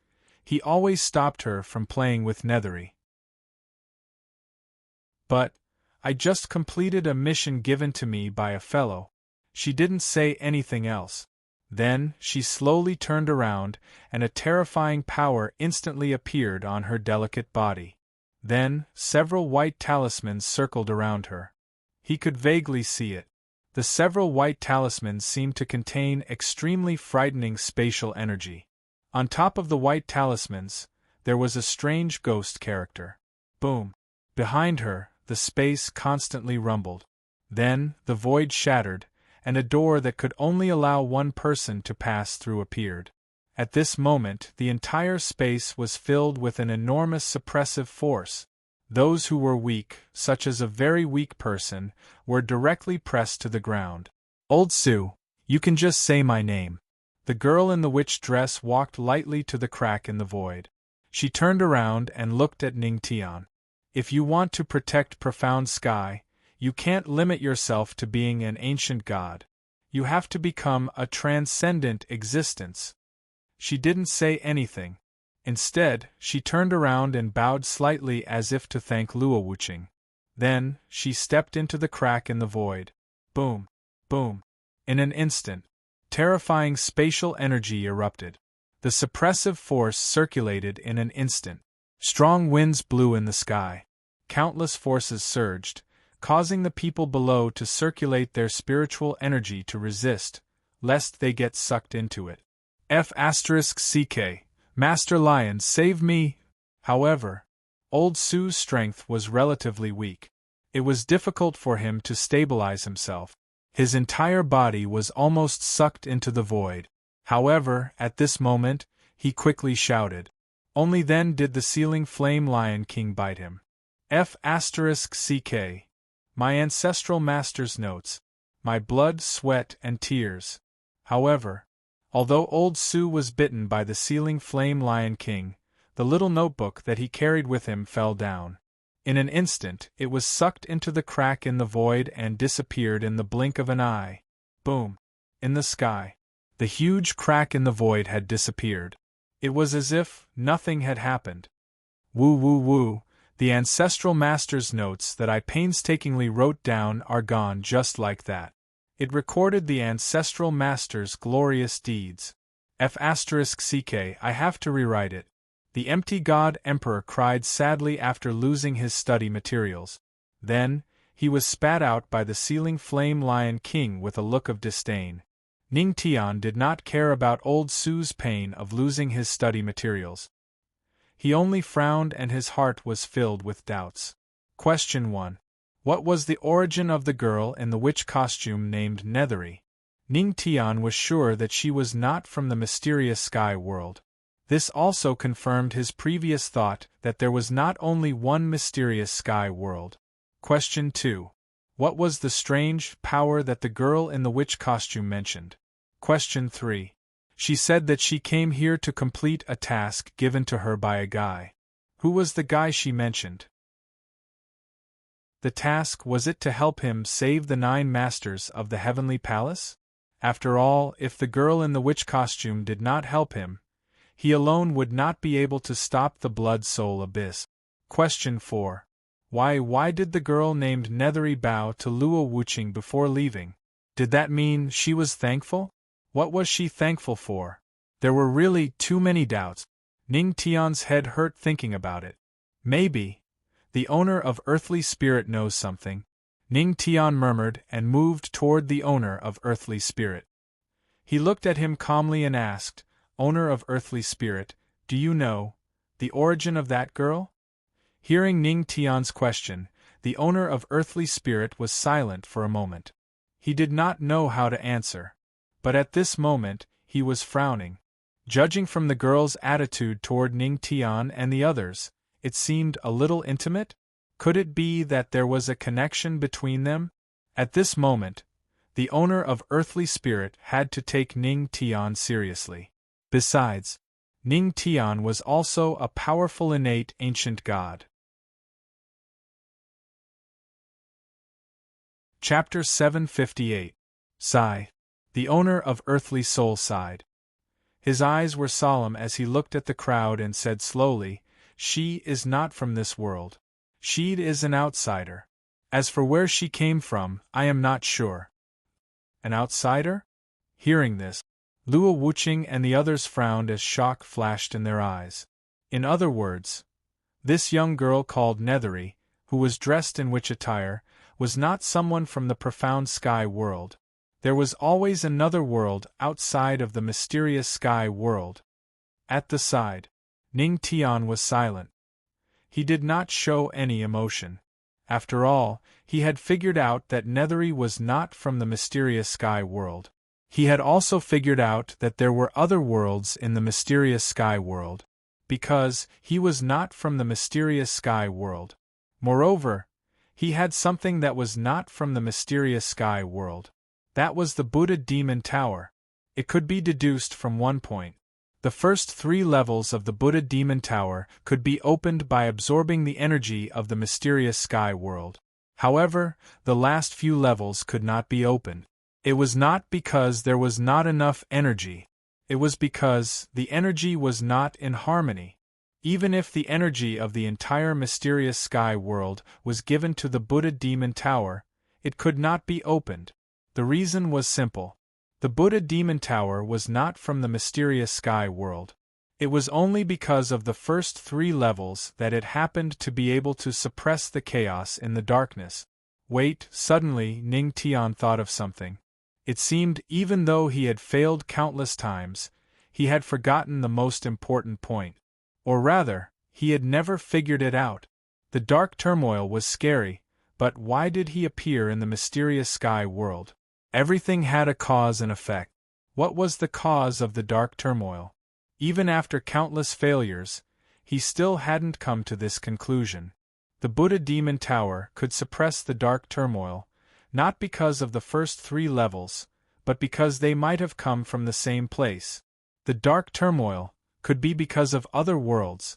he always stopped her from playing with Nethery. But, I just completed a mission given to me by a fellow. She didn't say anything else. Then, she slowly turned around, and a terrifying power instantly appeared on her delicate body. Then, several white talismans circled around her. He could vaguely see it. The several white talismans seemed to contain extremely frightening spatial energy. On top of the white talismans, there was a strange ghost character. Boom! Behind her, the space constantly rumbled. Then, the void shattered, and a door that could only allow one person to pass through appeared. At this moment, the entire space was filled with an enormous suppressive force. Those who were weak, such as a very weak person, were directly pressed to the ground. Old Su, you can just say my name. The girl in the witch dress walked lightly to the crack in the void. She turned around and looked at Ning Tian. If you want to protect profound sky, you can't limit yourself to being an ancient god. You have to become a transcendent existence. She didn't say anything. Instead, she turned around and bowed slightly as if to thank Luo Wuqing. Then, she stepped into the crack in the void. Boom! Boom! In an instant, terrifying spatial energy erupted. The suppressive force circulated in an instant. Strong winds blew in the sky. Countless forces surged, causing the people below to circulate their spiritual energy to resist, lest they get sucked into it. F***CK, Master Lion, save me! However, Old Su's strength was relatively weak. It was difficult for him to stabilize himself. His entire body was almost sucked into the void. However, at this moment, he quickly shouted. Only then did the sealing flame Lion King bite him. F***CK. My ancestral master's notes. My blood, sweat, and tears. However, although Old Su was bitten by the sealing flame Lion King, the little notebook that he carried with him fell down. In an instant, it was sucked into the crack in the void and disappeared in the blink of an eye. Boom! In the sky, the huge crack in the void had disappeared. It was as if nothing had happened. Woo woo woo, the ancestral master's notes that I painstakingly wrote down are gone just like that. It recorded the ancestral master's glorious deeds. F***CK, I have to rewrite it. The empty god emperor cried sadly after losing his study materials. Then, he was spat out by the sealing flame Lion King with a look of disdain. Ning Tian did not care about Old Su's pain of losing his study materials. He only frowned and his heart was filled with doubts. Question 1. What was the origin of the girl in the witch costume named Nethery? Ning Tian was sure that she was not from the mysterious sky world. This also confirmed his previous thought that there was not only one mysterious sky world. Question 2. What was the strange power that the girl in the witch costume mentioned? Question 3. She said that she came here to complete a task given to her by a guy. Who was the guy she mentioned? The task, was it to help him save the 9 masters of the heavenly palace? After all, if the girl in the witch costume did not help him, he alone would not be able to stop the blood-soul abyss. Question 4. Why did the girl named Nethery bow to Luo Wuqing before leaving? Did that mean she was thankful? What was she thankful for? There were really too many doubts. Ning Tian's head hurt thinking about it. Maybe the owner of Earthly Spirit knows something. Ning Tian murmured and moved toward the owner of Earthly Spirit. He looked at him calmly and asked, "Owner of Earthly Spirit, do you know the origin of that girl?" Hearing Ning Tian's question, the owner of Earthly Spirit was silent for a moment. He did not know how to answer. But at this moment, he was frowning. Judging from the girl's attitude toward Ning Tian and the others, it seemed a little intimate. Could it be that there was a connection between them? At this moment, the owner of Earthly Spirit had to take Ning Tian seriously. Besides, Ning Tian was also a powerful innate ancient god. Chapter 758. Sigh. The owner of Earthly Soul sighed. His eyes were solemn as he looked at the crowd and said slowly, "She is not from this world. She is an outsider. As for where she came from, I am not sure." An outsider? Hearing this, Luo Wuqing and the others frowned as shock flashed in their eyes. In other words, this young girl called Nethery, who was dressed in witch attire, was not someone from the profound sky world. There was always another world outside of the mysterious sky world. At the side, Ning Tian was silent. He did not show any emotion. After all, he had figured out that Nethery was not from the mysterious sky world. He had also figured out that there were other worlds in the mysterious sky world, because he was not from the mysterious sky world. Moreover, he had something that was not from the mysterious sky world. That was the Buddha Demon Tower. It could be deduced from one point. The first 3 levels of the Buddha Demon Tower could be opened by absorbing the energy of the mysterious sky world. However, the last few levels could not be opened. It was not because there was not enough energy. It was because the energy was not in harmony. Even if the energy of the entire mysterious sky world was given to the Buddha Demon Tower, it could not be opened. The reason was simple. The Buddha Demon Tower was not from the mysterious sky world. It was only because of the first 3 levels that it happened to be able to suppress the chaos in the darkness. Wait, suddenly Ning Tian thought of something. It seemed even though he had failed countless times, he had forgotten the most important point. Or rather, he had never figured it out. The dark turmoil was scary, but why did he appear in the mysterious sky world? Everything had a cause and effect. What was the cause of the dark turmoil? Even after countless failures, he still hadn't come to this conclusion. The Buddha Demon Tower could suppress the dark turmoil, not because of the first 3 levels, but because they might have come from the same place. The dark turmoil could be because of other worlds.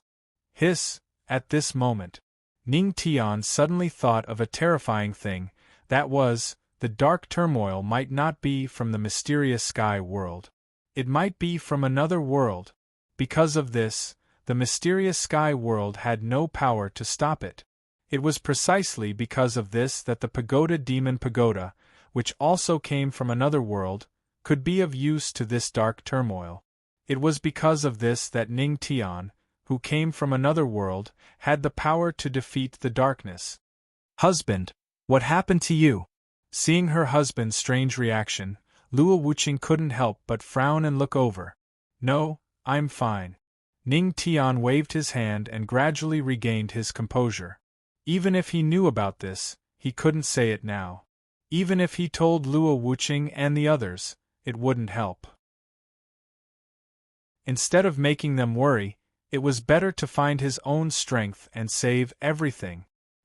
At this moment, Ning Tian suddenly thought of a terrifying thing, that was, the dark turmoil might not be from the mysterious sky world. It might be from another world. Because of this, the mysterious sky world had no power to stop it. It was precisely because of this that the Pagoda Demon Pagoda, which also came from another world, could be of use to this dark turmoil. It was because of this that Ning Tian, who came from another world, had the power to defeat the darkness. "Husband, what happened to you?" Seeing her husband's strange reaction, Luo Wuqing couldn't help but frown and look over. "No, I'm fine." Ning Tian waved his hand and gradually regained his composure. Even if he knew about this, he couldn't say it now. Even if he told Luo Wuqing and the others, it wouldn't help. Instead of making them worry, it was better to find his own strength and save everything.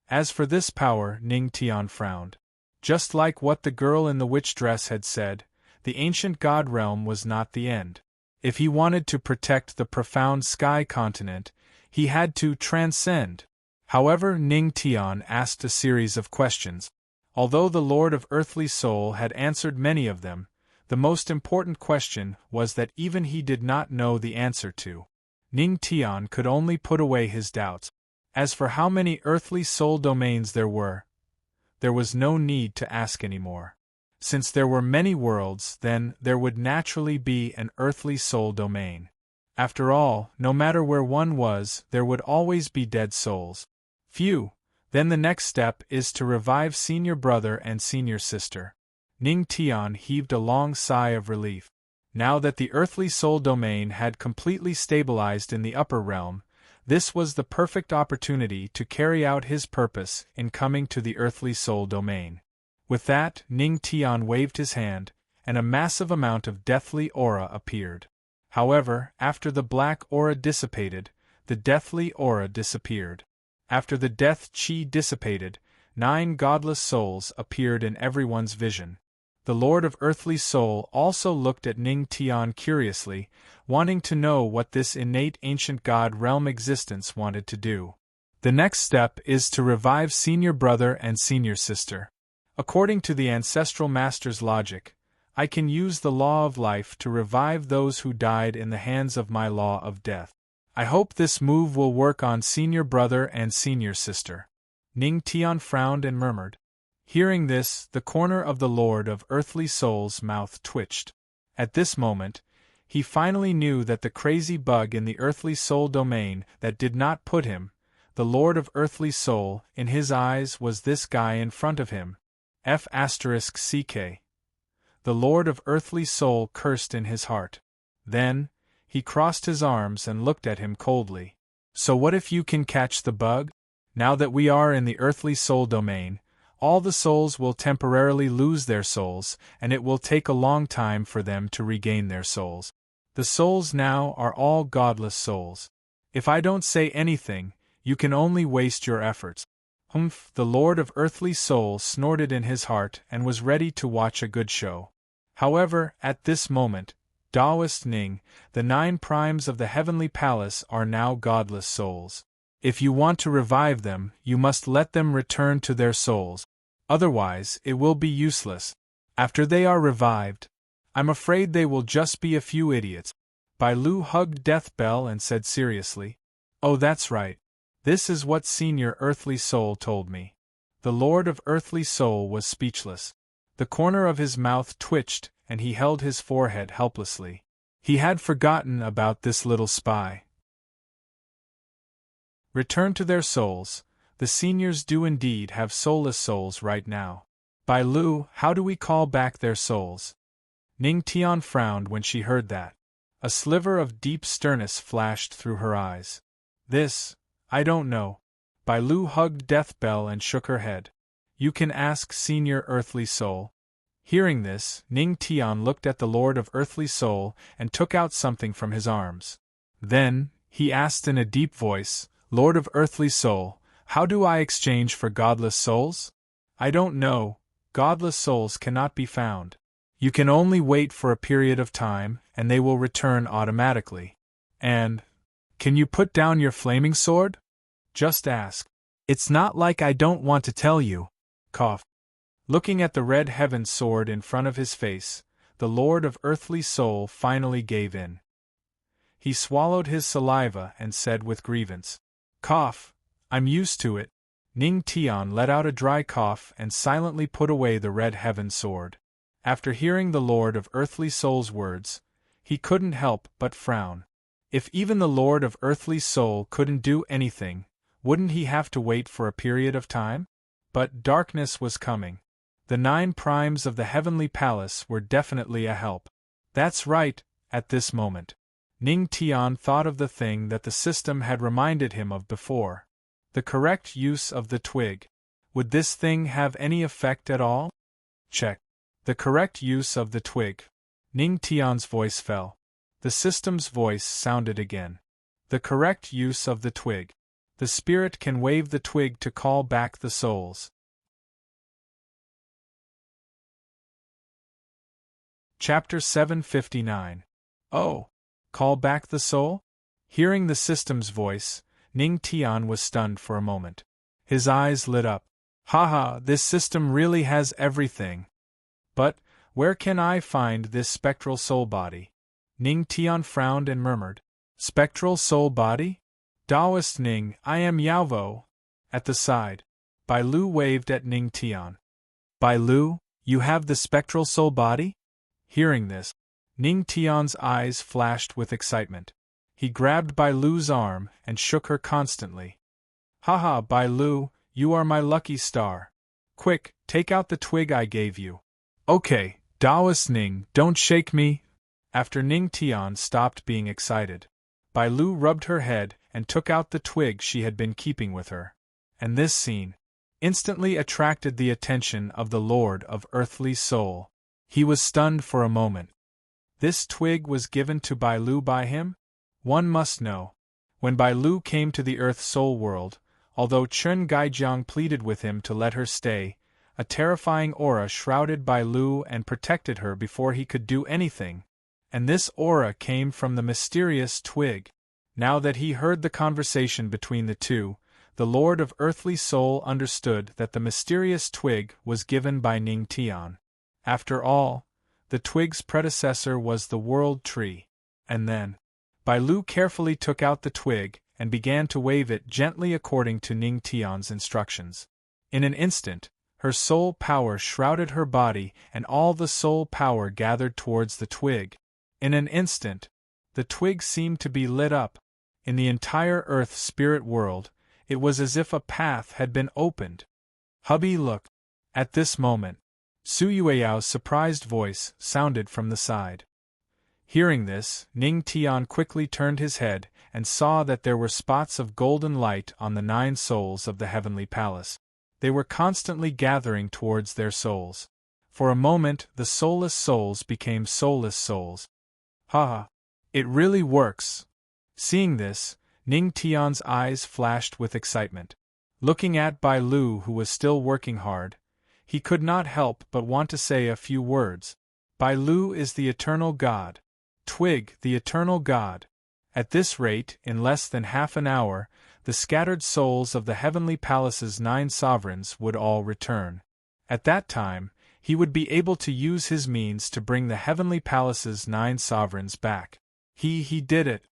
As for this power, Ning Tian frowned. Just like what the girl in the witch dress had said, the ancient god realm was not the end. If he wanted to protect the profound sky continent, he had to transcend. However, Ning Tian asked a series of questions. Although the Lord of Earthly Soul had answered many of them, the most important question was that even he did not know the answer to. Ning Tian could only put away his doubts. As for how many earthly soul domains there was no need to ask anymore. Since there were many worlds, then there would naturally be an earthly soul domain. After all, no matter where one was, there would always be dead souls. Phew! Then the next step is to revive senior brother and senior sister. Ning Tian heaved a long sigh of relief. Now that the earthly soul domain had completely stabilized in the upper realm, this was the perfect opportunity to carry out his purpose in coming to the earthly soul domain. With that, Ning Tian waved his hand, and a massive amount of deathly aura appeared. However, after the black aura dissipated, the deathly aura disappeared. After the death chi dissipated, 9 godless souls appeared in everyone's vision. The Lord of Earthly Soul also looked at Ning Tian curiously, wanting to know what this innate ancient god realm existence wanted to do. The next step is to revive senior brother and senior sister. According to the ancestral master's logic, I can use the law of life to revive those who died in the hands of my law of death. I hope this move will work on senior brother and senior sister. Ning Tian frowned and murmured. Hearing this, the corner of the Lord of Earthly Soul's mouth twitched. At this moment, he finally knew that the crazy bug in the Earthly Soul domain that did not put him, the Lord of Earthly Soul, in his eyes was this guy in front of him. F***CK. The Lord of Earthly Soul cursed in his heart. Then, he crossed his arms and looked at him coldly. So what if you can catch the bug? Now that we are in the Earthly Soul domain, all the souls will temporarily lose their souls, and it will take a long time for them to regain their souls. The souls now are all godless souls. If I don't say anything, you can only waste your efforts. Humph! The Lord of Earthly Soul snorted in his heart and was ready to watch a good show. However, at this moment, Taoist Ning, the 9 primes of the heavenly palace are now godless souls. If you want to revive them, you must let them return to their souls. Otherwise, it will be useless. After they are revived, I'm afraid they will just be a few idiots. Bai Lu hugged Death Bell and said seriously, "Oh, that's right. This is what Senior Earthly Soul told me." The Lord of Earthly Soul was speechless. The corner of his mouth twitched, and he held his forehead helplessly. He had forgotten about this little spy. Return to their souls. The seniors do indeed have soulless souls right now. Bai Lu, how do we call back their souls? Ning Tian frowned when she heard that. A sliver of deep sternness flashed through her eyes. I don't know. Bai Lu hugged Death Bell and shook her head. You can ask Senior Earthly Soul. Hearing this, Ning Tian looked at the Lord of Earthly Soul and took out something from his arms. Then, he asked in a deep voice, Lord of Earthly Soul, how do I exchange for godless souls? I don't know. Godless souls cannot be found. You can only wait for a period of time, and they will return automatically. And, can you put down your flaming sword? Just ask. It's not like I don't want to tell you. Cough. Looking at the red heaven sword in front of his face, the Lord of Earthly Soul finally gave in. He swallowed his saliva and said with grievance, Cough, I'm used to it. Ning Tian let out a dry cough and silently put away the red heaven sword. After hearing the Lord of Earthly Soul's words, he couldn't help but frown. If even the Lord of Earthly Soul couldn't do anything, wouldn't he have to wait for a period of time? But darkness was coming. The 9 primes of the heavenly palace were definitely a help. That's right, at this moment. Ning Tian thought of the thing that the system had reminded him of before. The correct use of the twig. Would this thing have any effect at all? Check. The correct use of the twig. Ning Tian's voice fell. The system's voice sounded again. The correct use of the twig. The spirit can wave the twig to call back the souls. Chapter 759. Oh! Call back the soul? Hearing the system's voice, Ning Tian was stunned for a moment. His eyes lit up. Haha, this system really has everything. But, where can I find this spectral soul body? Ning Tian frowned and murmured. Spectral soul body? Taoist Ning, I am Yaovo. At the side, Bai Lu waved at Ning Tian. Bai Lu, you have the spectral soul body? Hearing this, Ning Tian's eyes flashed with excitement. He grabbed Bai Lu's arm and shook her constantly. Haha, Bai Lu, you are my lucky star. Quick, take out the twig I gave you. Okay, Taoist Ning, don't shake me. After Ning Tian stopped being excited, Bai Lu rubbed her head and took out the twig she had been keeping with her. And this scene instantly attracted the attention of the Lord of Earthly Soul. He was stunned for a moment. This twig was given to Bai Lu by him? One must know. When Bai Lu came to the Earth Soul world, although Chen Gaijiang pleaded with him to let her stay, a terrifying aura shrouded Bai Lu and protected her before he could do anything. And this aura came from the mysterious twig. Now that he heard the conversation between the two, the Lord of Earthly Soul understood that the mysterious twig was given by Ning Tian. After all, the twig's predecessor was the World Tree. And then, Bai Lu carefully took out the twig and began to wave it gently according to Ning Tian's instructions. In an instant, her soul power shrouded her body and all the soul power gathered towards the twig. In an instant, the twig seemed to be lit up. In the entire Earth spirit world, it was as if a path had been opened. Hubby, look! At this moment, Su Yueyao's surprised voice sounded from the side. Hearing this, Ning Tian quickly turned his head and saw that there were spots of golden light on the 9 souls of the heavenly palace. They were constantly gathering towards their souls. For a moment, the soulless souls became soulless souls. Haha! It really works! Seeing this, Ning Tian's eyes flashed with excitement. Looking at Bai Lu, who was still working hard, he could not help but want to say a few words. Bai Lu is the eternal God. Twig, the eternal God. At this rate, in less than half an hour, the scattered souls of the heavenly palace's 9 sovereigns would all return. At that time, he would be able to use his means to bring the heavenly palace's 9 sovereigns back. He did it.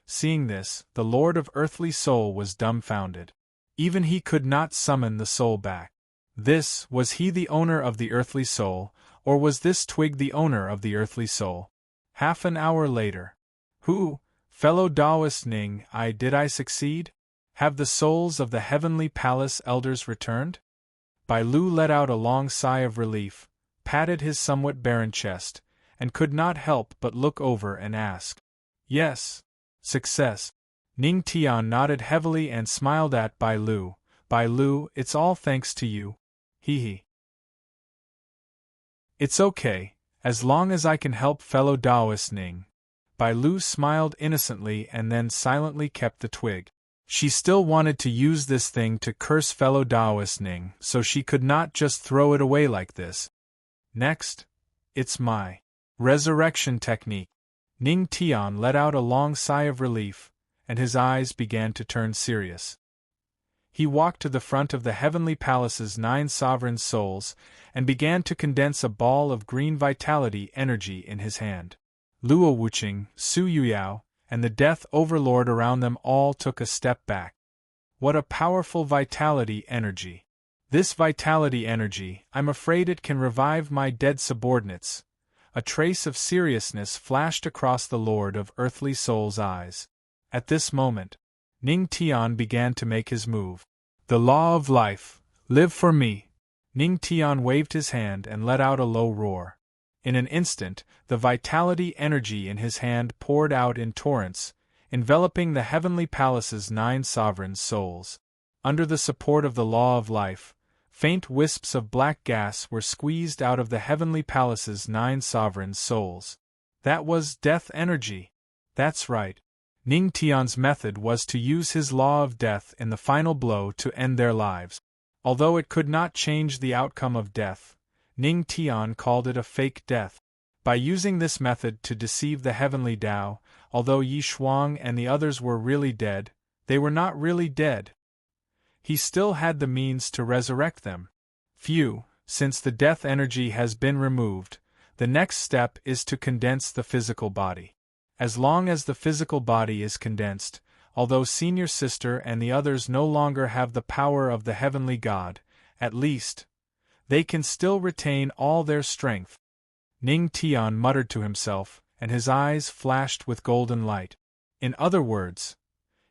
Seeing this, the Lord of Earthly Soul was dumbfounded. Even he could not summon the soul back. Was he the owner of the Earthly Soul, or was this twig the owner of the Earthly Soul? Half an hour later. Fellow Taoist Ning, did I succeed? Have the souls of the heavenly palace elders returned? Bai Lu let out a long sigh of relief, patted his somewhat barren chest, and could not help but look over and ask. Yes. Success. Ning Tian nodded heavily and smiled at Bai Lu. Bai Lu, it's all thanks to you. He. It's okay, as long as I can help fellow Taoist Ning. Bai Lu smiled innocently and then silently kept the twig. She still wanted to use this thing to curse fellow Taoist Ning, so she could not just throw it away like this. Next, it's my resurrection technique. Ning Tian let out a long sigh of relief, and his eyes began to turn serious. He walked to the front of the heavenly palace's 9 sovereign souls and began to condense a ball of green vitality energy in his hand. Luo Wuqing, Su Yuyao, and the Death Overlord around them all took a step back. What a powerful vitality energy! This vitality energy, I'm afraid it can revive my dead subordinates. A trace of seriousness flashed across the Lord of Earthly Soul's eyes. At this moment, Ning Tian began to make his move. The law of life, live for me! Ning Tian waved his hand and let out a low roar. In an instant, the vitality energy in his hand poured out in torrents, enveloping the heavenly palace's 9 sovereign souls. Under the support of the law of life, faint wisps of black gas were squeezed out of the heavenly palace's 9 sovereign souls. That was death energy. That's right. Ning Tian's method was to use his law of death in the final blow to end their lives. Although it could not change the outcome of death, Ning Tian called it a fake death. By using this method to deceive the heavenly Tao, although Yi Shuang and the others were really dead, they were not really dead. He still had the means to resurrect them. Phew, since the death energy has been removed, the next step is to condense the physical body. As long as the physical body is condensed, although Senior Sister and the others no longer have the power of the Heavenly God, at least, they can still retain all their strength. Ning Tian muttered to himself, and his eyes flashed with golden light. In other words,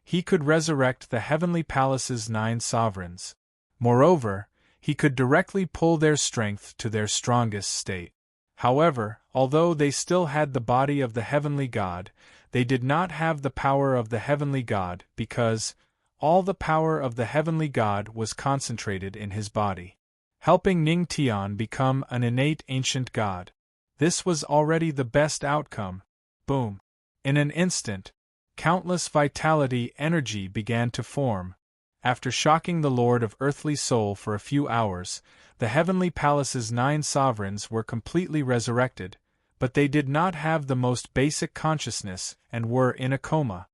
he could resurrect the Heavenly Palace's 9 sovereigns. Moreover, he could directly pull their strength to their strongest state. However, although they still had the body of the Heavenly God, they did not have the power of the Heavenly God because all the power of the Heavenly God was concentrated in his body, helping Ning Tian become an innate ancient god. This was already the best outcome. Boom! In an instant, countless vitality energy began to form. After shocking the Lord of Earthly Soul for a few hours, the Heavenly Palace's 9 sovereigns were completely resurrected, but they did not have the most basic consciousness and were in a coma.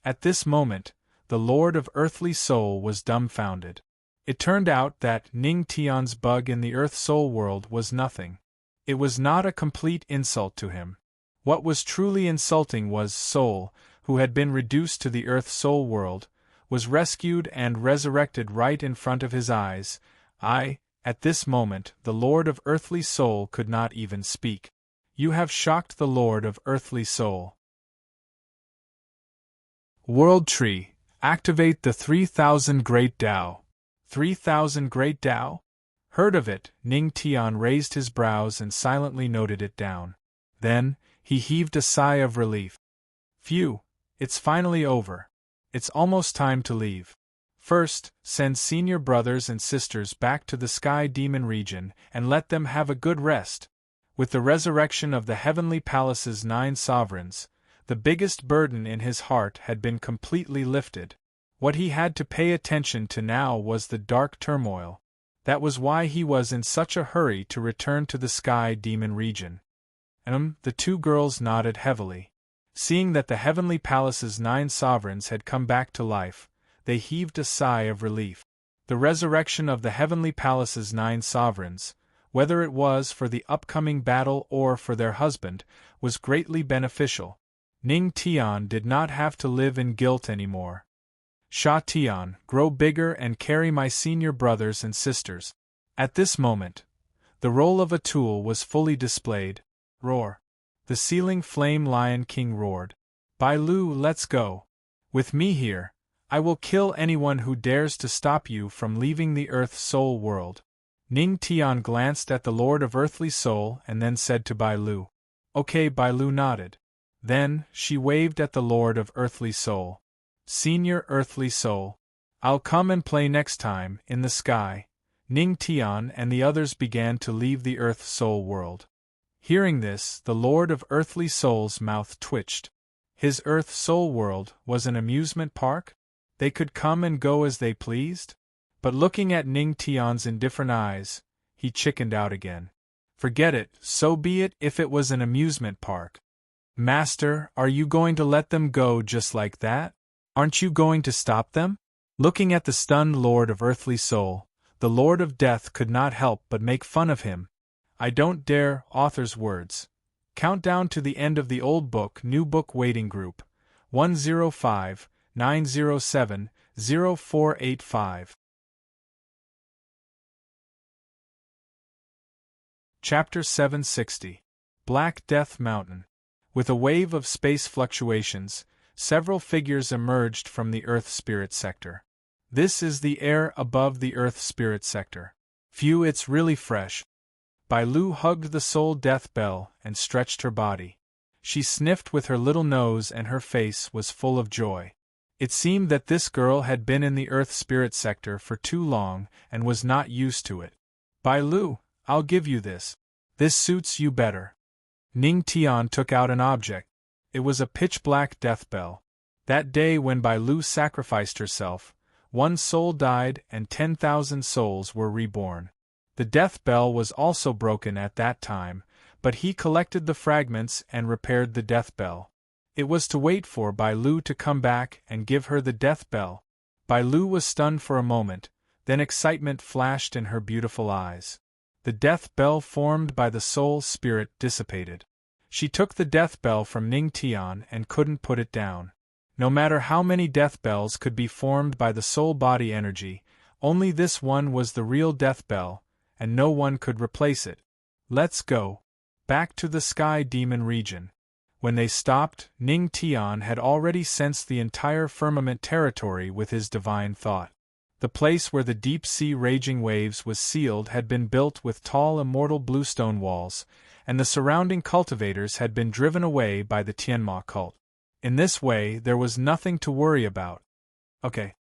At this moment, the Lord of Earthly Soul was dumbfounded. It turned out that Ning Tian's bug in the Earth Soul world was nothing. It was not a complete insult to him. What was truly insulting was Soul, who had been reduced to the Earth Soul world, was rescued and resurrected right in front of his eyes. At this moment, the Lord of Earthly Soul could not even speak. You have shocked the Lord of Earthly Soul. World Tree, activate the 3000 Great Tao. 3000 Great Tao? Heard of it? Ning Tian raised his brows and silently noted it down. Then, he heaved a sigh of relief. Phew, it's finally over. It's almost time to leave. First, send senior brothers and sisters back to the Sky Demon region and let them have a good rest. With the resurrection of the Heavenly Palace's 9 sovereigns, the biggest burden in his heart had been completely lifted. What he had to pay attention to now was the dark turmoil. That was why he was in such a hurry to return to the Sky Demon region. The 2 girls nodded heavily. Seeing that the Heavenly Palace's 9 sovereigns had come back to life, they heaved a sigh of relief. The resurrection of the Heavenly Palace's 9 sovereigns, whether it was for the upcoming battle or for their husband, was greatly beneficial. Ning Tian did not have to live in guilt anymore. Sha Tian, grow bigger and carry my senior brothers and sisters. At this moment, the role of a tool was fully displayed. Roar! The ceiling flame Lion King roared. Bai Lu, let's go. With me here, I will kill anyone who dares to stop you from leaving the Earth Soul world. Ning Tian glanced at the Lord of Earthly Soul and then said to Bai Lu. Okay, Bai Lu nodded. Then, she waved at the Lord of Earthly Soul. Senior Earthly Soul. I'll come and play next time, in the sky. Ning Tian and the others began to leave the Earth Soul world. Hearing this, the Lord of Earthly Soul's mouth twitched. His Earth Soul world was an amusement park? They could come and go as they pleased? But looking at Ning Tian's indifferent eyes, he chickened out again. Forget it, so be it if it was an amusement park. Master, are you going to let them go just like that? Aren't you going to stop them? Looking at the stunned Lord of Earthly Soul, the Lord of Death could not help but make fun of him. I don't dare, author's words. Countdown to the end of the old book, new book waiting group. 105, 907, 0485. Chapter 760. Black Death Mountain. With a wave of space fluctuations, several figures emerged from the Earth Spirit sector. This is the air above the Earth Spirit sector. Phew, it's really fresh. Bai Lu hugged the soul death bell and stretched her body. She sniffed with her little nose and her face was full of joy. It seemed that this girl had been in the Earth Spirit sector for too long and was not used to it. Bai Lu, I'll give you this. This suits you better. Ning Tian took out an object. It was a pitch-black death bell. That day when Bai Lu sacrificed herself, one soul died and 10,000 souls were reborn. The death bell was also broken at that time, but he collected the fragments and repaired the death bell. It was to wait for Bai Lu to come back and give her the death bell. Bai Lu was stunned for a moment, then excitement flashed in her beautiful eyes. The death bell formed by the soul spirit dissipated. She took the death bell from Ning Tian and couldn't put it down. No matter how many death bells could be formed by the soul body energy, only this one was the real death bell, and no one could replace it. Let's go. Back to the sky demon region. When they stopped, Ning Tian had already sensed the entire firmament territory with his divine thought. The place where the deep-sea raging waves was sealed had been built with tall immortal bluestone walls, and the surrounding cultivators had been driven away by the Tianma cult. In this way, there was nothing to worry about. Okay.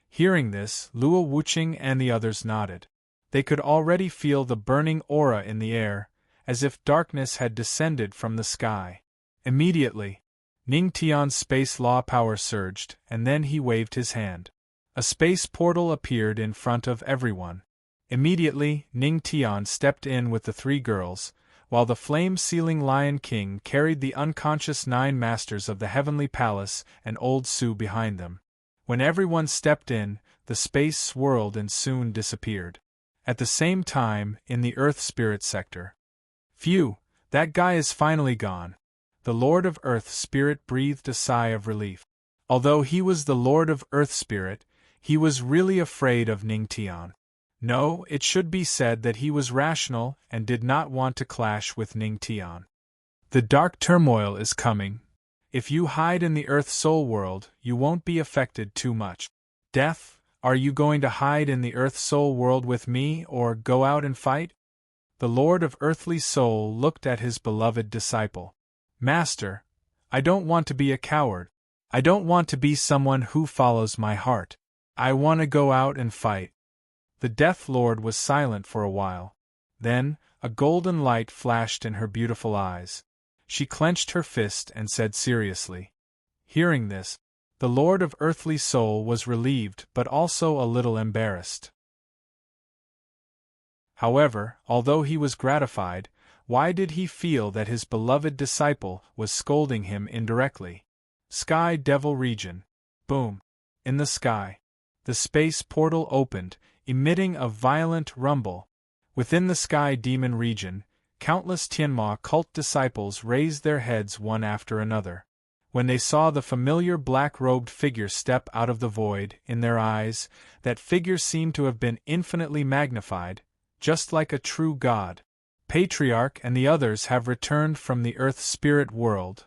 Hearing this, Luo Wuqing and the others nodded. They could already feel the burning aura in the air, as if darkness had descended from the sky. Immediately, Ning Tian's space law power surged, and then he waved his hand. A space portal appeared in front of everyone. Immediately, Ning Tian stepped in with the three girls, while the flame-sealing Lion King carried the unconscious 9 masters of the Heavenly Palace and Old Su behind them. When everyone stepped in, the space swirled and soon disappeared. At the same time, in the Earth Spirit sector. Phew, that guy is finally gone. The Lord of Earth Spirit breathed a sigh of relief. Although he was the Lord of Earth Spirit, he was really afraid of Ning Tian. No, it should be said that he was rational and did not want to clash with Ning Tian. The dark turmoil is coming. If you hide in the Earth Soul world, you won't be affected too much. Death, are you going to hide in the Earth Soul world with me or go out and fight? The Lord of Earthly Soul looked at his beloved disciple. Master, I don't want to be a coward. I don't want to be someone who follows my heart. I want to go out and fight. The Death Lord was silent for a while. Then, a golden light flashed in her beautiful eyes. She clenched her fist and said seriously. Hearing this, the Lord of Earthly Soul was relieved but also a little embarrassed. However, although he was gratified, why did he feel that his beloved disciple was scolding him indirectly? Sky Devil Region. Boom. In the sky. The space portal opened, emitting a violent rumble. Within the Sky Demon region, countless Tianma cult disciples raised their heads one after another. When they saw the familiar black-robed figure step out of the void, in their eyes, that figure seemed to have been infinitely magnified, just like a true god. Patriarch and the others have returned from the Earth Spirit world.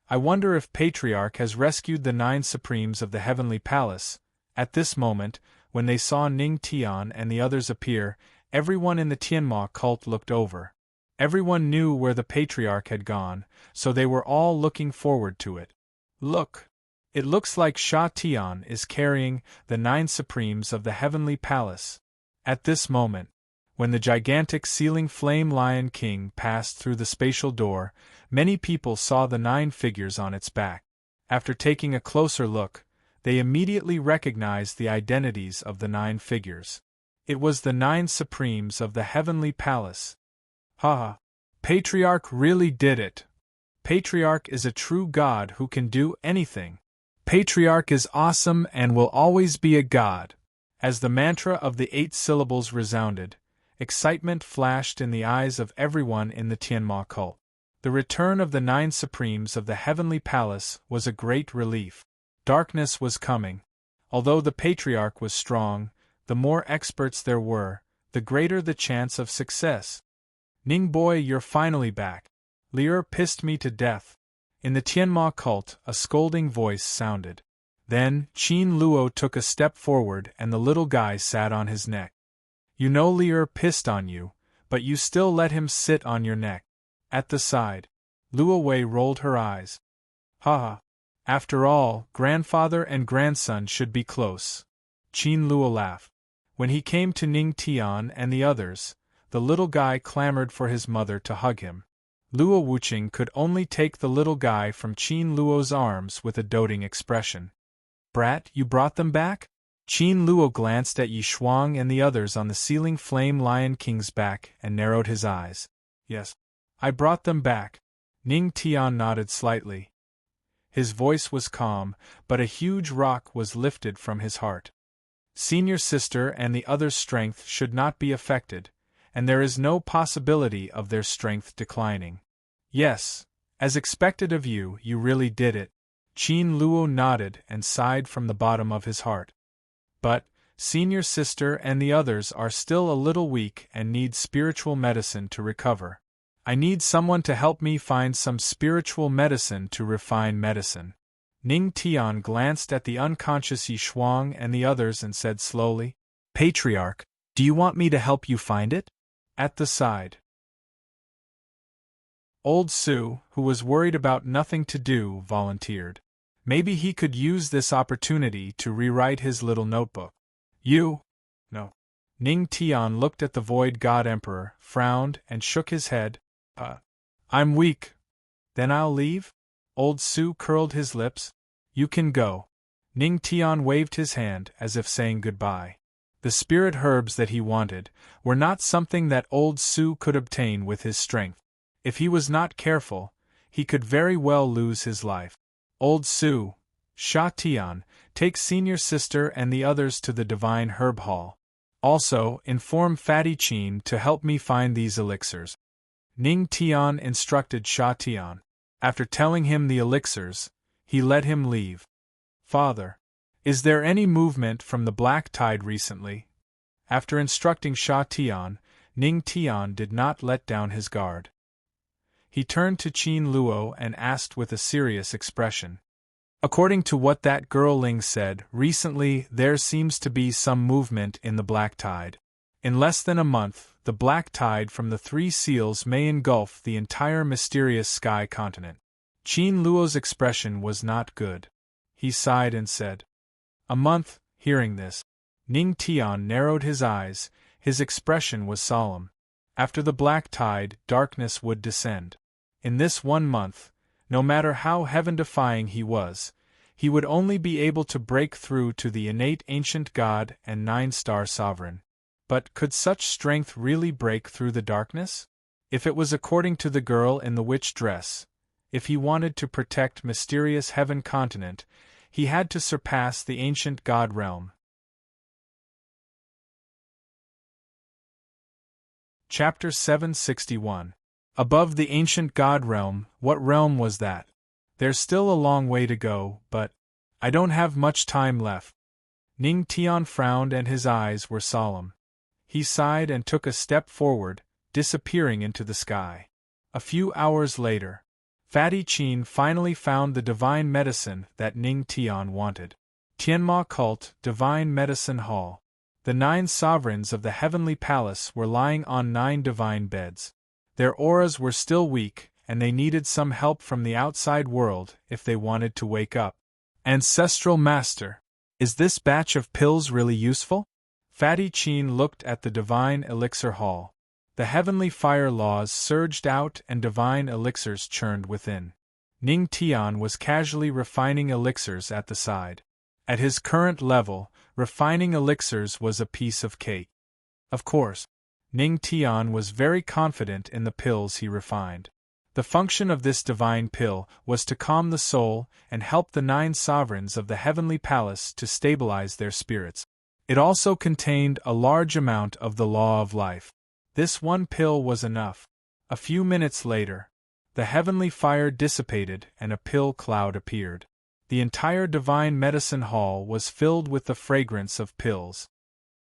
I wonder if Patriarch has rescued the 9 Supremes of the Heavenly Palace. At this moment, when they saw Ning Tian and the others appear, everyone in the Tianma cult looked over. Everyone knew where the Patriarch had gone, so they were all looking forward to it. Look! It looks like Sha Tian is carrying the 9 Supremes of the Heavenly Palace. At this moment, when the gigantic sealing flame Lion King passed through the spatial door, many people saw the 9 figures on its back. After taking a closer look, they immediately recognized the identities of the 9 figures. It was the 9 Supremes of the Heavenly Palace. Haha! Patriarch really did it! Patriarch is a true god who can do anything. Patriarch is awesome and will always be a god. As the mantra of the 8 syllables resounded, excitement flashed in the eyes of everyone in the Tianma cult. The return of the 9 Supremes of the Heavenly Palace was a great relief. Darkness was coming. Although the Patriarch was strong, the more experts there were, the greater the chance of success. Ning boy, you're finally back. Lier pissed me to death. In the Tianma cult, a scolding voice sounded. Then, Qin Luo took a step forward and the little guy sat on his neck. You know Lier pissed on you, but you still let him sit on your neck. At the side, Luo Wei rolled her eyes. Haha. After all, grandfather and grandson should be close. Qin Luo laughed. When he came to Ning Tian and the others, the little guy clamored for his mother to hug him. Luo Wuqing could only take the little guy from Qin Luo's arms with a doting expression. Brat, you brought them back? Qin Luo glanced at Yi Shuang and the others on the ceiling Flame Lion King's back and narrowed his eyes. Yes, I brought them back. Ning Tian nodded slightly. His voice was calm, but a huge rock was lifted from his heart. Senior sister and the others' strength should not be affected, and there is no possibility of their strength declining. Yes, as expected of you, you really did it. Qin Luo nodded and sighed from the bottom of his heart. But, senior sister and the others are still a little weak and need spiritual medicine to recover. I need someone to help me find some spiritual medicine to refine medicine. Ning Tian glanced at the unconscious Yi Shuang and the others and said slowly, Patriarch, do you want me to help you find it? At the side. Old Su, who was worried about nothing to do, volunteered. Maybe he could use this opportunity to rewrite his little notebook. You? No. Ning Tian looked at the Void God Emperor, frowned, and shook his head. I'm weak. Then I'll leave? Old Su curled his lips. You can go. Ning Tian waved his hand as if saying goodbye. The spirit herbs that he wanted were not something that Old Su could obtain with his strength. If he was not careful, he could very well lose his life. Old Su, Sha Tian, take senior sister and the others to the Divine Herb Hall. Also, inform Fatty Qin to help me find these elixirs. Ning Tian instructed Sha Tian. After telling him the elixirs, he let him leave. Father, is there any movement from the Black Tide recently? After instructing Sha Tian, Ning Tian did not let down his guard. He turned to Qin Luo and asked with a serious expression. According to what that girl Ling said, recently there seems to be some movement in the Black Tide. In less than a month, the Black Tide from the Three Seals may engulf the entire mysterious sky continent. Qin Luo's expression was not good. He sighed and said, A month. Hearing this, Ning Tian narrowed his eyes, his expression was solemn. After the Black Tide, darkness would descend. In this 1 month, no matter how heaven-defying he would only be able to break through to the innate ancient god and 9-star sovereign. But could such strength really break through the darkness? If it was according to the girl in the witch dress, if he wanted to protect mysterious heaven continent, he had to surpass the ancient god realm. Chapter 761. Above the ancient god realm, what realm was that? There's still a long way to go, but I don't have much time left. Ning Tian frowned and his eyes were solemn. He sighed and took a step forward, disappearing into the sky. A few hours later, Fatty Qin finally found the divine medicine that Ning Tian wanted. Tianma Cult, Divine Medicine Hall. The 9 sovereigns of the heavenly palace were lying on 9 divine beds. Their auras were still weak, and they needed some help from the outside world if they wanted to wake up. Ancestral Master, is this batch of pills really useful? Fatty Qin looked at the divine elixir hall. The heavenly fire laws surged out and divine elixirs churned within. Ning Tian was casually refining elixirs at the side. At his current level, refining elixirs was a piece of cake. Of course, Ning Tian was very confident in the pills he refined. The function of this divine pill was to calm the soul and help the 9 sovereigns of the heavenly palace to stabilize their spirits. It also contained a large amount of the law of life. This one pill was enough. A few minutes later, the heavenly fire dissipated and a pill cloud appeared. The entire divine medicine hall was filled with the fragrance of pills.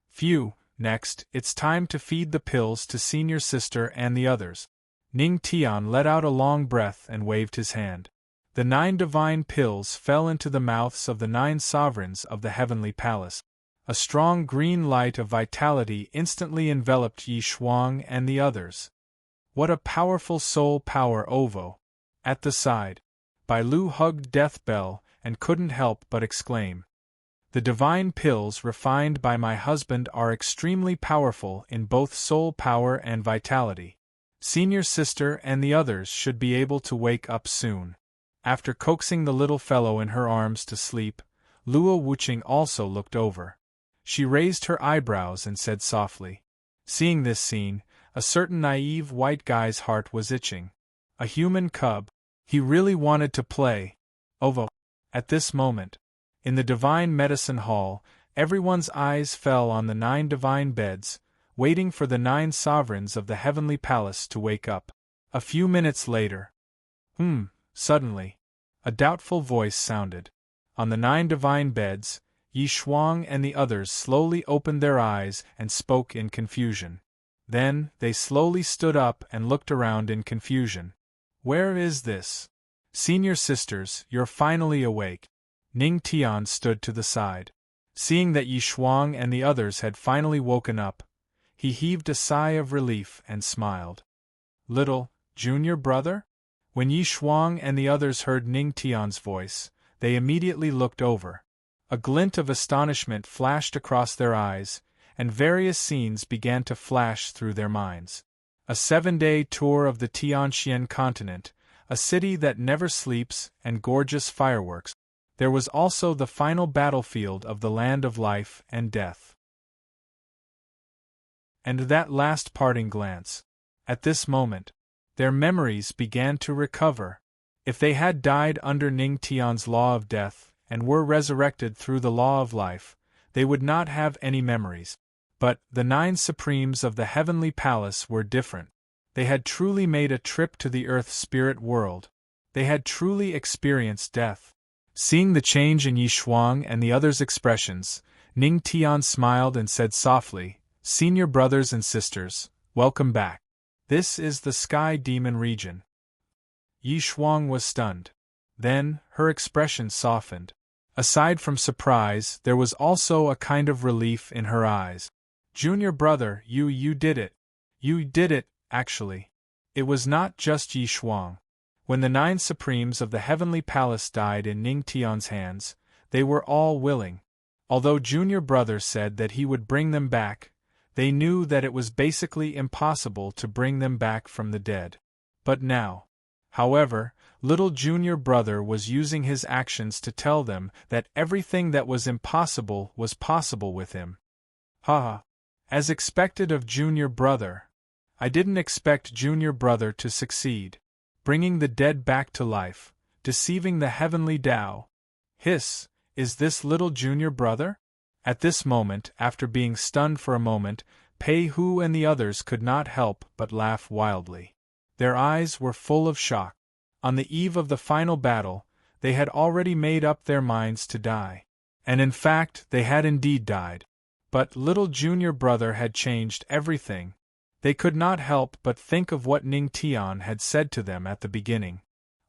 Phew, next, it's time to feed the pills to senior sister and the others. Ning Tian let out a long breath and waved his hand. The 9 divine pills fell into the mouths of the 9 sovereigns of the heavenly palace. A strong green light of vitality instantly enveloped Yi Shuang and the others. What a powerful soul power Ovo! At the side, Bai Lu hugged Death Bell and couldn't help but exclaim. The divine pills refined by my husband are extremely powerful in both soul power and vitality. Senior sister and the others should be able to wake up soon. After coaxing the little fellow in her arms to sleep, Luo Wuqing also looked over. She raised her eyebrows and said softly. Seeing this scene, a certain naive white guy's heart was itching. A human cub. He really wanted to play. Ovo. At this moment, in the divine medicine hall, everyone's eyes fell on the 9 divine beds, waiting for the 9 sovereigns of the heavenly palace to wake up. A few minutes later. Suddenly, a doubtful voice sounded. On the 9 divine beds, Yi Shuang and the others slowly opened their eyes and spoke in confusion. Then, they slowly stood up and looked around in confusion. Where is this? Senior sisters, you're finally awake. Ning Tian stood to the side. Seeing that Yi Shuang and the others had finally woken up, he heaved a sigh of relief and smiled. Little, junior brother? When Yi Shuang and the others heard Ning Tian's voice, they immediately looked over. A glint of astonishment flashed across their eyes, and various scenes began to flash through their minds. A 7-day tour of the Tianxian continent, a city that never sleeps, and gorgeous fireworks. There was also the final battlefield of the land of life and death. And that last parting glance. At this moment, their memories began to recover. If they had died under Ning Tian's law of death, and were resurrected through the law of life, they would not have any memories. But the 9 supremes of the heavenly palace were different. They had truly made a trip to the earth spirit world. They had truly experienced death. Seeing the change in Yi Shuang and the others' expressions, Ning Tian smiled and said softly, Senior brothers and sisters, welcome back. This is the Sky Demon region. Yi Shuang was stunned. Then, her expression softened. Aside from surprise, there was also a kind of relief in her eyes. Junior brother, you did it. You did it, actually. It was not just Yi Shuang. When the 9 supremes of the heavenly palace died in Ning Tian's hands, they were all willing. Although junior brother said that he would bring them back, they knew that it was basically impossible to bring them back from the dead. But now. However, little junior brother was using his actions to tell them that everything that was impossible was possible with him. Haha. As expected of junior brother. I didn't expect junior brother to succeed. Bringing the dead back to life, deceiving the heavenly Tao. Hiss, is this little junior brother? At this moment, after being stunned for a moment, Pei Hu and the others could not help but laugh wildly. Their eyes were full of shock. On the eve of the final battle, they had already made up their minds to die. And in fact, they had indeed died. But little junior brother had changed everything. They could not help but think of what Ning Tian had said to them at the beginning.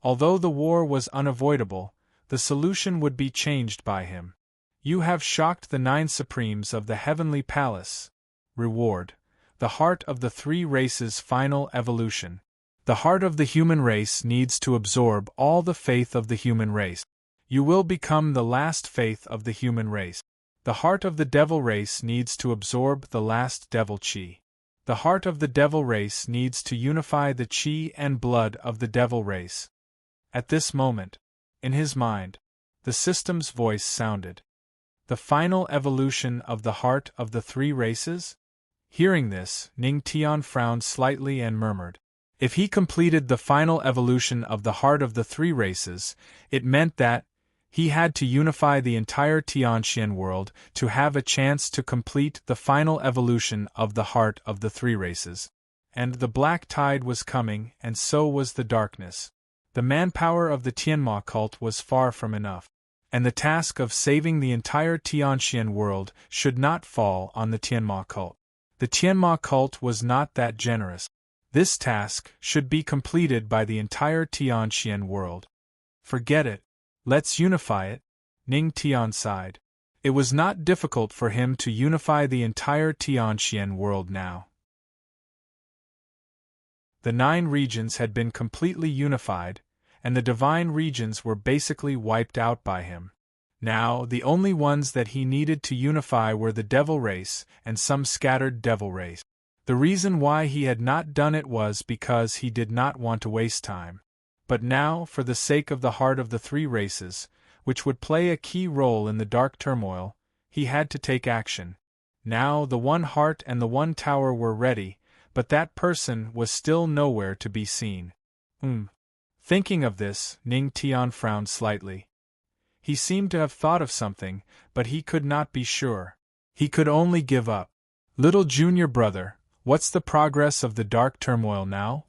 Although the war was unavoidable, the solution would be changed by him. You have shocked the 9 supremes of the heavenly palace. Reward. The heart of the 3 races' final evolution. The heart of the human race needs to absorb all the faith of the human race. You will become the last faith of the human race. The heart of the devil race needs to absorb the last devil chi. The heart of the devil race needs to unify the chi and blood of the devil race. At this moment, in his mind, the system's voice sounded. The final evolution of the heart of the 3 races? Hearing this, Ning Tian frowned slightly and murmured. If he completed the final evolution of the heart of the 3 races, it meant that he had to unify the entire Tianxian world to have a chance to complete the final evolution of the heart of the 3 races. And the black tide was coming, and so was the darkness. The manpower of the Tianma cult was far from enough. And the task of saving the entire Tianxian world should not fall on the Tianma cult. The Tianma cult was not that generous. This task should be completed by the entire Tianxian world. Forget it. Let's unify it. Ning Tian sighed. It was not difficult for him to unify the entire Tianxian world now. The 9 regions had been completely unified, and the divine regions were basically wiped out by him. Now, the only ones that he needed to unify were the devil race and some scattered devil race. The reason why he had not done it was because he did not want to waste time. But now, for the sake of the heart of the three races, which would play a key role in the dark turmoil, he had to take action. Now the one heart and the one tower were ready, but that person was still nowhere to be seen. Thinking of this, Ning Tian frowned slightly. He seemed to have thought of something, but he could not be sure. He could only give up. Little junior brother, what's the progress of the dark turmoil now?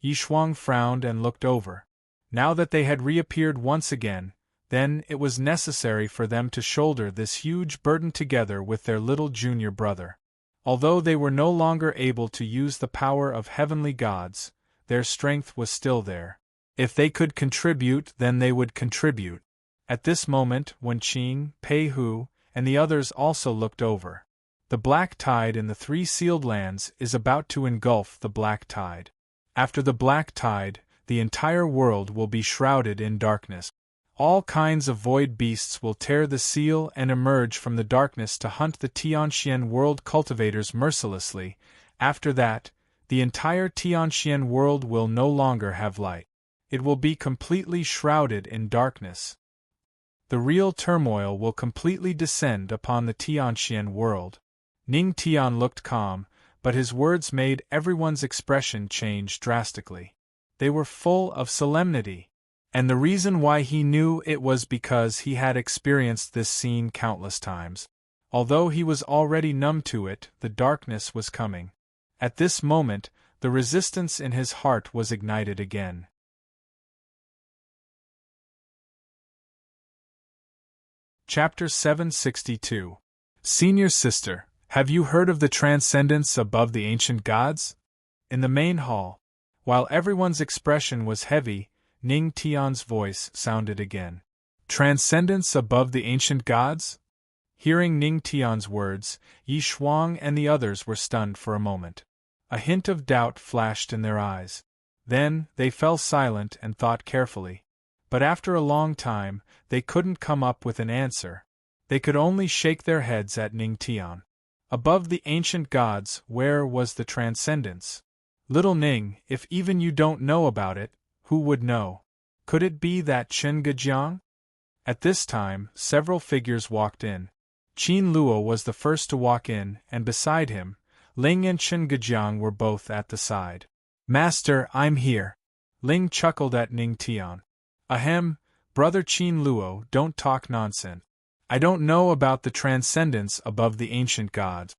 Yishuang frowned and looked over. Now that they had reappeared once again, then it was necessary for them to shoulder this huge burden together with their little junior brother. Although they were no longer able to use the power of heavenly gods, their strength was still there. If they could contribute, then they would contribute. At this moment, when Qing, Pei Hu, and the others also looked over, the black tide in the three sealed lands is about to engulf the black tide. After the black tide, the entire world will be shrouded in darkness. All kinds of void beasts will tear the seal and emerge from the darkness to hunt the Tianxian world cultivators mercilessly. After that, the entire Tianxian world will no longer have light. It will be completely shrouded in darkness. The real turmoil will completely descend upon the Tianxian world. Ning Tian looked calm, but his words made everyone's expression change drastically. They were full of solemnity. And the reason why he knew it was because he had experienced this scene countless times. Although he was already numb to it, the darkness was coming. At this moment, the resistance in his heart was ignited again. Chapter 762. Senior Sister, have you heard of the transcendence above the ancient gods? In the main hall, while everyone's expression was heavy, Ning Tian's voice sounded again. Transcendence above the ancient gods? Hearing Ning Tian's words, Yishuang and the others were stunned for a moment. A hint of doubt flashed in their eyes. Then, they fell silent and thought carefully. But after a long time, they couldn't come up with an answer. They could only shake their heads at Ning Tian. Above the ancient gods, where was the transcendence? Little Ning, if even you don't know about it, who would know? Could it be that Chen Gejiang? At this time, several figures walked in. Qin Luo was the first to walk in, and beside him, Ling and Chen Gejiang were both at the side. Master, I'm here. Ling chuckled at Ning Tian. Ahem, brother Qin Luo, don't talk nonsense. I don't know about the transcendence above the ancient gods.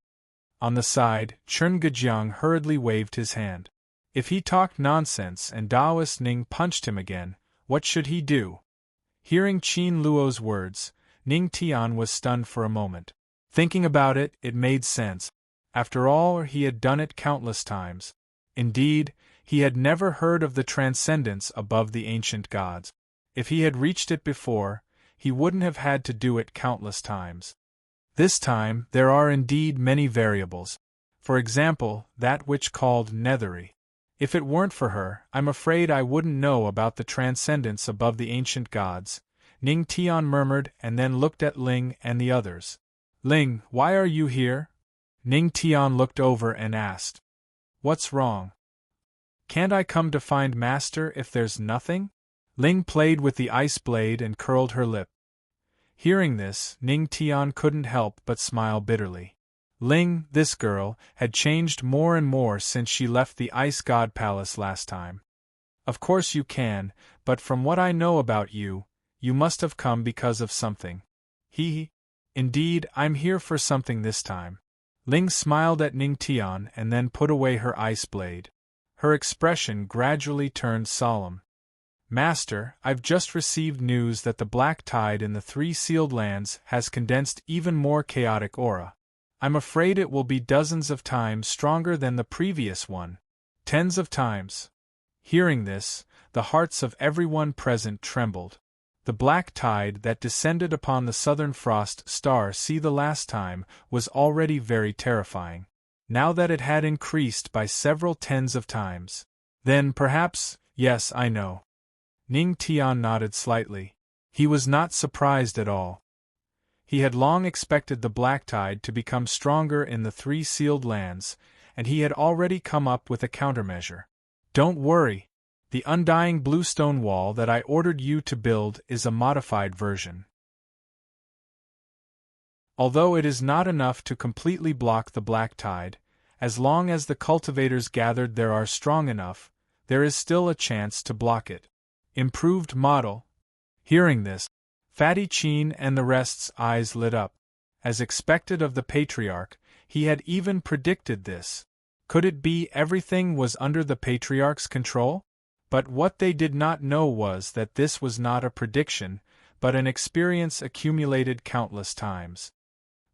On the side, Chen Gejiang hurriedly waved his hand. If he talked nonsense and Taoist Ning punched him again, what should he do? Hearing Qin Luo's words, Ning Tian was stunned for a moment. Thinking about it, it made sense. After all, he had done it countless times. Indeed, he had never heard of the transcendence above the ancient gods. If he had reached it before, he wouldn't have had to do it countless times. This time, there are indeed many variables. For example, that which called Nethery. If it weren't for her, I'm afraid I wouldn't know about the transcendence above the ancient gods, Ning Tian murmured and then looked at Ling and the others. Ling, why are you here? Ning Tian looked over and asked. What's wrong? Can't I come to find Master if there's nothing? Ling played with the ice blade and curled her lip. Hearing this, Ning Tian couldn't help but smile bitterly. Ling, this girl, had changed more and more since she left the Ice God Palace last time. Of course you can, but from what I know about you, you must have come because of something. Indeed, I'm here for something this time. Ling smiled at Ning Tian and then put away her ice blade. Her expression gradually turned solemn. Master, I've just received news that the black tide in the three sealed lands has condensed even more chaotic aura. I'm afraid it will be dozens of times stronger than the previous one. Tens of times. Hearing this, the hearts of everyone present trembled. The black tide that descended upon the southern frost star sea the last time was already very terrifying. Now that it had increased by several tens of times. Then perhaps, yes, I know. Ning Tian nodded slightly. He was not surprised at all. He had long expected the black tide to become stronger in the three sealed lands, and he had already come up with a countermeasure. Don't worry. The undying bluestone wall that I ordered you to build is a modified version. Although it is not enough to completely block the black tide, as long as the cultivators gathered there are strong enough, there is still a chance to block it. Improved model. Hearing this, Fatty Chin and the rest's eyes lit up. As expected of the patriarch, he had even predicted this. Could it be everything was under the patriarch's control? But what they did not know was that this was not a prediction, but an experience accumulated countless times.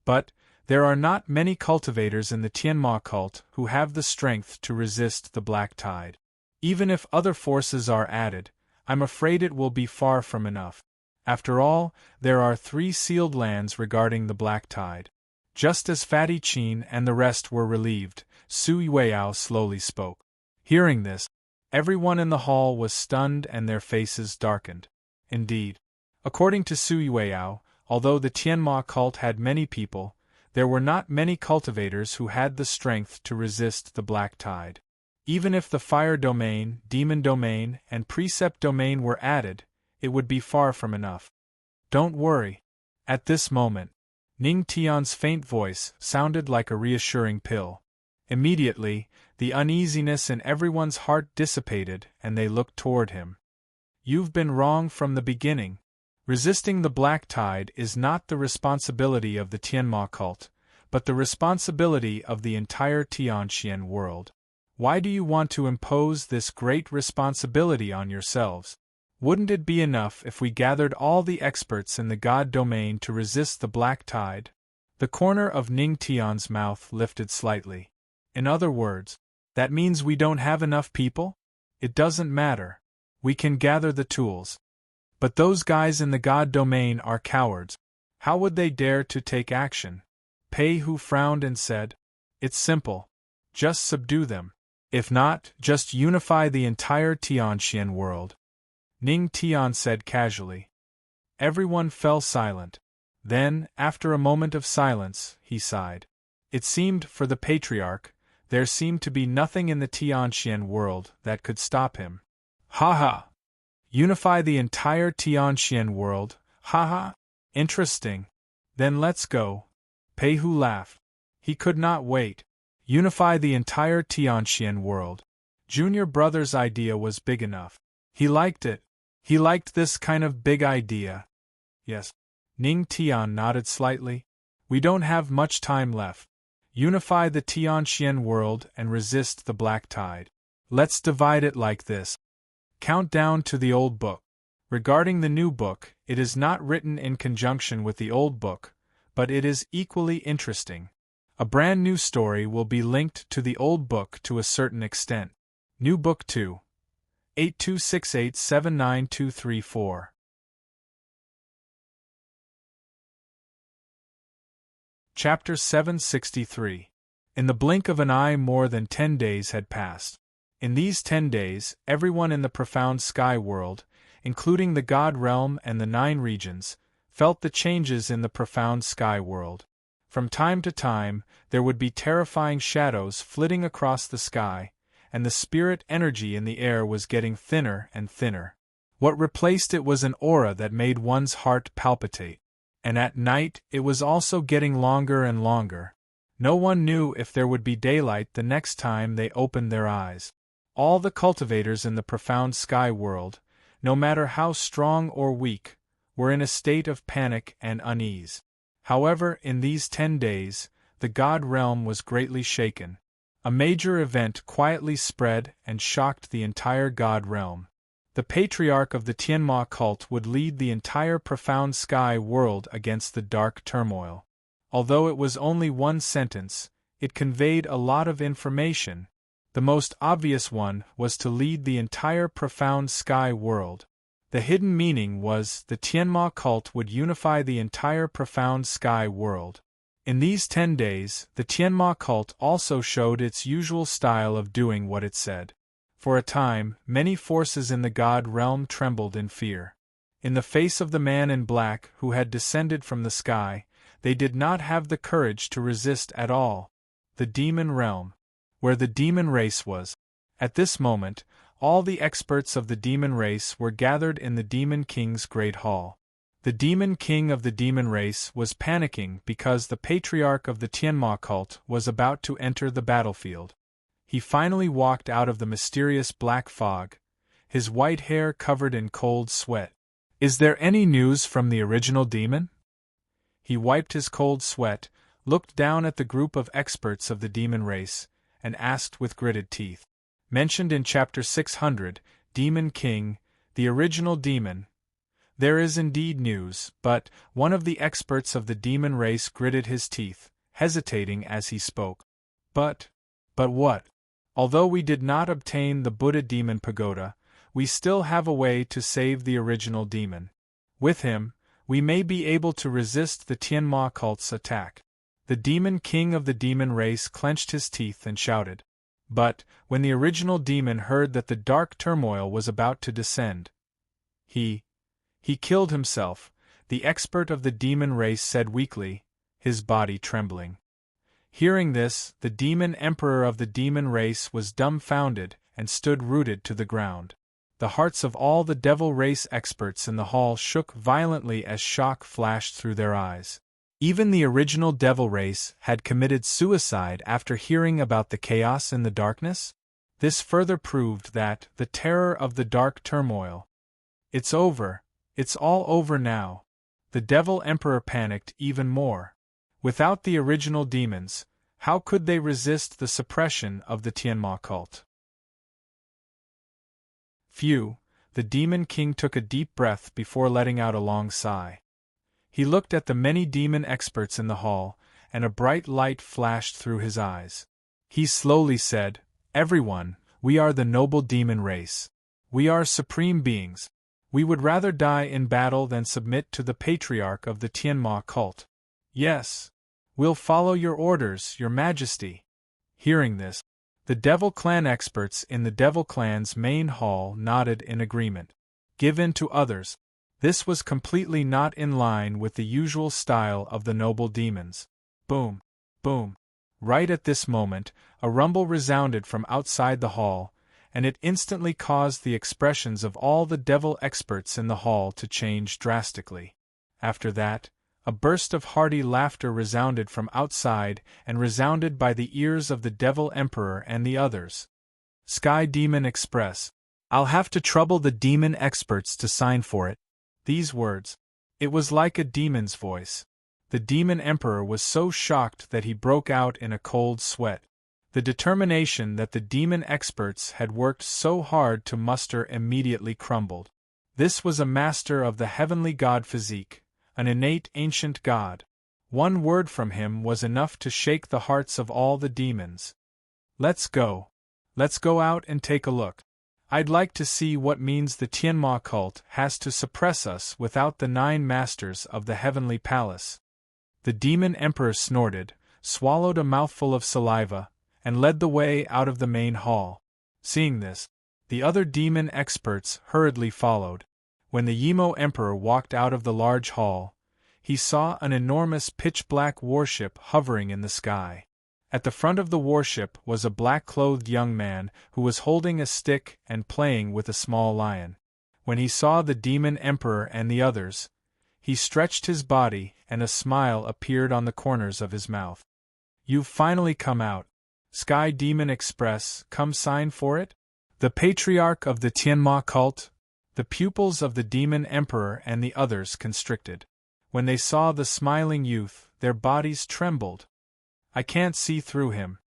But there are not many cultivators in the Tianma cult who have the strength to resist the black tide. Even if other forces are added, I'm afraid it will be far from enough. After all, there are 3 sealed lands regarding the black tide. Just as Fatty Chin and the rest were relieved, Su Yueyao slowly spoke. Hearing this, everyone in the hall was stunned and their faces darkened. Indeed, according to Su Yueyao, although the Tianma cult had many people, there were not many cultivators who had the strength to resist the black tide. Even if the fire domain, demon domain, and precept domain were added, it would be far from enough. Don't worry. At this moment, Ning Tian's faint voice sounded like a reassuring pill. Immediately, the uneasiness in everyone's heart dissipated and they looked toward him. You've been wrong from the beginning. Resisting the black tide is not the responsibility of the Tianma cult, but the responsibility of the entire Tianxian world. Why do you want to impose this great responsibility on yourselves? Wouldn't it be enough if we gathered all the experts in the God domain to resist the black tide? The corner of Ning Tian's mouth lifted slightly. In other words, that means we don't have enough people? It doesn't matter. We can gather the tools. But those guys in the God domain are cowards. How would they dare to take action? Pei Hu frowned and said, It's simple. Just subdue them. If not, just unify the entire Tianxian world. Ning Tian said casually. Everyone fell silent. Then, after a moment of silence, he sighed. It seemed, for the patriarch, there seemed to be nothing in the Tianxian world that could stop him. Ha ha! Unify the entire Tianxian world, ha ha! Interesting. Then let's go. Pei Hu laughed. He could not wait. Unify the entire Tianxian world. Junior brother's idea was big enough. He liked it. He liked this kind of big idea. Yes. Ning Tian nodded slightly. We don't have much time left. Unify the Tianxian world and resist the black tide. Let's divide it like this. Countdown to the old book. Regarding the new book, it is not written in conjunction with the old book, but it is equally interesting. A brand new story will be linked to the old book to a certain extent. New Book 2. 8268792234. Chapter 763. In the blink of an eye more than 10 days had passed. In these 10 days, everyone in the profound sky world, including the God realm and the 9 regions, felt the changes in the profound sky world. From time to time, there would be terrifying shadows flitting across the sky, and the spirit energy in the air was getting thinner and thinner. What replaced it was an aura that made one's heart palpitate. And at night, it was also getting longer and longer. No one knew if there would be daylight the next time they opened their eyes. All the cultivators in the profound sky world, no matter how strong or weak, were in a state of panic and unease. However, in these 10 days, the God realm was greatly shaken. A major event quietly spread and shocked the entire God realm. The patriarch of the Tianma cult would lead the entire profound sky world against the dark turmoil. Although it was only one sentence, it conveyed a lot of information. The most obvious one was to lead the entire profound sky world. The hidden meaning was the Tianma cult would unify the entire profound sky world. In these 10 days, the Tianma cult also showed its usual style of doing what it said. For a time, many forces in the god realm trembled in fear. In the face of the man in black who had descended from the sky, they did not have the courage to resist at all. The demon realm, where the demon race was. At this moment, all the experts of the demon race were gathered in the Demon King's great hall. The Demon King of the demon race was panicking because the patriarch of the Tianma cult was about to enter the battlefield. He finally walked out of the mysterious black fog, his white hair covered in cold sweat. "Is there any news from the original demon?" He wiped his cold sweat, looked down at the group of experts of the demon race, and asked with gritted teeth. Mentioned in Chapter 600, Demon King, the original demon. There is indeed news, but one of the experts of the demon race gritted his teeth, hesitating as he spoke. But what? Although we did not obtain the Buddha demon pagoda, we still have a way to save the original demon. With him, we may be able to resist the Tianma cult's attack. The Demon King of the demon race clenched his teeth and shouted. But, when the original demon heard that the dark turmoil was about to descend, he killed himself, the expert of the demon race said weakly, his body trembling. Hearing this, the demon emperor of the demon race was dumbfounded and stood rooted to the ground. The hearts of all the devil race experts in the hall shook violently as shock flashed through their eyes. Even the original devil race had committed suicide after hearing about the chaos in the darkness? This further proved that the terror of the dark turmoil. It's over, it's all over now. The devil emperor panicked even more. Without the original demons, how could they resist the suppression of the Tianma cult? Phew, the Demon King took a deep breath before letting out a long sigh. He looked at the many demon experts in the hall, and a bright light flashed through his eyes. He slowly said, "Everyone, we are the noble demon race. We are supreme beings. We would rather die in battle than submit to the patriarch of the Tianma cult. Yes, we'll follow your orders, your majesty." Hearing this, the Devil Clan experts in the Devil Clan's main hall nodded in agreement. Give in to others. This was completely not in line with the usual style of the noble demons. Boom, boom. Right at this moment, a rumble resounded from outside the hall, and it instantly caused the expressions of all the devil experts in the hall to change drastically. After that, a burst of hearty laughter resounded from outside and resounded by the ears of the Devil Emperor and the others. Sky Demon Express. I'll have to trouble the demon experts to sign for it. These words. It was like a demon's voice. The Demon Emperor was so shocked that he broke out in a cold sweat. The determination that the demon experts had worked so hard to muster immediately crumbled. This was a master of the heavenly god physique, an innate ancient god. One word from him was enough to shake the hearts of all the demons. Let's go. Let's go out and take a look. I'd like to see what means the Tianma cult has to suppress us without the 9 masters of the heavenly palace. The demon emperor snorted, swallowed a mouthful of saliva, and led the way out of the main hall. Seeing this, the other demon experts hurriedly followed. When the Yimo emperor walked out of the large hall, he saw an enormous pitch-black warship hovering in the sky. At the front of the warship was a black-clothed young man who was holding a stick and playing with a small lion. When he saw the demon emperor and the others, he stretched his body and a smile appeared on the corners of his mouth. You've finally come out. Sky Demon Express, come sign for it? The patriarch of the Tianma cult? The pupils of the demon emperor and the others constricted. When they saw the smiling youth, their bodies trembled. I can't see through him.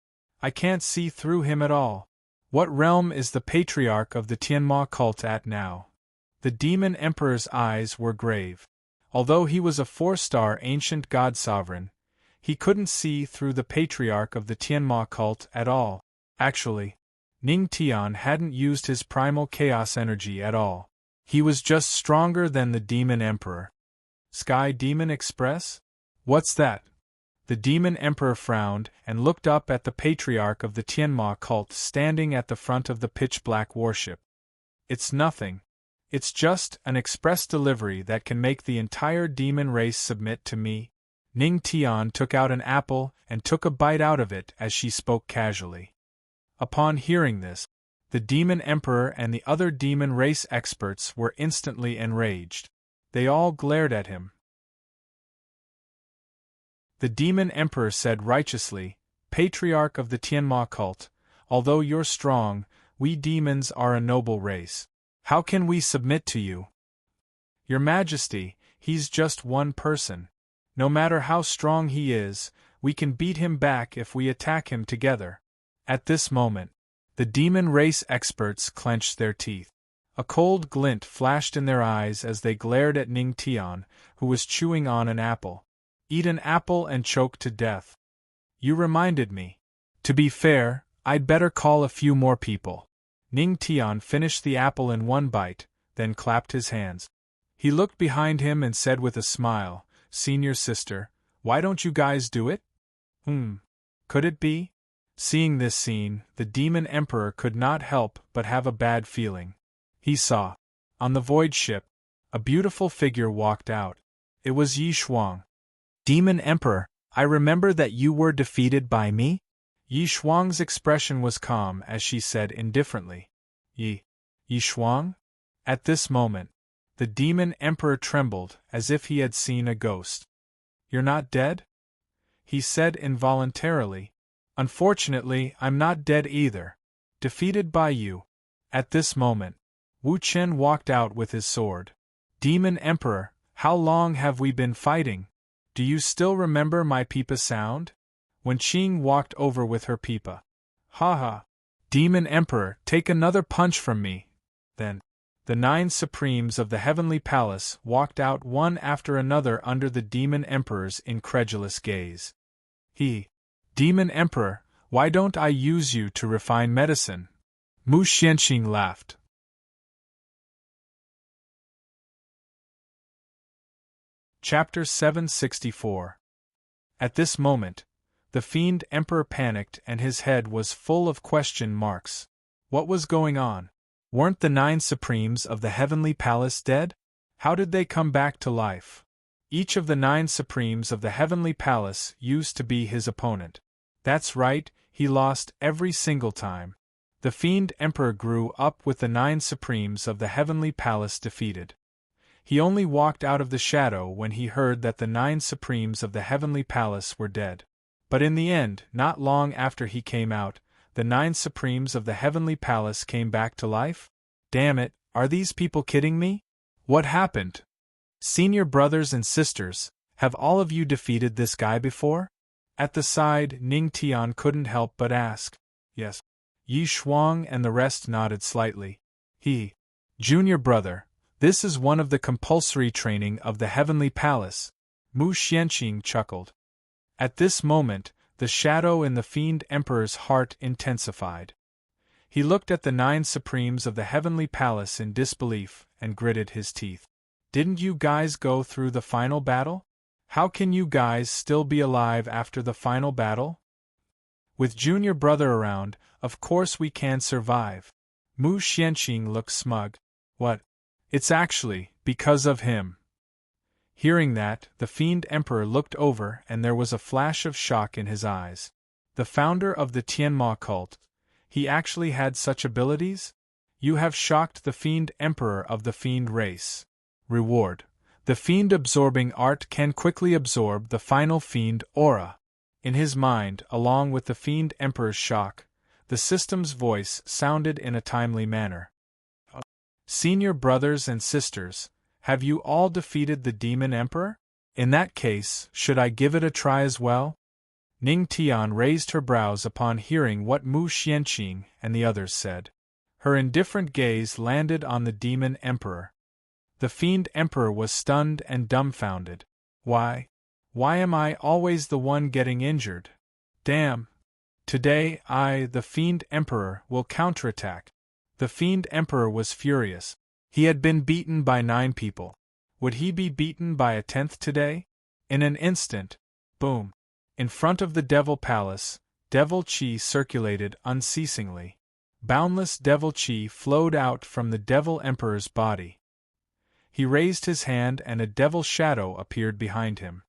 I can't see through him at all. What realm is the patriarch of the Tianma cult at now? The demon emperor's eyes were grave. Although he was a 4-star ancient god sovereign, he couldn't see through the patriarch of the Tianma cult at all. Actually, Ning Tian hadn't used his primal chaos energy at all. He was just stronger than the demon emperor. Sky Demon Express? What's that? The demon emperor frowned and looked up at the patriarch of the Tianma cult standing at the front of the pitch-black warship. It's nothing. It's just an express delivery that can make the entire demon race submit to me. Ning Tian took out an apple and took a bite out of it as she spoke casually. Upon hearing this, the demon emperor and the other demon race experts were instantly enraged. They all glared at him. The demon emperor said righteously, "Patriarch of the Tianma cult, although you're strong, we demons are a noble race. How can we submit to you? Your Majesty, he's just one person. No matter how strong he is, we can beat him back if we attack him together." At this moment, the demon race experts clenched their teeth. A cold glint flashed in their eyes as they glared at Ning Tian, who was chewing on an apple. Eat an apple and choke to death. You reminded me. To be fair, I'd better call a few more people. Ning Tian finished the apple in one bite, then clapped his hands. He looked behind him and said with a smile, "Senior sister, why don't you guys do it?" Could it be? Seeing this scene, the demon emperor could not help but have a bad feeling. He saw, on the void ship, a beautiful figure walked out. It was Yi Shuang. "Demon Emperor, I remember that you were defeated by me?" Yi Shuang's expression was calm as she said indifferently, Yi Shuang?" At this moment, the demon emperor trembled as if he had seen a ghost. "You're not dead?" he said involuntarily. "Unfortunately, I'm not dead either. Defeated by you." At this moment, Wu Chen walked out with his sword. "Demon Emperor, how long have we been fighting? Do you still remember my pipa sound?" When Qing walked over with her pipa. "Ha ha! Demon Emperor, take another punch from me." Then, the 9 Supremes of the Heavenly Palace walked out one after another under the Demon Emperor's incredulous gaze. "Demon Emperor, why don't I use you to refine medicine?" Mu Xianqing laughed. Chapter 764. At this moment, the Fiend Emperor panicked and his head was full of question marks. What was going on? Weren't the 9 Supremes of the Heavenly Palace dead? How did they come back to life? Each of the 9 Supremes of the Heavenly Palace used to be his opponent. That's right, he lost every single time. The Fiend Emperor grew up with the 9 Supremes of the Heavenly Palace defeated. He only walked out of the shadow when he heard that the 9 Supremes of the Heavenly Palace were dead. But in the end, not long after he came out, the 9 Supremes of the Heavenly Palace came back to life? Damn it, are these people kidding me? What happened? Senior brothers and sisters, have all of you defeated this guy before? At the side, Ning Tian couldn't help but ask. Yes. Yi Shuang and the rest nodded slightly. Junior brother, this is one of the compulsory training of the Heavenly Palace. Mu Xianqing chuckled. At this moment, the shadow in the Fiend Emperor's heart intensified. He looked at the 9 Supremes of the Heavenly Palace in disbelief and gritted his teeth. Didn't you guys go through the final battle? How can you guys still be alive after the final battle? With junior brother around, of course we can survive. Mu Xianqing looked smug. What? It's actually because of him. Hearing that, the Fiend Emperor looked over and there was a flash of shock in his eyes. The founder of the Tianma cult, he actually had such abilities? You have shocked the Fiend Emperor of the Fiend race. Reward. The Fiend absorbing art can quickly absorb the final Fiend aura. In his mind, along with the Fiend Emperor's shock, the system's voice sounded in a timely manner. Senior brothers and sisters, have you all defeated the Demon Emperor? In that case, should I give it a try as well? Ning Tian raised her brows upon hearing what Mu Xianqing and the others said. Her indifferent gaze landed on the Demon Emperor. The Fiend Emperor was stunned and dumbfounded. Why am I always the one getting injured? Damn! Today I, the Fiend Emperor, will counterattack. The Fiend Emperor was furious. He had been beaten by 9 people. Would he be beaten by a 10th today? In an instant, boom! In front of the Devil Palace, Devil Chi circulated unceasingly. Boundless Devil Chi flowed out from the Devil Emperor's body. He raised his hand and a devil shadow appeared behind him.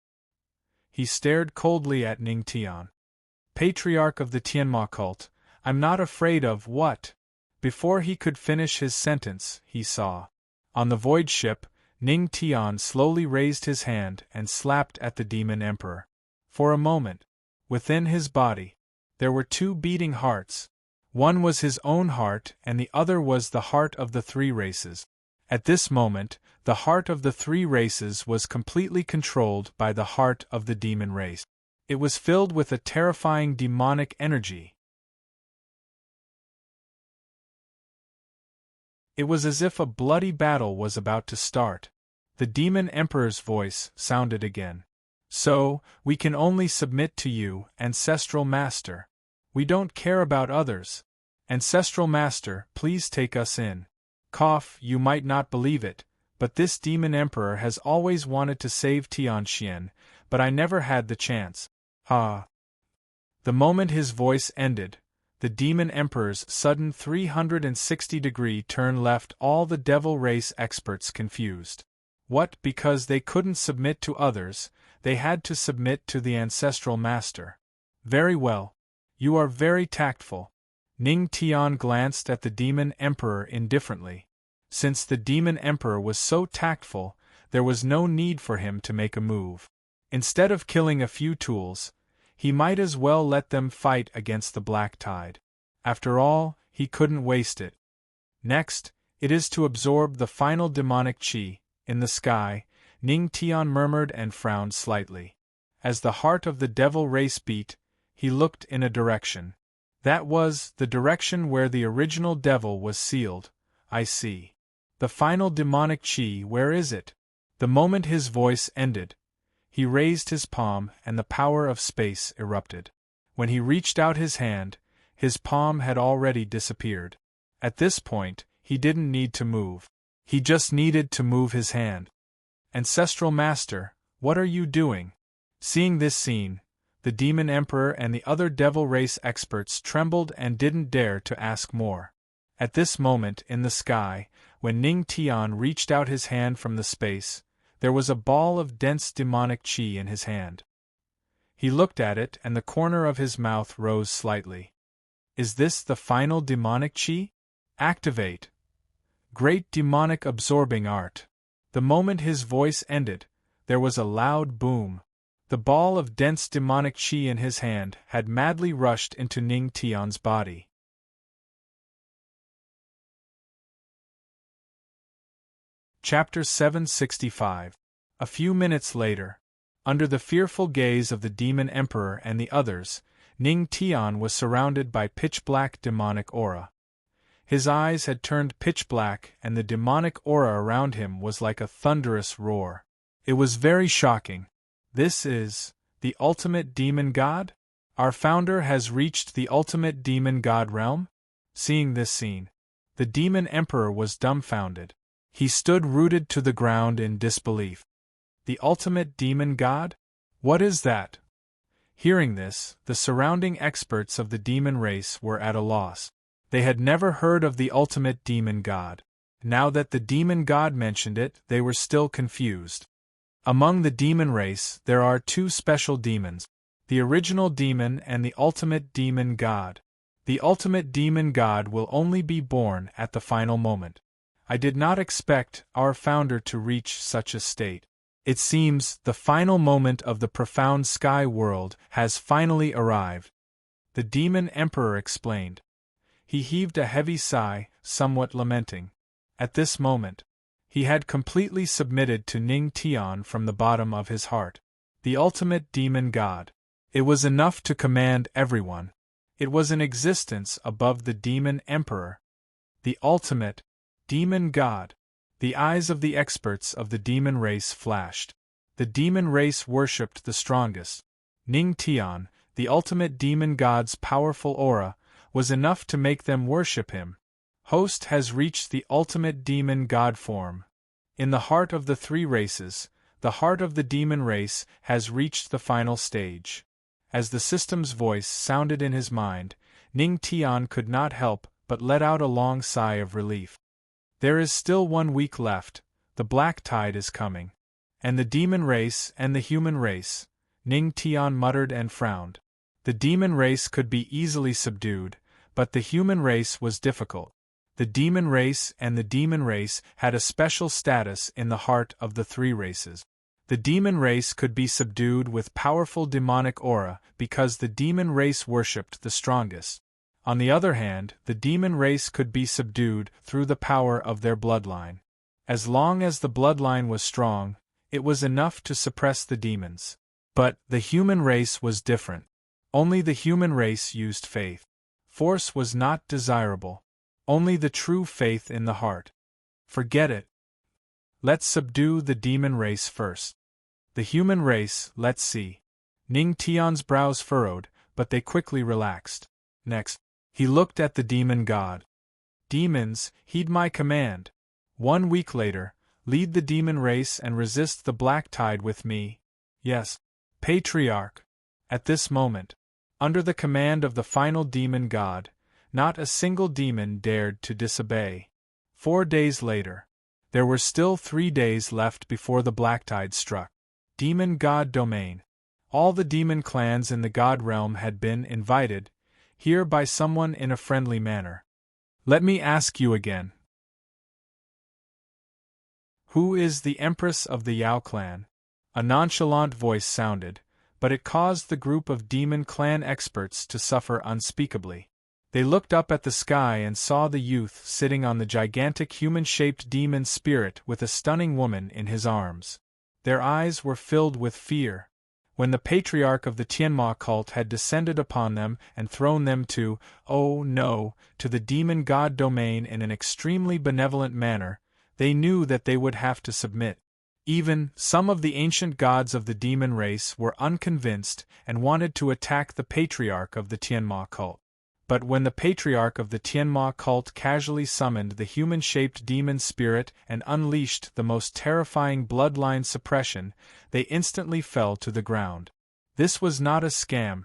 He stared coldly at Ning Tian. Patriarch of the Tianma cult, I'm not afraid of what? Before he could finish his sentence, he saw. On the void ship, Ning Tian slowly raised his hand and slapped at the Demon Emperor. For a moment, within his body, there were two beating hearts. One was his own heart and the other was the heart of the three races. At this moment, the heart of the three races was completely controlled by the heart of the demon race. It was filled with a terrifying demonic energy. It was as if a bloody battle was about to start. The Demon Emperor's voice sounded again. So, we can only submit to you, Ancestral Master. We don't care about others. Ancestral Master, please take us in. You might not believe it, but this Demon Emperor has always wanted to save Tianxian, but I never had the chance. The moment his voice ended, the Demon Emperor's sudden 360-degree turn left all the Devil Race experts confused. What? Because they couldn't submit to others, they had to submit to the Ancestral Master. Very well. You are very tactful. Ning Tian glanced at the Demon Emperor indifferently. Since the Demon Emperor was so tactful, there was no need for him to make a move. Instead of killing a few tools, he might as well let them fight against the Black Tide. After all, he couldn't waste it. Next, it is to absorb the final demonic chi. In the sky, Ning Tian murmured and frowned slightly. As the heart of the Devil Race beat, he looked in a direction. That was the direction where the original devil was sealed. I see. The final demonic chi, where is it? The moment his voice ended, he raised his palm and the power of space erupted. When he reached out his hand, his palm had already disappeared. At this point, he didn't need to move. He just needed to move his hand. Ancestral Master, what are you doing? Seeing this scene, the Demon Emperor and the other Devil Race experts trembled and didn't dare to ask more. At this moment in the sky, when Ning Tian reached out his hand from the space, there was a ball of dense demonic chi in his hand. He looked at it and the corner of his mouth rose slightly. Is this the final demonic chi? Activate! Great demonic absorbing art! The moment his voice ended, there was a loud boom. The ball of dense demonic chi in his hand had madly rushed into Ning Tian's body. Chapter 765. A few minutes later, under the fearful gaze of the Demon Emperor and the others, Ning Tian was surrounded by pitch-black demonic aura. His eyes had turned pitch black and the demonic aura around him was like a thunderous roar. It was very shocking. This is the ultimate demon god? Our founder has reached the ultimate demon god realm? Seeing this scene, the Demon Emperor was dumbfounded. He stood rooted to the ground in disbelief. The ultimate demon god? What is that? Hearing this, the surrounding experts of the demon race were at a loss. They had never heard of the ultimate demon god. Now that the demon god mentioned it, they were still confused. Among the demon race, there are two special demons, the original demon and the ultimate demon god. The ultimate demon god will only be born at the final moment. I did not expect our founder to reach such a state. It seems the final moment of the profound sky world has finally arrived. The Demon Emperor explained. He heaved a heavy sigh, somewhat lamenting. At this moment, he had completely submitted to Ning Tian from the bottom of his heart. The ultimate demon god. It was enough to command everyone. It was an existence above the Demon Emperor. The ultimate demon god. The eyes of the experts of the demon race flashed. The demon race worshipped the strongest. Ning Tian, the ultimate demon god's powerful aura, was enough to make them worship him. Host has reached the ultimate demon god form. In the heart of the three races, the heart of the demon race has reached the final stage. As the system's voice sounded in his mind, Ning Tian could not help but let out a long sigh of relief. There is still 1 week left, the black tide is coming. And the demon race and the human race, Ning Tian muttered and frowned. The demon race could be easily subdued, but the human race was difficult. The demon race and the demon race had a special status in the heart of the 3 races. The demon race could be subdued with powerful demonic aura because the demon race worshipped the strongest. On the other hand, the demon race could be subdued through the power of their bloodline. As long as the bloodline was strong, it was enough to suppress the demons. But the human race was different. Only the human race used faith. Force was not desirable. Only the true faith in the heart. Forget it. Let's subdue the demon race first. The human race, let's see. Ning Tian's brows furrowed, but they quickly relaxed. Next, he looked at the demon god. Demons, heed my command. 1 week later, lead the demon race and resist the black tide with me. Yes, Patriarch. At this moment, under the command of the final demon god, not a single demon dared to disobey. 4 days later, there were still 3 days left before the black tide struck. Demon god domain. All the demon clans in the god realm had been invited, here by someone in a friendly manner. Let me ask you again. Who is the Empress of the Yao clan? A nonchalant voice sounded, but it caused the group of demon clan experts to suffer unspeakably. They looked up at the sky and saw the youth sitting on the gigantic human-shaped demon spirit with a stunning woman in his arms. Their eyes were filled with fear. When the patriarch of the Tianma cult had descended upon them and thrown them to the demon god domain in an extremely benevolent manner, they knew that they would have to submit. Even some of the ancient gods of the demon race were unconvinced and wanted to attack the patriarch of the Tianma cult. But when the patriarch of the Tianma cult casually summoned the human-shaped demon spirit and unleashed the most terrifying bloodline suppression, they instantly fell to the ground. This was not a scam.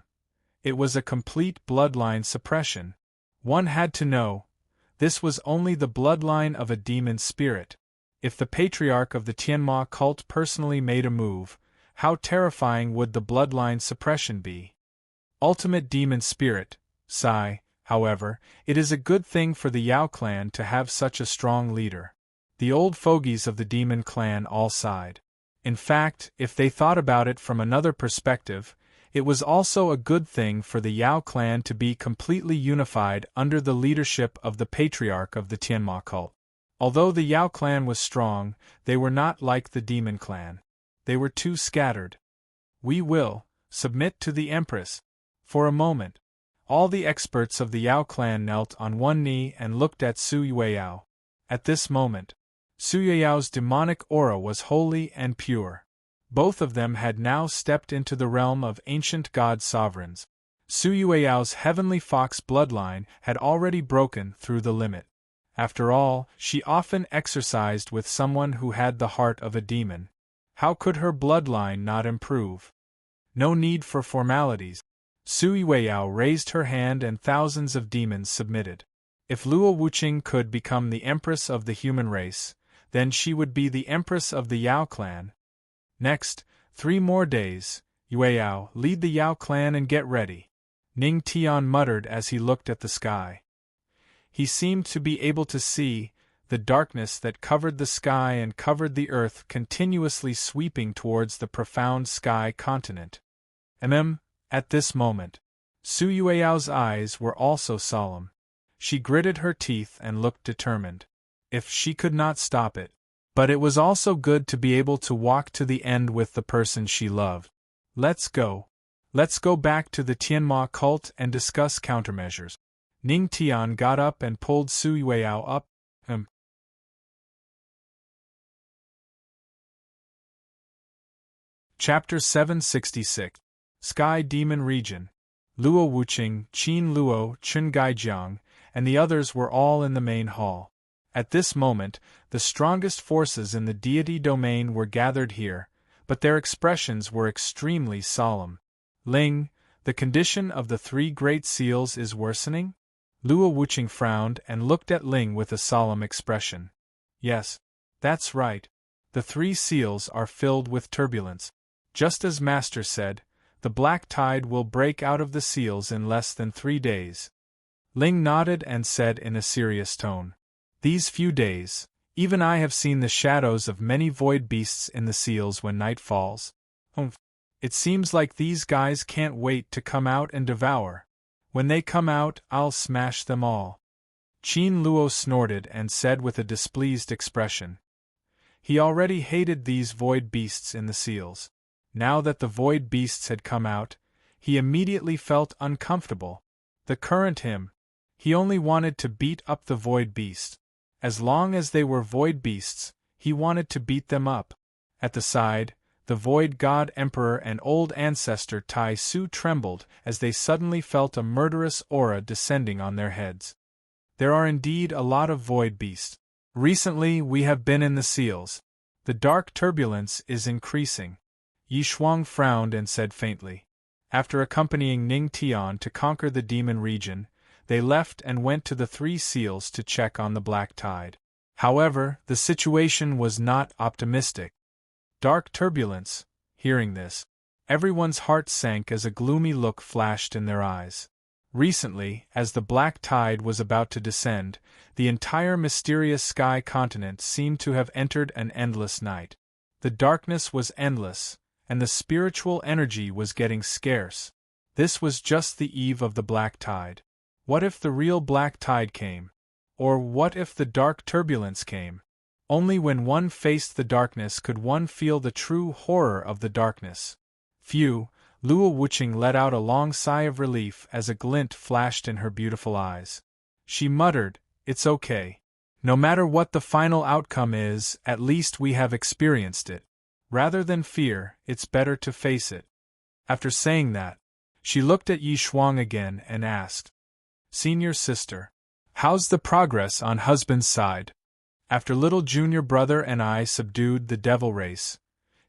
It was a complete bloodline suppression. One had to know. This was only the bloodline of a demon spirit. If the patriarch of the Tianma cult personally made a move, how terrifying would the bloodline suppression be? Ultimate demon spirit. However, it is a good thing for the Yao clan to have such a strong leader. The old fogies of the demon clan all sighed. In fact, if they thought about it from another perspective, it was also a good thing for the Yao clan to be completely unified under the leadership of the patriarch of the Tianma cult. Although the Yao clan was strong, they were not like the demon clan. They were too scattered. We will submit to the Empress. For a moment, all the experts of the Yao clan knelt on one knee and looked at Su Yueyao. At this moment, Su Yueyao's demonic aura was holy and pure. Both of them had now stepped into the realm of ancient god sovereigns. Su Yueyao's heavenly fox bloodline had already broken through the limit. After all, she often exercised with someone who had the heart of a demon. How could her bloodline not improve? No need for formalities. Su Yueyao raised her hand and thousands of demons submitted. If Luo Wuqing could become the empress of the human race, then she would be the empress of the Yao clan. Next, 3 more days. Yueyao, lead the Yao clan and get ready. Ning Tian muttered as he looked at the sky. He seemed to be able to see the darkness that covered the sky and covered the earth continuously sweeping towards the profound sky continent. At this moment, Su Yueyao's eyes were also solemn. She gritted her teeth and looked determined. If she could not stop it. But it was also good to be able to walk to the end with the person she loved. Let's go. Let's go back to the Tianma cult and discuss countermeasures. Ning Tian got up and pulled Su Yueyao up. Chapter 766. Sky Demon Region. Luo Wuqing, Qin Luo, Chen Gaijiang, and the others were all in the main hall. At this moment, the strongest forces in the deity domain were gathered here, but their expressions were extremely solemn. Ling, The condition of the three great seals is worsening? Luo Wuqing frowned and looked at Ling with a solemn expression. Yes, that's right. The three seals are filled with turbulence. Just as Master said, the black tide will break out of the seals in less than 3 days. Ling nodded and said in a serious tone, "These few days, even I have seen the shadows of many void beasts in the seals when night falls. It seems like these guys can't wait to come out and devour. When they come out, I'll smash them all." Qin Luo snorted and said with a displeased expression. He already hated these void beasts in the seals. Now that the void beasts had come out, he immediately felt uncomfortable. The current him. He only wanted to beat up the void beasts. As long as they were void beasts, he wanted to beat them up. At the side, the void god emperor and old ancestor Tai Su trembled as they suddenly felt a murderous aura descending on their heads. There are indeed a lot of void beasts. Recently we have been in the seals. The dark turbulence is increasing. Yi Shuang frowned and said faintly. After accompanying Ning Tian to conquer the demon region, they left and went to the three seals to check on the black tide. However, the situation was not optimistic. Dark turbulence. Hearing this, everyone's heart sank as a gloomy look flashed in their eyes. Recently, as the black tide was about to descend, the entire mysterious sky continent seemed to have entered an endless night. The darkness was endless, and the spiritual energy was getting scarce. This was just the eve of the black tide. What if the real black tide came? Or what if the dark turbulence came? Only when one faced the darkness could one feel the true horror of the darkness. Phew, Luo Wuqing let out a long sigh of relief as a glint flashed in her beautiful eyes. She muttered, "It's okay. No matter what the final outcome is, at least we have experienced it. Rather than fear, it's better to face it." After saying that, she looked at Yi Shuang again and asked, "Senior sister, how's the progress on husband's side? After little junior brother and I subdued the devil race,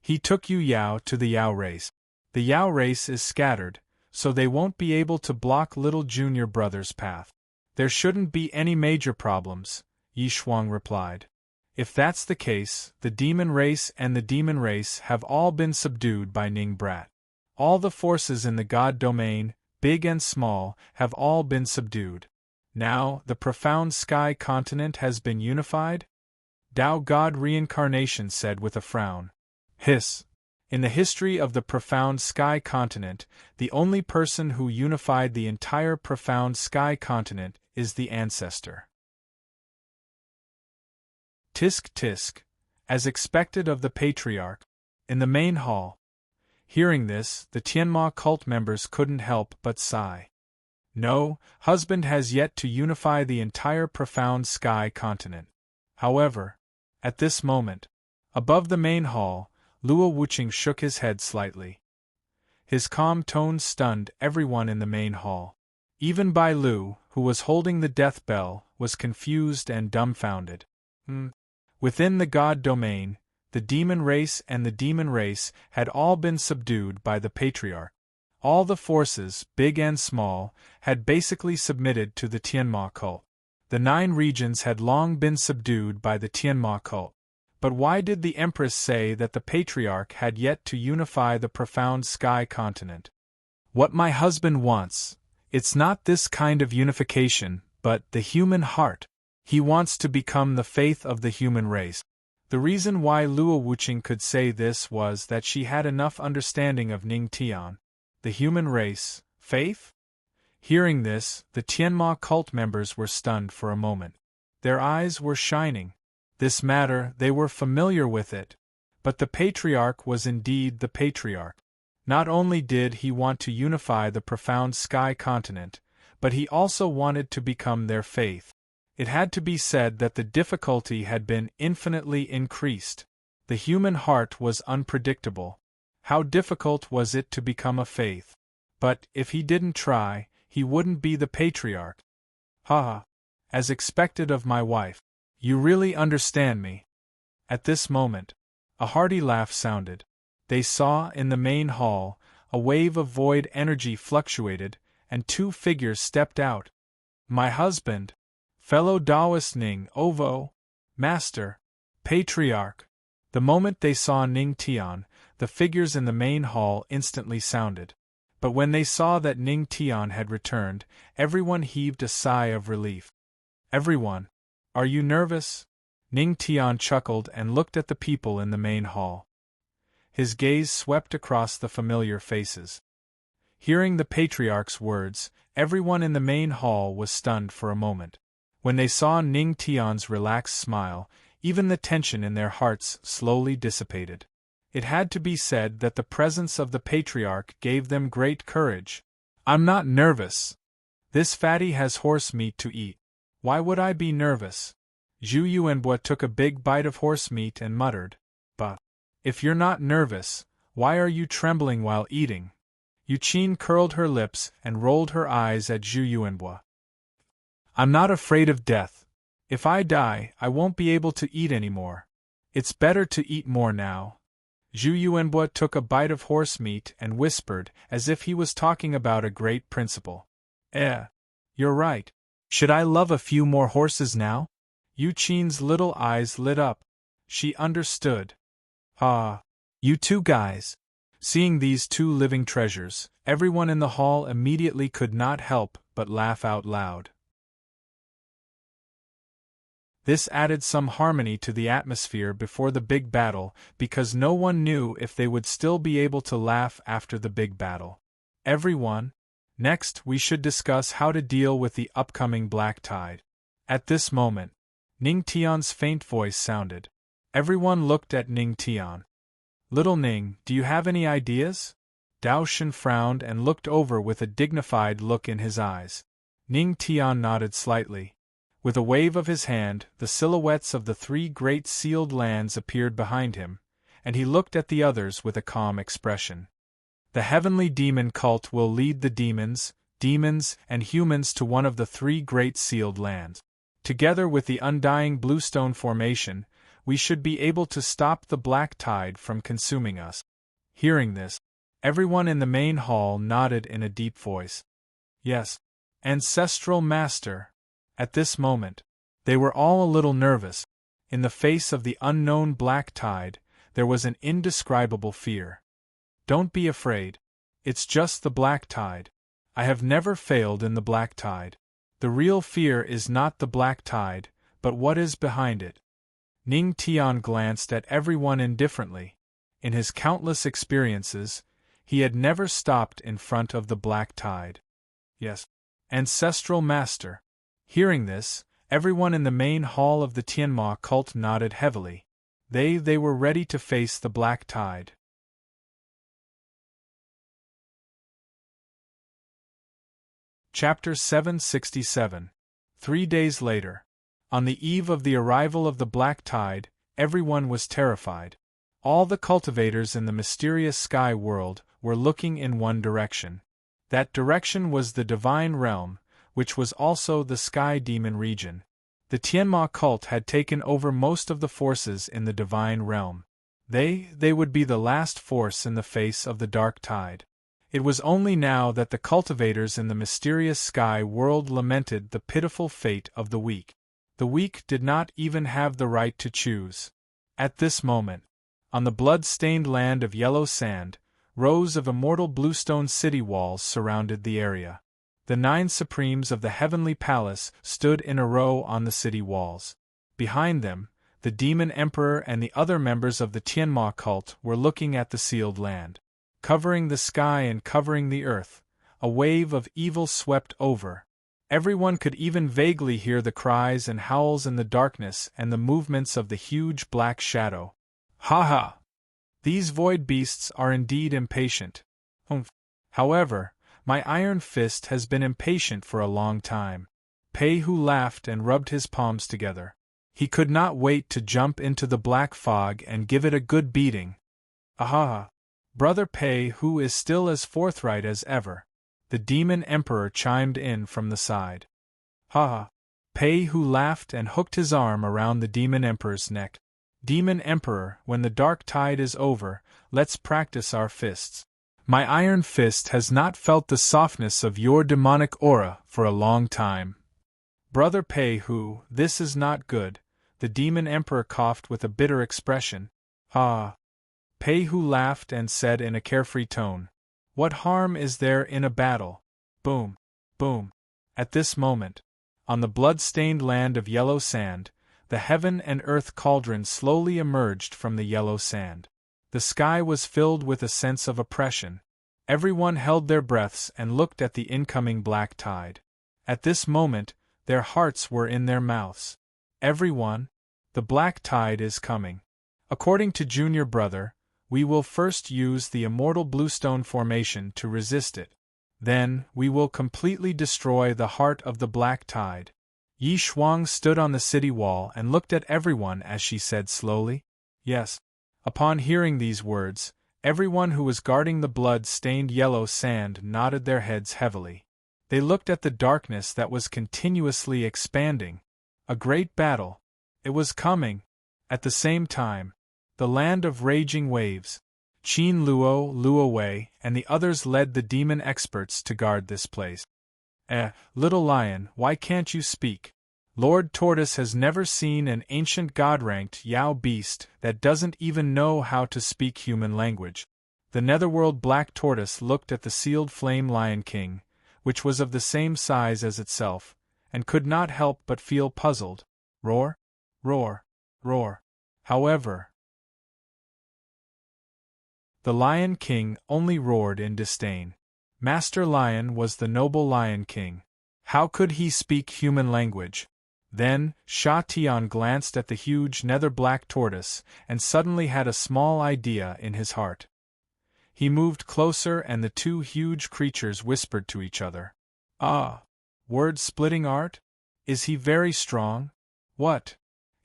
he took Yu Yao to the Yao race. The Yao race is scattered, so they won't be able to block little junior brother's path. There shouldn't be any major problems," Yi Shuang replied. "If that's the case, the demon race and the demon race have all been subdued by Ning Brat. All the forces in the god domain, big and small, have all been subdued. Now, the profound sky continent has been unified?" Tao God Reincarnation said with a frown. "Hiss. In the history of the profound sky continent, the only person who unified the entire profound sky continent is the ancestor." Tisk tisk, as expected of the patriarch, in the main hall. Hearing this, the Tianma cult members couldn't help but sigh. No, husband has yet to unify the entire profound sky continent. However, at this moment, above the main hall, Luo Wuqing shook his head slightly. His calm tone stunned everyone in the main hall. Even Bai Lu, who was holding the death bell, was confused and dumbfounded. Within the god domain, the demon race and the demon race had all been subdued by the patriarch. All the forces, big and small, had basically submitted to the Tianma cult. The 9 regions had long been subdued by the Tianma cult. But why did the Empress say that the patriarch had yet to unify the profound sky continent? What my husband wants, it's not this kind of unification, but the human heart. He wants to become the faith of the human race. The reason why Luo Wuqing could say this was that she had enough understanding of Ning Tian. The human race, faith? Hearing this, the Tianma cult members were stunned for a moment. Their eyes were shining. This matter, they were familiar with it. But the patriarch was indeed the patriarch. Not only did he want to unify the profound sky continent, but he also wanted to become their faith. It had to be said that the difficulty had been infinitely increased. The human heart was unpredictable. How difficult was it to become a faith? But, if he didn't try, he wouldn't be the patriarch. Ha! As expected of my wife. You really understand me. At this moment, a hearty laugh sounded. They saw, in the main hall, a wave of void energy fluctuated, and two figures stepped out. My husband, fellow Taoist Ning Ovo, Master, Patriarch. The moment they saw Ning Tian, the figures in the main hall instantly sounded. But when they saw that Ning Tian had returned, everyone heaved a sigh of relief. Everyone, are you nervous? Ning Tian chuckled and looked at the people in the main hall. His gaze swept across the familiar faces. Hearing the Patriarch's words, everyone in the main hall was stunned for a moment. When they saw Ning Tian's relaxed smile, even the tension in their hearts slowly dissipated. It had to be said that the presence of the Patriarch gave them great courage. I'm not nervous. This fatty has horse meat to eat. Why would I be nervous? Zhu Yuanbua took a big bite of horse meat and muttered, But, if you're not nervous, why are you trembling while eating? Yu Qin curled her lips and rolled her eyes at Zhu Yuanbua. I'm not afraid of death. If I die, I won't be able to eat anymore. It's better to eat more now. Zhu Yuanbua took a bite of horse meat and whispered, as if he was talking about a great principle. You're right. Should I love a few more horses now? Yu Qin's little eyes lit up. She understood. You two guys. Seeing these two living treasures, everyone in the hall immediately could not help but laugh out loud. This added some harmony to the atmosphere before the big battle, because no one knew if they would still be able to laugh after the big battle. Everyone. Next, we should discuss how to deal with the upcoming black tide. At this moment, Ning Tian's faint voice sounded. Everyone looked at Ning Tian. Little Ning, do you have any ideas? Dao Shen frowned and looked over with a dignified look in his eyes. Ning Tian nodded slightly. With a wave of his hand, the silhouettes of the three great sealed lands appeared behind him, and he looked at the others with a calm expression. The heavenly demon cult will lead the demons, and humans to one of the three great sealed lands. Together with the undying bluestone formation, we should be able to stop the black tide from consuming us. Hearing this, everyone in the main hall nodded in a deep voice. Yes, Ancestral Master. At this moment, they were all a little nervous. In the face of the unknown black tide, there was an indescribable fear. Don't be afraid. It's just the black tide. I have never failed in the black tide. The real fear is not the black tide, but what is behind it. Ning Tian glanced at everyone indifferently. In his countless experiences, he had never stopped in front of the black tide. Yes, Ancestral Master. Hearing this, everyone in the main hall of the Tianma cult nodded heavily. They were ready to face the black tide. Chapter 767. 3 days later. On the eve of the arrival of the black tide, everyone was terrified. All the cultivators in the mysterious sky world were looking in one direction. That direction was the divine realm, which was also the sky demon region. The Tianma cult had taken over most of the forces in the divine realm. They would be the last force in the face of the dark tide. It was only now that the cultivators in the mysterious sky world lamented the pitiful fate of the weak. The weak did not even have the right to choose. At this moment, on the blood-stained land of yellow sand, rows of immortal bluestone city walls surrounded the area. The 9 Supremes of the Heavenly Palace stood in a row on the city walls. Behind them, the Demon Emperor and the other members of the Tianma cult were looking at the sealed land. Covering the sky and covering the earth, a wave of evil swept over. Everyone could even vaguely hear the cries and howls in the darkness and the movements of the huge black shadow. Ha ha! These void beasts are indeed impatient. However, my iron fist has been impatient for a long time. Pei Hu laughed and rubbed his palms together. He could not wait to jump into the black fog and give it a good beating. Aha! Brother Pei Hu is still as forthright as ever. The Demon Emperor chimed in from the side. Ha ha! Pei Hu laughed and hooked his arm around the Demon Emperor's neck. Demon Emperor, when the dark tide is over, let's practice our fists. My iron fist has not felt the softness of your demonic aura for a long time. Brother Pei-hu, this is not good, the demon emperor coughed with a bitter expression. Ah. Pei-hu laughed and said in a carefree tone, what harm is there in a battle? Boom. Boom. At this moment, on the blood-stained land of yellow sand, the heaven and earth cauldron slowly emerged from the yellow sand. The sky was filled with a sense of oppression. Everyone held their breaths and looked at the incoming black tide. At this moment, their hearts were in their mouths. Everyone, the black tide is coming. According to Junior Brother, we will first use the immortal bluestone formation to resist it. Then, we will completely destroy the heart of the black tide. Yi Shuang stood on the city wall and looked at everyone as she said slowly, yes. Upon hearing these words, everyone who was guarding the blood-stained yellow sand nodded their heads heavily. They looked at the darkness that was continuously expanding. A great battle. It was coming. At the same time, the land of raging waves. Qin Luo, Luo Wei, and the others led the demon experts to guard this place. Little lion, why can't you speak? Lord Tortoise has never seen an ancient god-ranked Yao beast that doesn't even know how to speak human language. The netherworld black tortoise looked at the sealed flame Lion King, which was of the same size as itself, and could not help but feel puzzled. Roar, roar, roar. However, the Lion King only roared in disdain. Master Lion was the noble Lion King. How could he speak human language? Then, Sha Tian glanced at the huge nether black tortoise and suddenly had a small idea in his heart. He moved closer and the two huge creatures whispered to each other. Ah! Word-splitting art? Is he very strong? What?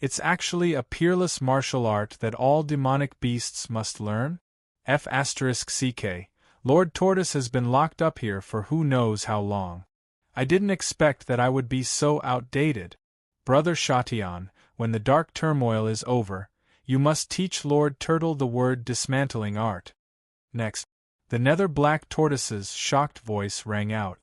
It's actually a peerless martial art that all demonic beasts must learn? F***CK. Lord Tortoise has been locked up here for who knows how long. I didn't expect that I would be so outdated. Brother Shatian, when the dark turmoil is over, you must teach Lord Turtle the word dismantling art. Next, the nether black tortoise's shocked voice rang out.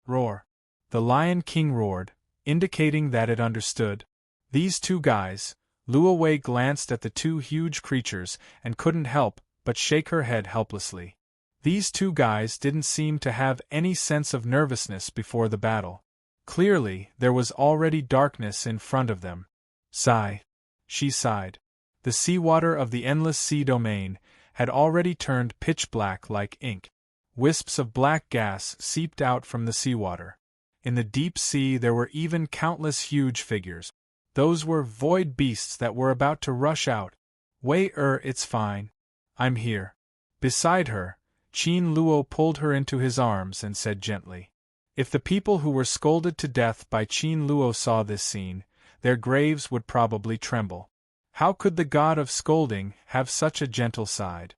Roar. The Lion King roared, indicating that it understood. These two guys, Luo Wei glanced at the two huge creatures and couldn't help but shake her head helplessly. These two guys didn't seem to have any sense of nervousness before the battle. Clearly, there was already darkness in front of them. Sigh. She sighed. The seawater of the endless sea domain had already turned pitch black like ink. Wisps of black gas seeped out from the seawater. In the deep sea there were even countless huge figures. Those were void beasts that were about to rush out. It's fine. I'm here. Beside her, Qin Luo pulled her into his arms and said gently. If the people who were scolded to death by Qin Luo saw this scene, their graves would probably tremble. How could the god of scolding have such a gentle side?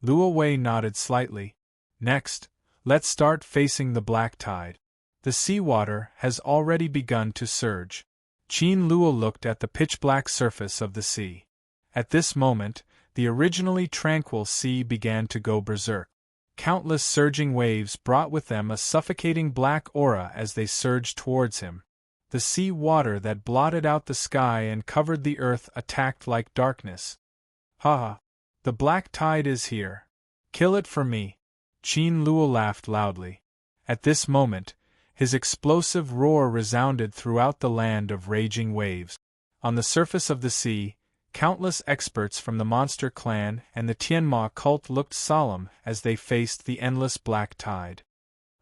Luo Wei nodded slightly. Next, let's start facing the black tide. The seawater has already begun to surge. Qin Luo looked at the pitch-black surface of the sea. At this moment, the originally tranquil sea began to go berserk. Countless surging waves brought with them a suffocating black aura as they surged towards him. The sea water that blotted out the sky and covered the earth attacked like darkness. Ha! The black tide is here. Kill it for me. Qin Luo laughed loudly. At this moment, his explosive roar resounded throughout the land of raging waves. On the surface of the sea, countless experts from the Monster Clan and the Tianma cult looked solemn as they faced the endless black tide.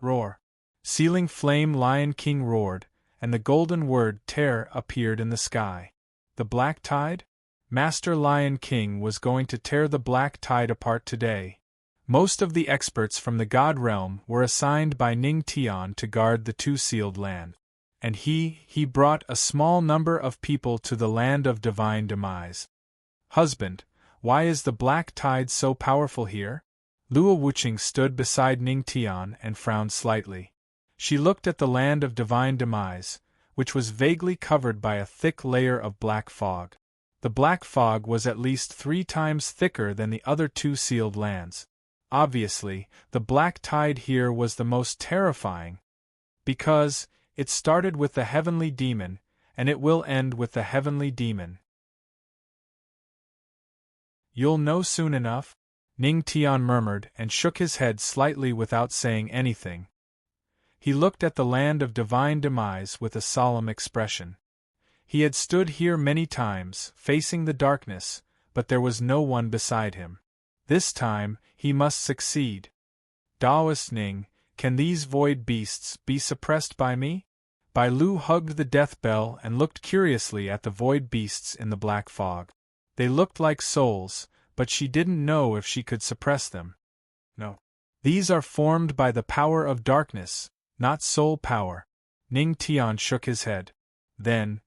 Roar. Sealing Flame Lion King roared, and the golden word tear appeared in the sky. The black tide? Master Lion King was going to tear the black tide apart today. Most of the experts from the God Realm were assigned by Ning Tian to guard the two-sealed land. And he brought a small number of people to the land of divine demise. Husband, why is the black tide so powerful here? Luo Wuqing stood beside Ning Tian and frowned slightly. She looked at the land of divine demise, which was vaguely covered by a thick layer of black fog. The black fog was at least 3 times thicker than the other two sealed lands. Obviously, the black tide here was the most terrifying, because it started with the heavenly demon, and it will end with the heavenly demon. You'll know soon enough, Ning Tian murmured and shook his head slightly without saying anything. He looked at the land of divine demise with a solemn expression. He had stood here many times, facing the darkness, but there was no one beside him. This time, he must succeed. Taoist Ning, can these void beasts be suppressed by me? Bai Lu hugged the death bell and looked curiously at the void beasts in the black fog. They looked like souls, but she didn't know if she could suppress them. No. These are formed by the power of darkness, not soul power. Ning Tian shook his head. Then,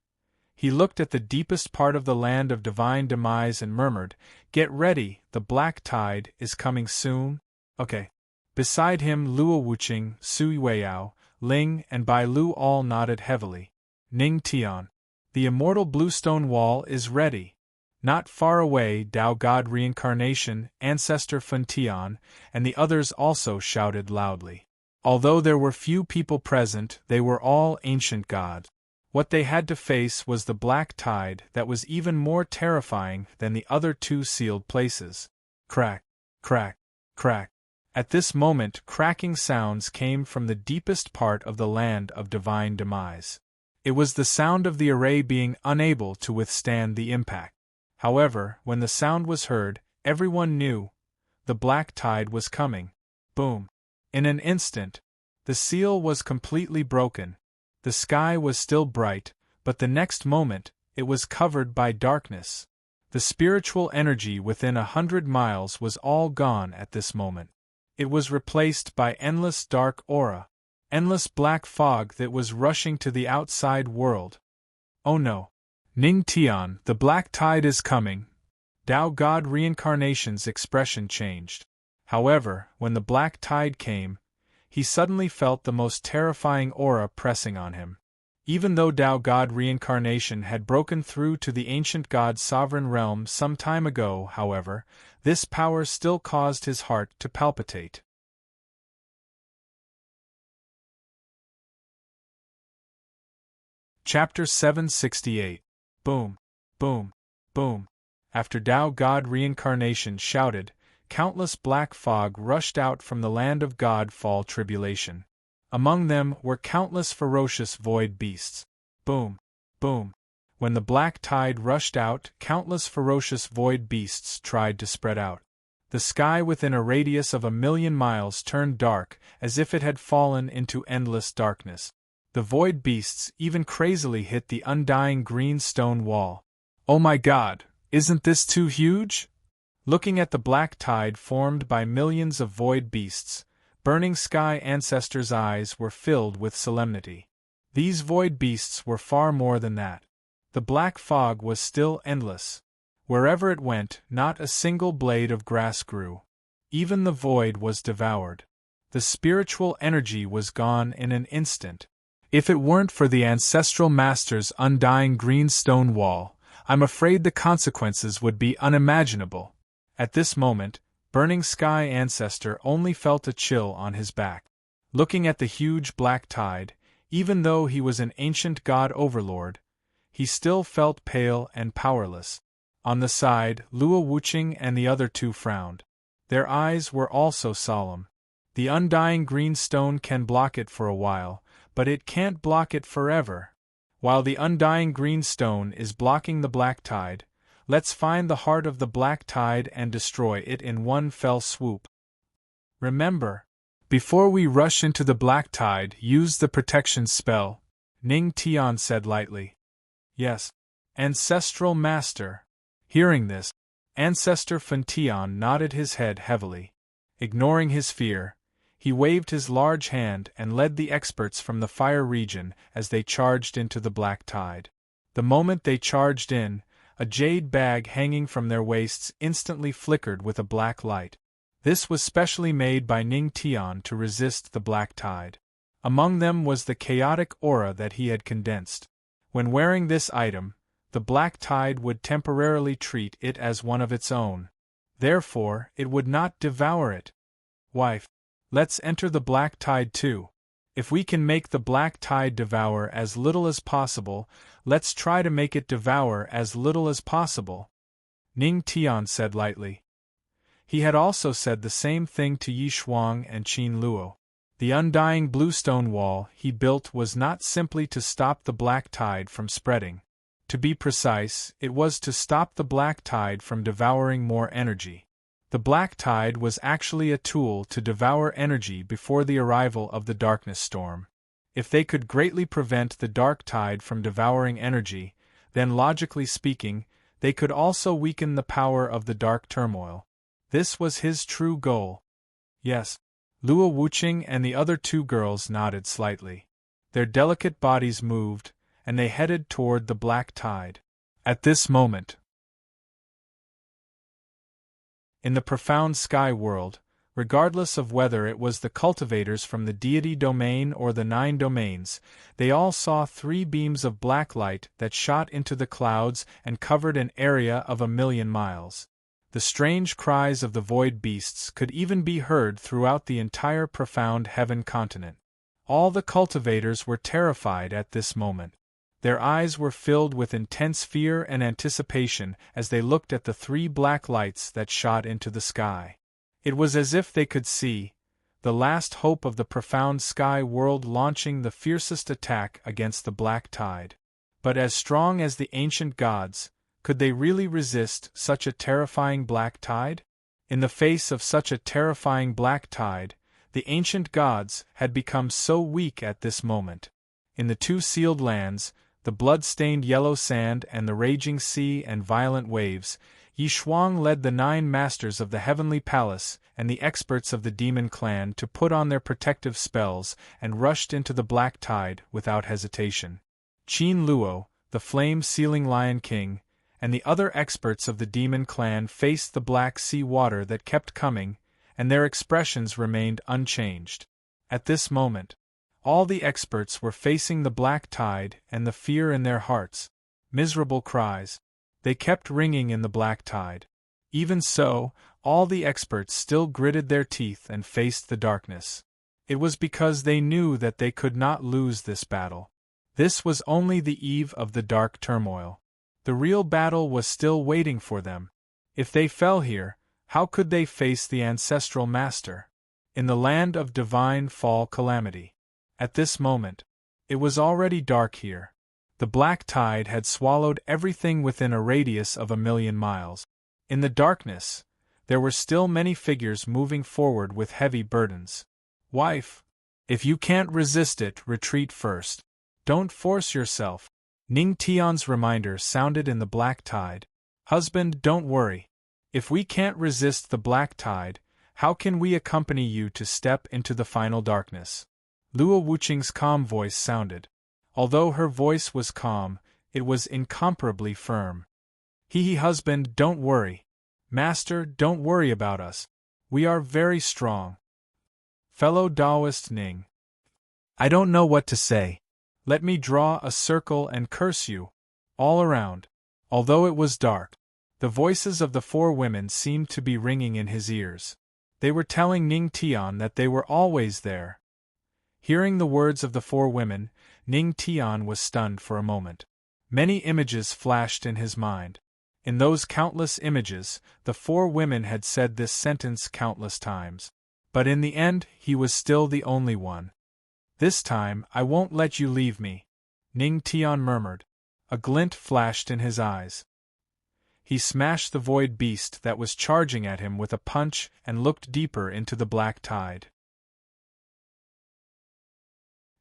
he looked at the deepest part of the land of divine demise and murmured, "Get ready, the black tide is coming soon." Okay. Beside him Luo Wuqing, Sui Weiyao, Ling, and Bai Lu all nodded heavily. Ning Tian. The immortal bluestone wall is ready. Not far away, Tao God Reincarnation, Ancestor Fun Tian, and the others also shouted loudly. Although there were few people present, they were all ancient gods. What they had to face was the black tide that was even more terrifying than the other two sealed places. Crack, crack, crack. At this moment, cracking sounds came from the deepest part of the land of divine demise. It was the sound of the array being unable to withstand the impact. However, when the sound was heard, everyone knew the black tide was coming. Boom. In an instant, the seal was completely broken. The sky was still bright, but the next moment, it was covered by darkness. The spiritual energy within 100 miles was all gone at this moment. It was replaced by endless dark aura, endless black fog that was rushing to the outside world. Oh no. Ning Tian, the black tide is coming. Tao God Reincarnation's expression changed. However, when the black tide came, he suddenly felt the most terrifying aura pressing on him. Even though Tao God Reincarnation had broken through to the ancient god's sovereign realm some time ago, however, this power still caused his heart to palpitate. Chapter 768. Boom, boom, boom. After Tao God Reincarnation shouted, countless black fog rushed out from the land of God-fall tribulation. Among them were countless ferocious void beasts. Boom, boom. When the black tide rushed out, countless ferocious void beasts tried to spread out. The sky within a radius of 1,000,000 miles turned dark, as if it had fallen into endless darkness. The void beasts even crazily hit the undying green stone wall. Oh my God, isn't this too huge? Looking at the black tide formed by millions of void beasts, Burning Sky Ancestor's eyes were filled with solemnity. These void beasts were far more than that. The black fog was still endless. Wherever it went, not a single blade of grass grew. Even the void was devoured. The spiritual energy was gone in an instant. If it weren't for the ancestral master's undying green stone wall, I'm afraid the consequences would be unimaginable. At this moment, Burning Sky Ancestor only felt a chill on his back. Looking at the huge black tide, even though he was an ancient god overlord, he still felt pale and powerless. On the side, Luo Wuqing and the other two frowned. Their eyes were also solemn. The undying green stone can block it for a while, but it can't block it forever. While the undying green stone is blocking the black tide, let's find the heart of the black tide and destroy it in one fell swoop. Remember, before we rush into the black tide, use the protection spell, Ning Tian said lightly. Yes, Ancestral Master. Hearing this, Ancestor Fun Tian nodded his head heavily. Ignoring his fear, he waved his large hand and led the experts from the fire region as they charged into the black tide. The moment they charged in, a jade bag hanging from their waists instantly flickered with a black light. This was specially made by Ning Tian to resist the black tide. Among them was the chaotic aura that he had condensed. When wearing this item, the black tide would temporarily treat it as one of its own. Therefore, it would not devour it. Wife, let's enter the black tide too. If we can make the black tide devour as little as possible, let's try to make it devour as little as possible, Ning Tian said lightly. He had also said the same thing to Yi Shuang and Qin Luo. The undying bluestone wall he built was not simply to stop the black tide from spreading. To be precise, it was to stop the black tide from devouring more energy. The black tide was actually a tool to devour energy before the arrival of the darkness storm. If they could greatly prevent the dark tide from devouring energy, then logically speaking, they could also weaken the power of the dark turmoil. This was his true goal. Yes. Luo Wuqing and the other two girls nodded slightly. Their delicate bodies moved, and they headed toward the black tide. At this moment, in the profound sky world, regardless of whether it was the cultivators from the deity domain or the 9 domains, they all saw 3 beams of black light that shot into the clouds and covered an area of 1,000,000 miles. The strange cries of the void beasts could even be heard throughout the entire profound heaven continent. All the cultivators were terrified at this moment. Their eyes were filled with intense fear and anticipation as they looked at the 3 black lights that shot into the sky. It was as if they could see the last hope of the profound sky world launching the fiercest attack against the black tide. But as strong as the ancient gods, could they really resist such a terrifying black tide? In the face of such a terrifying black tide, the ancient gods had become so weak at this moment. In the 2 sealed lands, the blood-stained yellow sand and the raging sea and violent waves, Yi Shuang led the 9 masters of the heavenly palace and the experts of the demon clan to put on their protective spells and rushed into the black tide without hesitation. Qin Luo, the flame-sealing Lion King, and the other experts of the demon clan faced the black sea water that kept coming, and their expressions remained unchanged. At this moment, all the experts were facing the black tide and the fear in their hearts. Miserable cries. They kept ringing in the black tide. Even so, all the experts still gritted their teeth and faced the darkness. It was because they knew that they could not lose this battle. This was only the eve of the dark turmoil. The real battle was still waiting for them. If they fell here, how could they face the ancestral master? In the land of divine fall calamity. At this moment, it was already dark here. The black tide had swallowed everything within a radius of 1,000,000 miles. In the darkness, there were still many figures moving forward with heavy burdens. Wife, if you can't resist it, retreat first. Don't force yourself. Ning Tian's reminder sounded in the black tide. Husband, don't worry. If we can't resist the black tide, how can we accompany you to step into the final darkness? Luo Wuqing's calm voice sounded. Although her voice was calm, it was incomparably firm. Husband, don't worry. Master, don't worry about us. We are very strong. Fellow Taoist Ning. I don't know what to say. Let me draw a circle and curse you. All around. Although it was dark, the voices of the 4 women seemed to be ringing in his ears. They were telling Ning Tian that they were always there. Hearing the words of the 4 women, Ning Tian was stunned for a moment. Many images flashed in his mind. In those countless images, the 4 women had said this sentence countless times. But in the end, he was still the only one. This time, I won't let you leave me, Ning Tian murmured. A glint flashed in his eyes. He smashed the void beast that was charging at him with a punch and looked deeper into the black tide.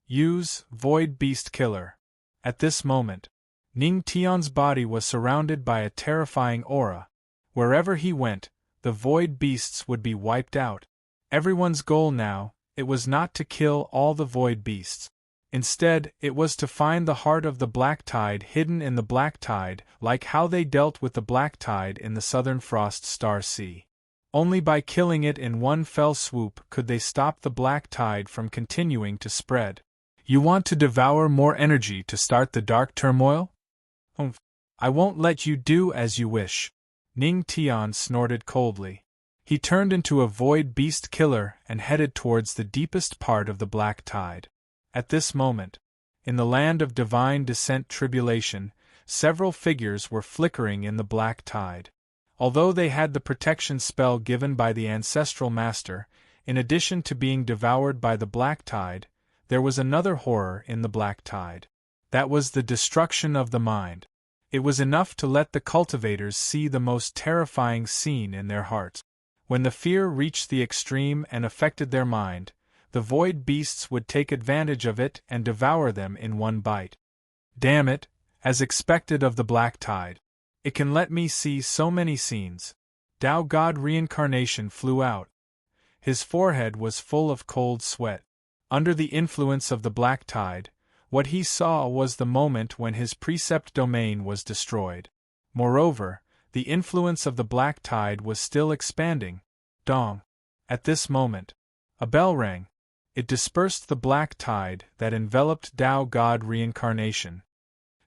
Use Void Beast Killer. At this moment, Ning Tian's body was surrounded by a terrifying aura. Wherever he went, the void beasts would be wiped out. Everyone's goal now, it was not to kill all the void beasts. Instead, it was to find the heart of the black tide hidden in the black tide, like how they dealt with the black tide in the southern frost star sea. Only by killing it in one fell swoop could they stop the black tide from continuing to spread. You want to devour more energy to start the dark turmoil? I won't let you do as you wish. Ning Tian snorted coldly. He turned into a void beast killer and headed towards the deepest part of the black tide. At this moment, in the land of divine descent tribulation, several figures were flickering in the black tide. Although they had the protection spell given by the ancestral master, in addition to being devoured by the black tide, there was another horror in the black tide. That was the destruction of the mind. It was enough to let the cultivators see the most terrifying scene in their hearts. When the fear reached the extreme and affected their mind, the void beasts would take advantage of it and devour them in one bite. Damn it, as expected of the black tide. It can let me see so many scenes. Tao God reincarnation flew out. His forehead was full of cold sweat. Under the influence of the black tide, what he saw was the moment when his precept domain was destroyed. Moreover, the influence of the black tide was still expanding. Dong. At this moment, a bell rang. It dispersed the black tide that enveloped Tao God reincarnation.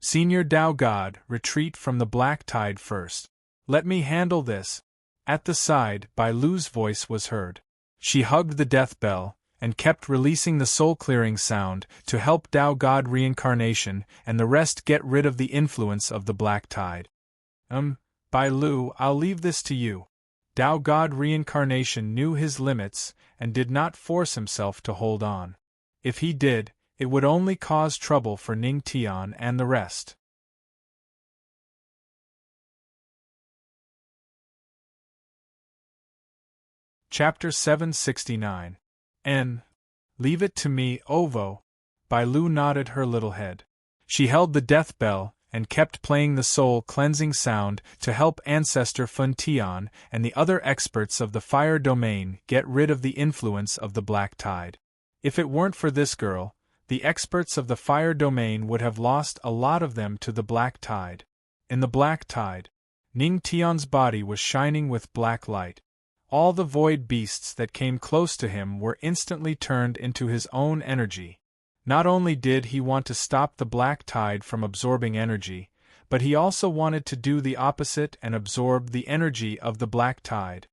Senior Tao God, retreat from the black tide first. Let me handle this. At the side, Bai Lu's voice was heard. She hugged the death bell, and kept releasing the soul-clearing sound to help Tao God reincarnation and the rest get rid of the influence of the black tide. Bai Lu, I'll leave this to you. Tao God reincarnation knew his limits and did not force himself to hold on. If he did, it would only cause trouble for Ning Tian and the rest. Chapter 769. Leave it to me, Ovo. Bai Lu nodded her little head. She held the death bell and kept playing the soul-cleansing sound to help Ancestor Fun Tian and the other experts of the fire domain get rid of the influence of the black tide. If it weren't for this girl, the experts of the fire domain would have lost a lot of them to the black tide. In the black tide, Ning Tian's body was shining with black light. All the void beasts that came close to him were instantly turned into his own energy. Not only did he want to stop the black tide from absorbing energy, but he also wanted to do the opposite and absorb the energy of the black tide.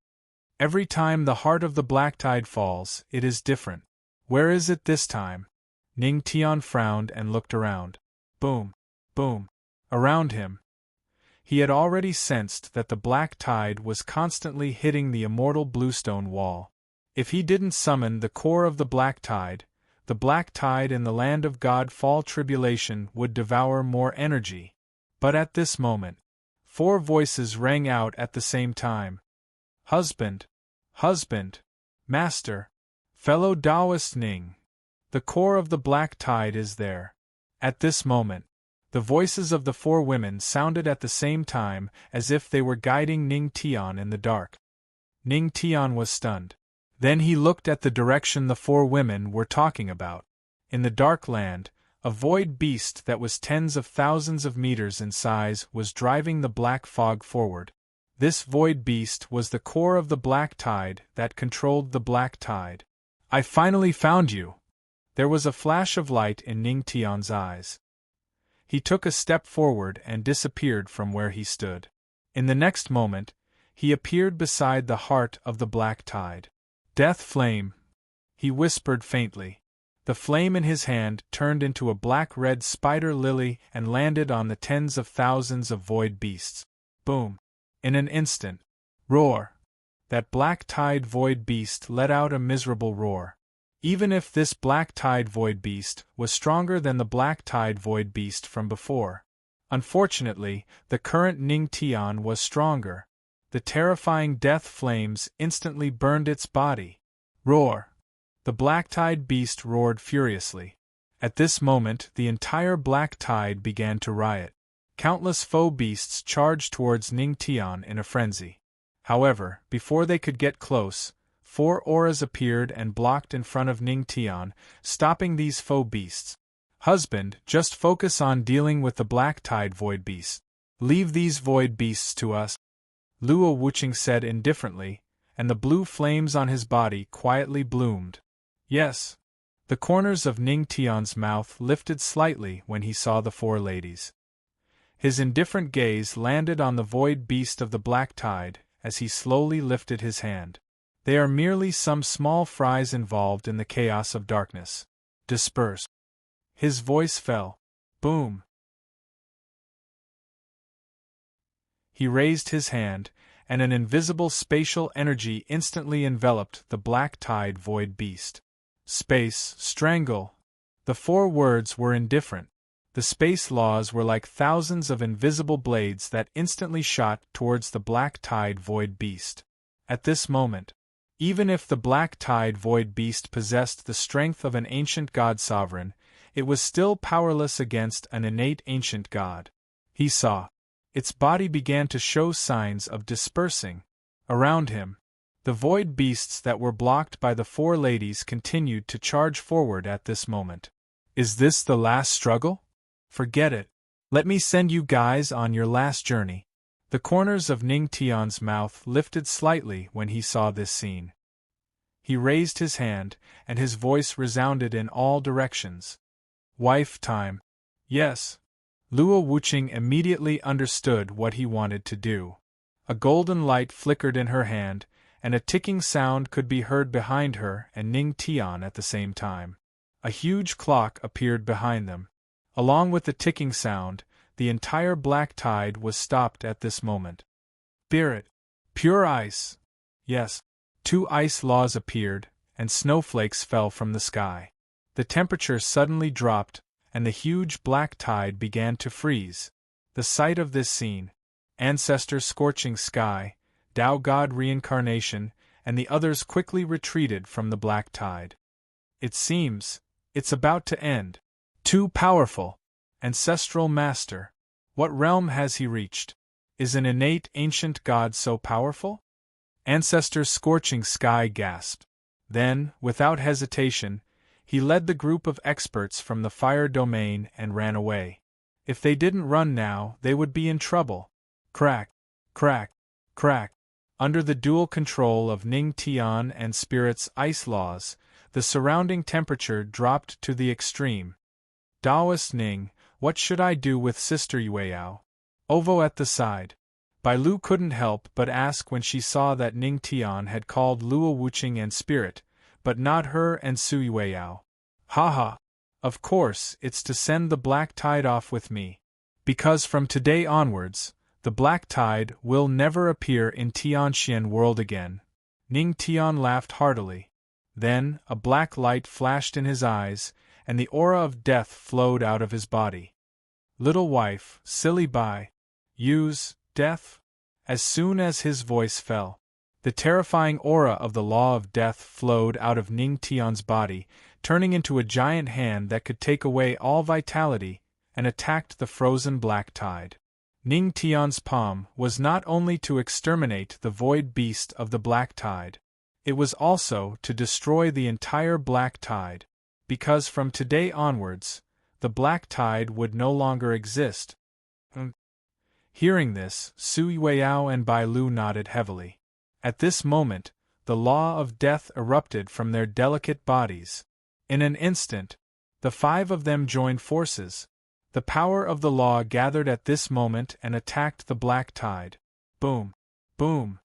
Every time the heart of the black tide falls, it is different. Where is it this time? Ning Tian frowned and looked around. Boom, boom. Around him, he had already sensed that the black tide was constantly hitting the immortal bluestone wall. If he didn't summon the core of the black tide in the land of God fall tribulation would devour more energy. But at this moment, 4 voices rang out at the same time. Husband, husband, master, fellow Taoist Ning. The core of the black tide is there. At this moment, the voices of the 4 women sounded at the same time as if they were guiding Ning Tian in the dark. Ning Tian was stunned. Then he looked at the direction the 4 women were talking about. In the dark land, a void beast that was tens of thousands of meters in size was driving the black fog forward. This void beast was the core of the black tide that controlled the black tide. I finally found you! There was a flash of light in Ning Tian's eyes. He took a step forward and disappeared from where he stood. In the next moment, he appeared beside the heart of the black tide. Death flame, he whispered faintly. The flame in his hand turned into a black-red spider lily and landed on the tens of thousands of void beasts. Boom! In an instant. Roar! That black tide void beast let out a miserable roar. Even if this black tide void beast was stronger than the black tide void beast from before. Unfortunately, the current Ning Tian was stronger. The terrifying death flames instantly burned its body. Roar! The black tide beast roared furiously. At this moment, the entire black tide began to riot. Countless foe beasts charged towards Ning Tian in a frenzy. However, before they could get close, 4 auras appeared and blocked in front of Ning Tian, stopping these foe beasts. Husband, just focus on dealing with the black tide void beasts. Leave these void beasts to us. Luo Wuching said indifferently, and the blue flames on his body quietly bloomed. Yes. The corners of Ning Tian's mouth lifted slightly when he saw the 4 ladies. His indifferent gaze landed on the void beast of the black tide, as he slowly lifted his hand. They are merely some small fries involved in the chaos of darkness. Disperse. His voice fell. Boom. He raised his hand, and an invisible spatial energy instantly enveloped the black-tide void beast. Space, strangle. The 4 words were indifferent. The space laws were like thousands of invisible blades that instantly shot towards the black-tide void beast. At this moment, even if the black-tide void beast possessed the strength of an ancient god sovereign, it was still powerless against an innate ancient god. He saw. Its body began to show signs of dispersing. Around him, the void beasts that were blocked by the 4 ladies continued to charge forward at this moment. Is this the last struggle? Forget it. Let me send you guys on your last journey. The corners of Ning Tian's mouth lifted slightly when he saw this scene. He raised his hand, and his voice resounded in all directions. Wife time. Yes. Luo Wuqing immediately understood what he wanted to do. A golden light flickered in her hand, and a ticking sound could be heard behind her and Ning Tian at the same time. A huge clock appeared behind them. Along with the ticking sound, the entire black tide was stopped at this moment. Spirit. Pure ice. Yes. 2 ice laws appeared, and snowflakes fell from the sky. The temperature suddenly dropped, and the huge black tide began to freeze. The sight of this scene, Ancestor Scorching Sky, Tao God Reincarnation, and the others quickly retreated from the black tide. It seems, it's about to end. Too powerful. Ancestral Master. What realm has he reached? Is an innate ancient god so powerful? Ancestor Scorching Sky gasped. Then, without hesitation, he led the group of experts from the fire domain and ran away. If they didn't run now, they would be in trouble. Crack, crack, crack. Under the dual control of Ning Tian and Spirit's ice laws, the surrounding temperature dropped to the extreme. Daoist Ning, what should I do with Sister Yueyao? Ovo at the side. Bai Lu couldn't help but ask when she saw that Ning Tian had called Luo Wuqing and Spirit, but not her and Su Yueyao. Haha. Of course, it's to send the black tide off with me. Because from today onwards, the black tide will never appear in Tianxian world again. Ning Tian laughed heartily. Then, a black light flashed in his eyes, and the aura of death flowed out of his body. Little wife, silly Bai. Use death? As soon as his voice fell, the terrifying aura of the law of death flowed out of Ning Tian's body, turning into a giant hand that could take away all vitality, and attacked the frozen black tide. Ning Tian's palm was not only to exterminate the void beast of the black tide, it was also to destroy the entire black tide, because from today onwards, the black tide would no longer exist. Hearing this, Su Yueyao and Bai Lu nodded heavily. At this moment, the law of death erupted from their delicate bodies. In an instant, the 5 of them joined forces. The power of the law gathered at this moment and attacked the black tide. Boom! Boom!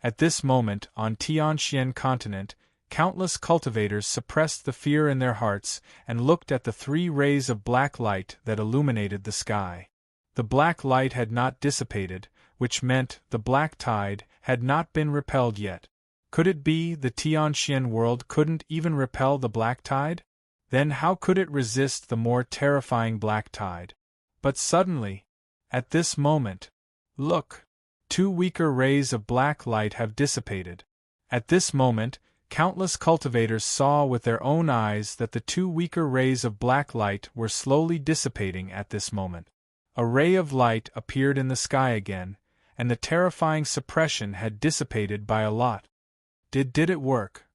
At this moment, on Tianxian continent, countless cultivators suppressed the fear in their hearts and looked at the 3 rays of black light that illuminated the sky. The black light had not dissipated, which meant the black tide had not been repelled yet. Could it be the Tianxian world couldn't even repel the black tide? Then how could it resist the more terrifying black tide? But suddenly, at this moment, look! 2 weaker rays of black light have dissipated. At this moment, countless cultivators saw with their own eyes that the 2 weaker rays of black light were slowly dissipating at this moment. A ray of light appeared in the sky again, and the terrifying suppression had dissipated by a lot. Did it work?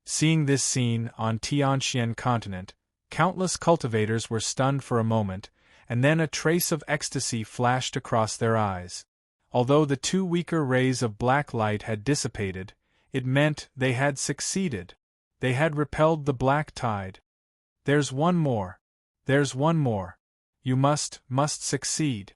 Seeing this scene on Tianxian continent, countless cultivators were stunned for a moment, and then a trace of ecstasy flashed across their eyes. Although the 2 weaker rays of black light had dissipated, it meant they had succeeded. They had repelled the black tide. There's one more. There's one more. You must succeed.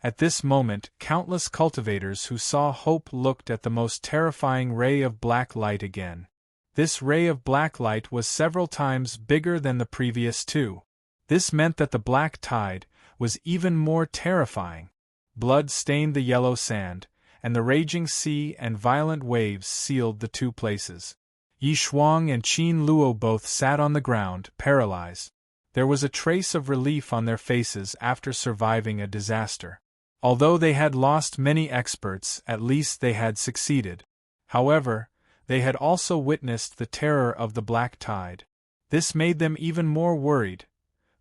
At this moment, countless cultivators who saw hope looked at the most terrifying ray of black light again. This ray of black light was several times bigger than the previous two. This meant that the black tide was even more terrifying. Blood stained the yellow sand, and the raging sea and violent waves sealed the two places. Yi Shuang and Qin Luo both sat on the ground, paralyzed. There was a trace of relief on their faces after surviving a disaster. Although they had lost many experts, at least they had succeeded. However, they had also witnessed the terror of the black tide. This made them even more worried.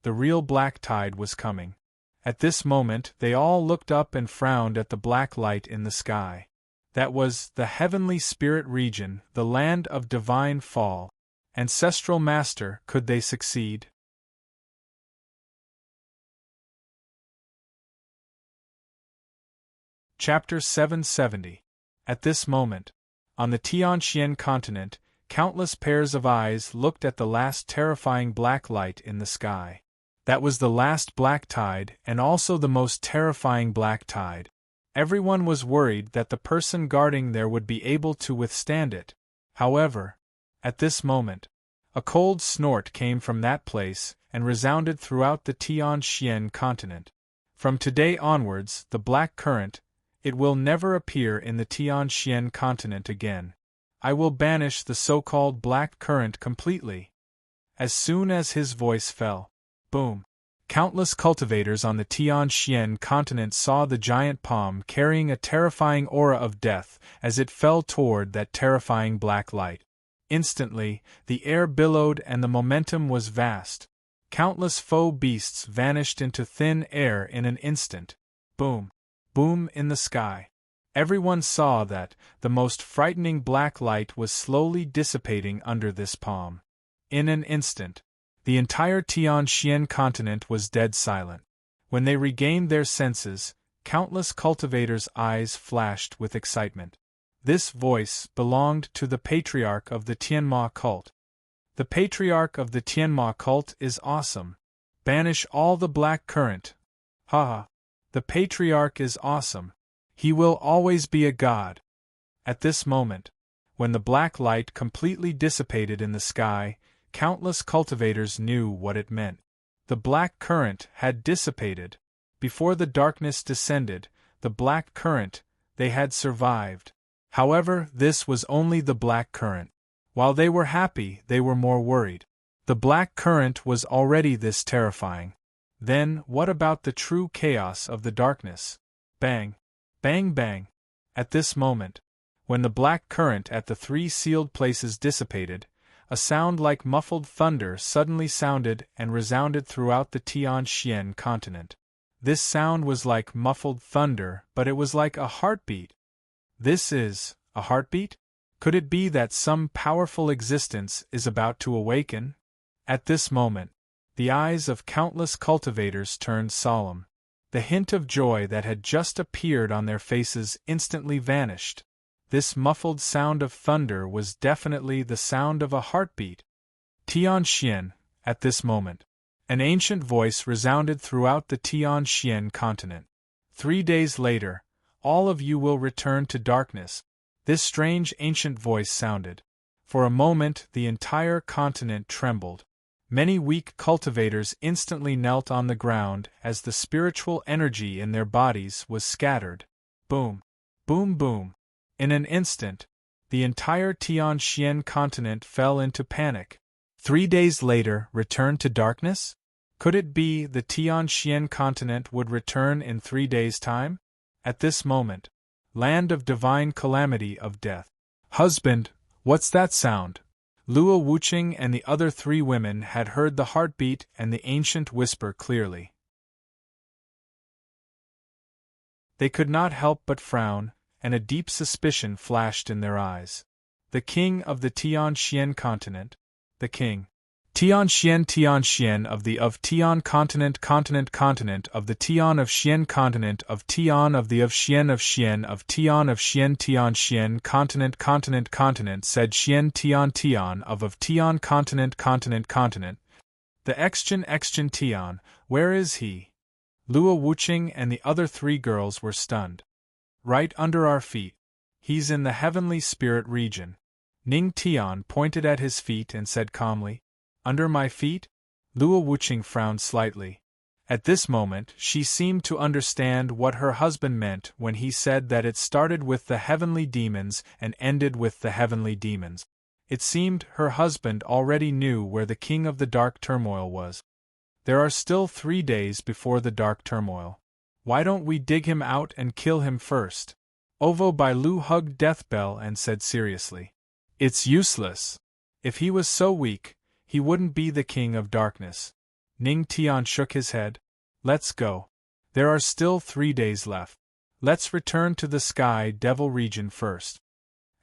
The real black tide was coming. At this moment, they all looked up and frowned at the black light in the sky. That was the heavenly spirit region, the land of divine fall. Ancestral Master, could they succeed? Chapter 770. At this moment, on the Tianxian continent, countless pairs of eyes looked at the last terrifying black light in the sky. That was the last black tide and also the most terrifying black tide. Everyone was worried that the person guarding there would be able to withstand it. However, at this moment, a cold snort came from that place and resounded throughout the Tianxian continent. From today onwards, the black current, it will never appear in the Tianxian continent again. I will banish the so-called black current completely. As soon as his voice fell, boom! Countless cultivators on the Tianxian continent saw the giant palm carrying a terrifying aura of death as it fell toward that terrifying black light. Instantly, the air billowed and the momentum was vast. Countless foe beasts vanished into thin air in an instant. Boom! Boom in the sky. Everyone saw that the most frightening black light was slowly dissipating under this palm. In an instant, the entire Tianxian continent was dead silent. When they regained their senses, countless cultivators' eyes flashed with excitement. This voice belonged to the patriarch of the Tianma cult. The patriarch of the Tianma cult is awesome. Banish all the black current. Haha. The patriarch is awesome. He will always be a god. At this moment, when the black light completely dissipated in the sky, countless cultivators knew what it meant. The black current had dissipated. Before the darkness descended, the black current, they had survived. However, this was only the black current. While they were happy, they were more worried. The black current was already this terrifying. Then, what about the true chaos of the darkness? Bang! Bang bang! At this moment, when the black current at the three sealed places dissipated, a sound like muffled thunder suddenly sounded and resounded throughout the Tianxian continent. This sound was like muffled thunder, but it was like a heartbeat. This is a heartbeat? Could it be that some powerful existence is about to awaken? At this moment, the eyes of countless cultivators turned solemn. The hint of joy that had just appeared on their faces instantly vanished. This muffled sound of thunder was definitely the sound of a heartbeat. Tianxian, at this moment, an ancient voice resounded throughout the Tianxian continent. 3 days later, all of you will return to darkness. This strange ancient voice sounded. For a moment, the entire continent trembled. Many weak cultivators instantly knelt on the ground as the spiritual energy in their bodies was scattered. Boom! Boom boom! In an instant, the entire Tianxian continent fell into panic. 3 days later, return to darkness? Could it be the Tianxian continent would return in 3 days' time? At this moment, land of divine calamity of death. Husband, what's that sound? Luo Wuqing and the other 3 women had heard the heartbeat and the ancient whisper clearly. They could not help but frown, and a deep suspicion flashed in their eyes. The king of the Tianxian continent, the king. Tianxian of the Tian continent of the Tian of Xian continent of Tian of the of Xian of Tian of Xian Tianxian continent said Xian Tian of Tian continent. The Exchen Tian, where is he? Luo Wuqing and the other 3 girls were stunned. Right under our feet. He's in the heavenly spirit region. Ning Tian pointed at his feet and said calmly, "Under my feet?" Luo Wuqing frowned slightly. At this moment she seemed to understand what her husband meant when he said that it started with the heavenly demons and ended with the heavenly demons. It seemed her husband already knew where the king of the dark turmoil was. There are still 3 days before the dark turmoil. Why don't we dig him out and kill him first? Ovo Bai Lu hugged Deathbell and said seriously, "It's useless. If he was so weak, he wouldn't be the king of darkness." Ning Tian shook his head. "Let's go. There are still 3 days left. Let's return to the Sky Devil region first."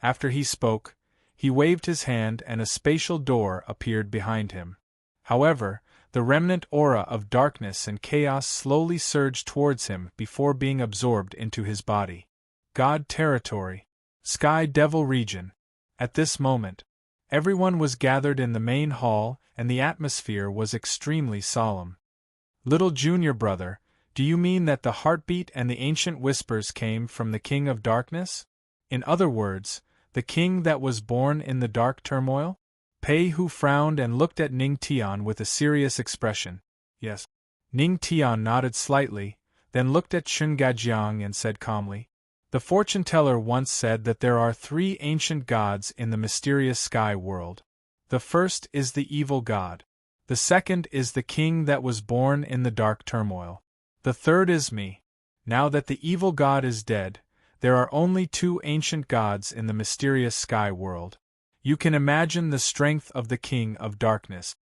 After he spoke, he waved his hand and a spatial door appeared behind him. However, the remnant aura of darkness and chaos slowly surged towards him before being absorbed into his body. God territory. Sky Devil region. At this moment, everyone was gathered in the main hall and the atmosphere was extremely solemn. "Little junior brother, do you mean that the heartbeat and the ancient whispers came from the King of Darkness? In other words, the king that was born in the dark turmoil?" Pei Hu frowned and looked at Ning Tian with a serious expression. "Yes." Ning Tian nodded slightly, then looked at Chun Gajiang and said calmly, "The fortune-teller once said that there are 3 ancient gods in the mysterious sky world. The first is the evil god. The second is the king that was born in the dark turmoil. The third is me. Now that the evil god is dead, there are only 2 ancient gods in the mysterious sky world. You can imagine the strength of the king of darkness."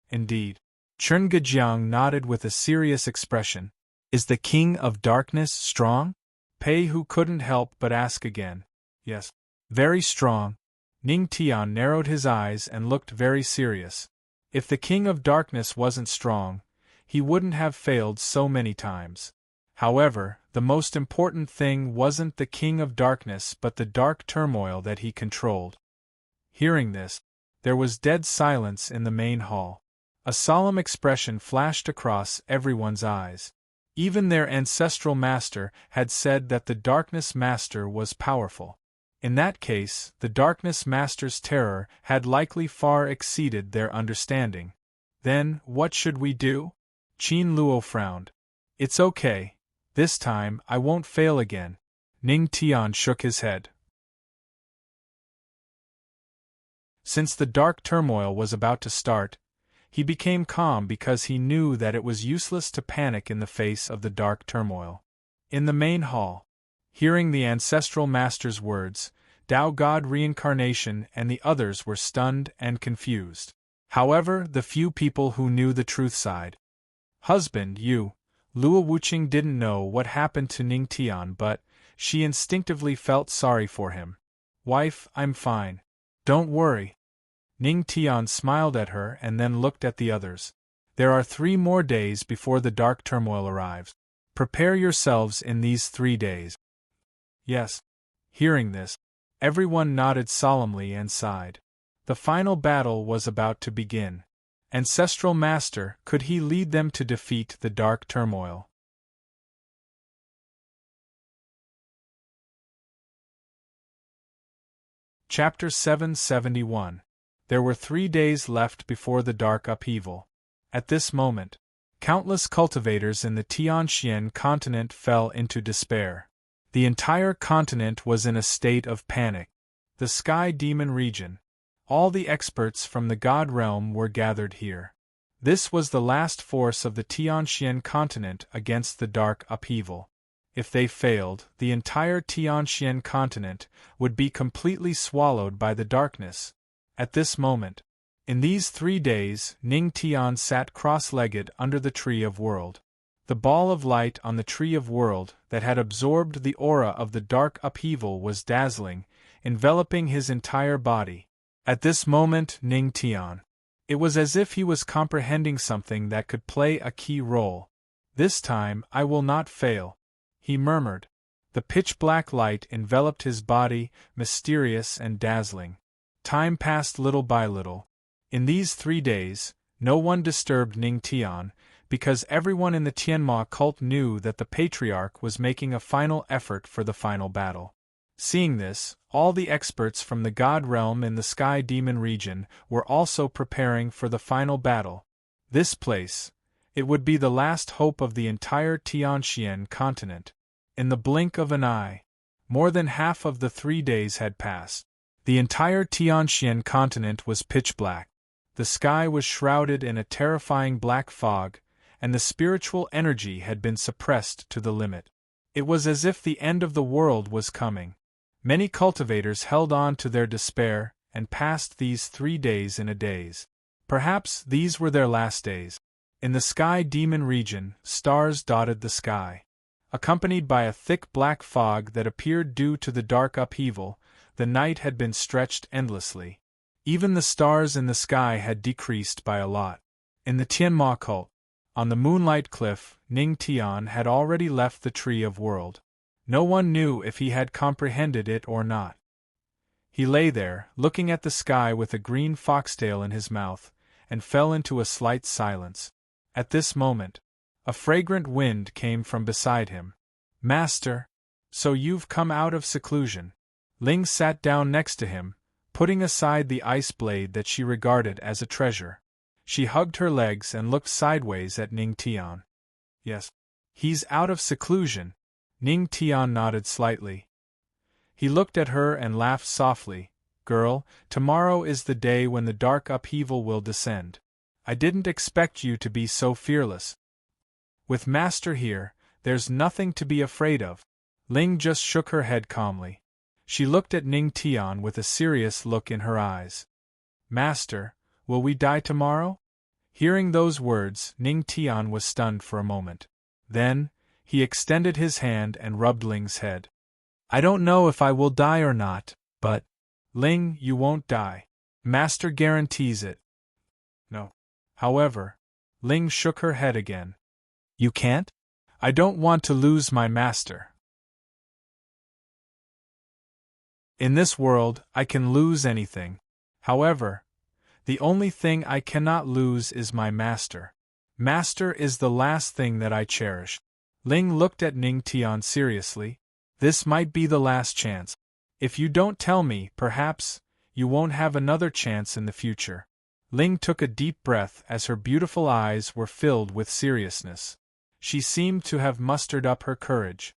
"Indeed." Chun Gajiang nodded with a serious expression. "Is the king of darkness strong?" Pei Hu couldn't help but ask again. "Yes. Very strong." Ning Tian narrowed his eyes and looked very serious. If the king of darkness wasn't strong, he wouldn't have failed so many times. However, the most important thing wasn't the king of darkness but the dark turmoil that he controlled. Hearing this, there was dead silence in the main hall. A solemn expression flashed across everyone's eyes. Even their ancestral master had said that the Darkness Master was powerful. In that case, the Darkness Master's terror had likely far exceeded their understanding. "Then, what should we do?" Qin Luo frowned. "It's okay. This time, I won't fail again." Ning Tian shook his head. Since the dark turmoil was about to start, he became calm because he knew that it was useless to panic in the face of the dark turmoil. In the main hall, hearing the ancestral master's words, Tao God Reincarnation and the others were stunned and confused. However, the few people who knew the truth sighed. "Husband, Luo Wuqing didn't know what happened to Ning Tian, but she instinctively felt sorry for him. Wife, I'm fine. Don't worry." Ning Tian smiled at her and then looked at the others. "There are 3 more days before the dark turmoil arrives. Prepare yourselves in these 3 days." "Yes." Hearing this, everyone nodded solemnly and sighed. The final battle was about to begin. Ancestral Master, could he lead them to defeat the dark turmoil? Chapter 771. There were 3 days left before the dark upheaval. At this moment, countless cultivators in the Tianxian continent fell into despair. The entire continent was in a state of panic. The Sky Demon region. All the experts from the God realm were gathered here. This was the last force of the Tianxian continent against the dark upheaval. If they failed, the entire Tianxian continent would be completely swallowed by the darkness. At this moment, in these 3 days, Ning Tian sat cross-legged under the Tree of World. The ball of light on the Tree of World that had absorbed the aura of the dark upheaval was dazzling, enveloping his entire body. At this moment, Ning Tian. It was as if he was comprehending something that could play a key role. "This time, I will not fail," he murmured. The pitch-black light enveloped his body, mysterious and dazzling. Time passed little by little. In these 3 days, no one disturbed Ning Tian, because everyone in the Tianma cult knew that the patriarch was making a final effort for the final battle. Seeing this, all the experts from the god realm in the Sky Demon region were also preparing for the final battle. This place, it would be the last hope of the entire Tianxian continent. In the blink of an eye, more than half of the 3 days had passed. The entire Tianxian continent was pitch black. The sky was shrouded in a terrifying black fog, and the spiritual energy had been suppressed to the limit. It was as if the end of the world was coming. Many cultivators held on to their despair and passed these 3 days in a daze. Perhaps these were their last days. In the Sky Demon region, stars dotted the sky. Accompanied by a thick black fog that appeared due to the dark upheaval, the night had been stretched endlessly. Even the stars in the sky had decreased by a lot. In the Tianma cult, on the Moonlight Cliff, Ning Tian had already left the Tree of World. No one knew if he had comprehended it or not. He lay there, looking at the sky with a green foxtail in his mouth, and fell into a slight silence. At this moment, a fragrant wind came from beside him. "Master, so you've come out of seclusion." Ling sat down next to him, putting aside the ice blade that she regarded as a treasure. She hugged her legs and looked sideways at Ning Tian. "Yes, he's out of seclusion." Ning Tian nodded slightly. He looked at her and laughed softly. "Girl, tomorrow is the day when the dark upheaval will descend. I didn't expect you to be so fearless. With Master here, there's nothing to be afraid of." Ling just shook her head calmly. She looked at Ning Tian with a serious look in her eyes. "Master, will we die tomorrow?" Hearing those words, Ning Tian was stunned for a moment. Then, he extended his hand and rubbed Ling's head. "I don't know if I will die or not, but—" "Ling, you won't die. Master guarantees it." "No." However, Ling shook her head again. "You can't?" "I don't want to lose my master. In this world, I can lose anything. However, the only thing I cannot lose is my master. Master is the last thing that I cherish." Ling looked at Ning Tian seriously. "This might be the last chance. If you don't tell me, perhaps, you won't have another chance in the future." Ling took a deep breath as her beautiful eyes were filled with seriousness. She seemed to have mustered up her courage.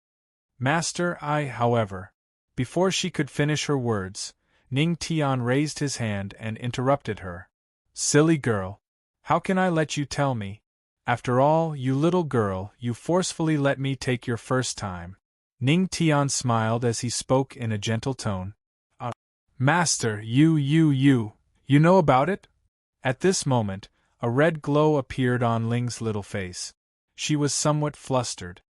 "Master, however." Before she could finish her words, Ning Tian raised his hand and interrupted her. "Silly girl. How can I let you tell me? After all, you little girl, you forcefully let me take your first time." Ning Tian smiled as he spoke in a gentle tone. Master, you know about it?" At this moment, a red glow appeared on Ling's little face. She was somewhat flustered.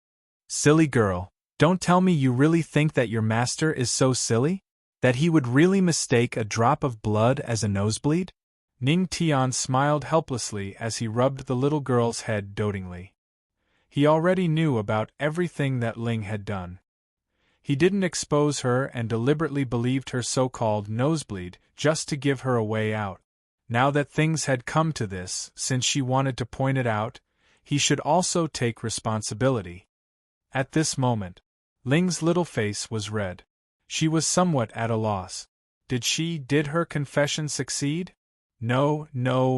"Silly girl, don't tell me you really think that your master is so silly? That he would really mistake a drop of blood as a nosebleed?" Ning Tian smiled helplessly as he rubbed the little girl's head dotingly. He already knew about everything that Ling had done. He didn't expose her and deliberately believed her so-called nosebleed just to give her a way out. Now that things had come to this, since she wanted to point it out, he should also take responsibility. At this moment, Ling's little face was red. She was somewhat at a loss. Did her confession succeed? No,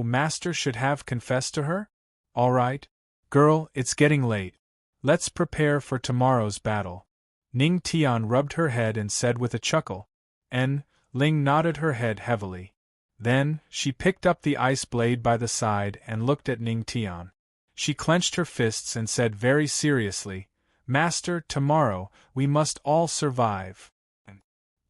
Master should have confessed to her? All right. Girl, it's getting late. Let's prepare for tomorrow's battle. Ning Tian rubbed her head and said with a chuckle. Ling nodded her head heavily. Then, she picked up the ice blade by the side and looked at Ning Tian. She clenched her fists and said very seriously, "Master, tomorrow, we must all survive."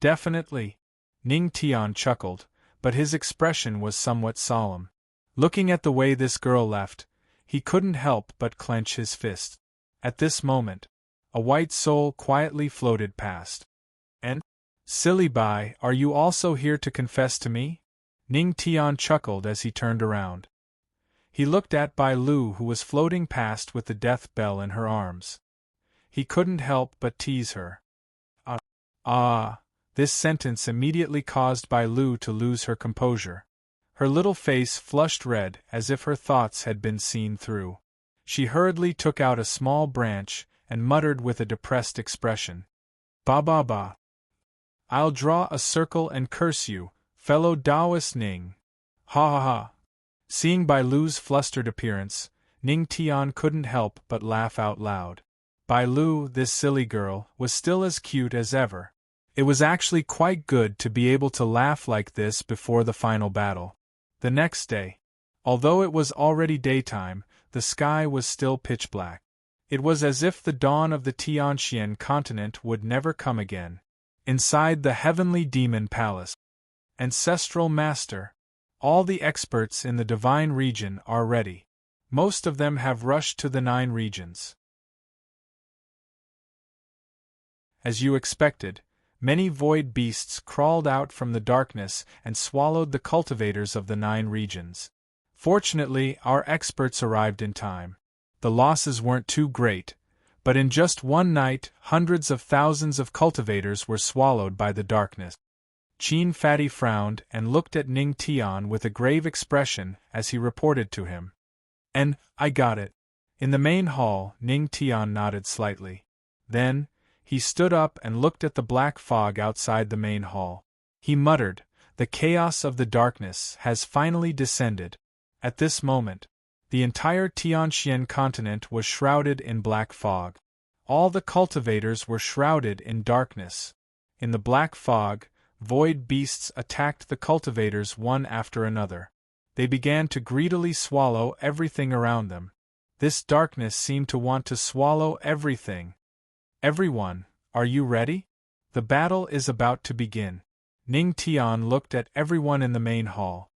"Definitely." Ning Tian chuckled, but his expression was somewhat solemn. Looking at the way this girl left, he couldn't help but clench his fist. At this moment, a white soul quietly floated past. "Silly Bai, are you also here to confess to me?" Ning Tian chuckled as he turned around. He looked at Bai Lu, who was floating past with the death bell in her arms. He couldn't help but tease her. This sentence immediately caused Bai Lu to lose her composure. Her little face flushed red as if her thoughts had been seen through. She hurriedly took out a small branch and muttered with a depressed expression. Ba ba ba. I'll draw a circle and curse you, fellow Taoist Ning. Ha ha ha. Seeing Bai Lu's flustered appearance, Ning Tian couldn't help but laugh out loud. Bai Lu, this silly girl, was still as cute as ever. It was actually quite good to be able to laugh like this before the final battle. The next day, although it was already daytime, the sky was still pitch black. It was as if the dawn of the Tianxian continent would never come again. Inside the heavenly demon palace, Ancestral Master, all the experts in the divine region are ready. Most of them have rushed to the 9 regions. As you expected, many void beasts crawled out from the darkness and swallowed the cultivators of the 9 regions. Fortunately, our experts arrived in time. The losses weren't too great, but in just one night, hundreds of thousands of cultivators were swallowed by the darkness. Qin Fatty frowned and looked at Ning Tian with a grave expression as he reported to him. And, I got it. In the main hall, Ning Tian nodded slightly. Then, he stood up and looked at the black fog outside the main hall. He muttered, the chaos of the darkness has finally descended. At this moment, the entire Tianxian continent was shrouded in black fog. All the cultivators were shrouded in darkness. In the black fog, void beasts attacked the cultivators one after another. They began to greedily swallow everything around them. This darkness seemed to want to swallow everything. Everyone, are you ready? The battle is about to begin. Ning Tian looked at everyone in the main hall.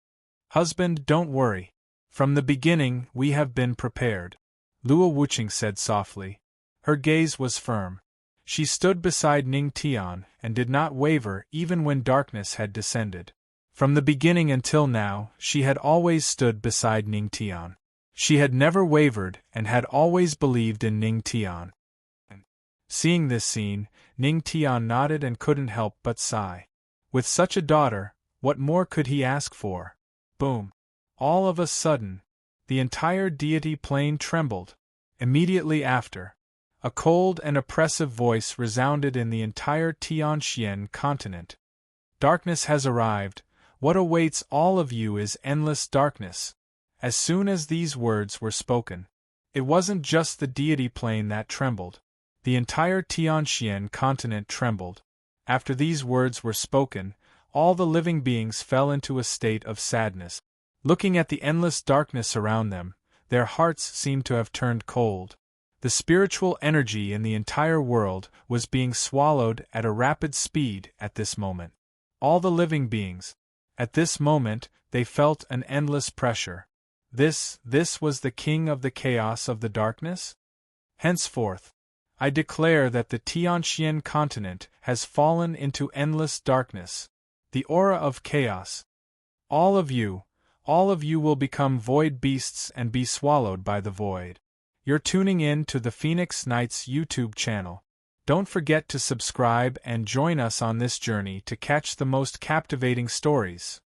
Husband, don't worry. From the beginning, we have been prepared, Luo Wuqing said softly. Her gaze was firm. She stood beside Ning Tian and did not waver even when darkness had descended. From the beginning until now, she had always stood beside Ning Tian. She had never wavered and had always believed in Ning Tian. Seeing this scene, Ning Tian nodded and couldn't help but sigh. With such a daughter, what more could he ask for? Boom! All of a sudden, the entire deity plane trembled. Immediately after, a cold and oppressive voice resounded in the entire Tianxian continent. Darkness has arrived. What awaits all of you is endless darkness. As soon as these words were spoken, it wasn't just the deity plane that trembled. The entire Tianxian continent trembled. After these words were spoken, all the living beings fell into a state of sadness. Looking at the endless darkness around them, their hearts seemed to have turned cold. The spiritual energy in the entire world was being swallowed at a rapid speed at this moment. All the living beings. At this moment, they felt an endless pressure. This was the king of the chaos of the darkness? Henceforth, I declare that the Tianxian continent has fallen into endless darkness. The aura of chaos. All of you will become void beasts and be swallowed by the void. You're tuning in to the Phoenix Knights YouTube channel. Don't forget to subscribe and join us on this journey to catch the most captivating stories.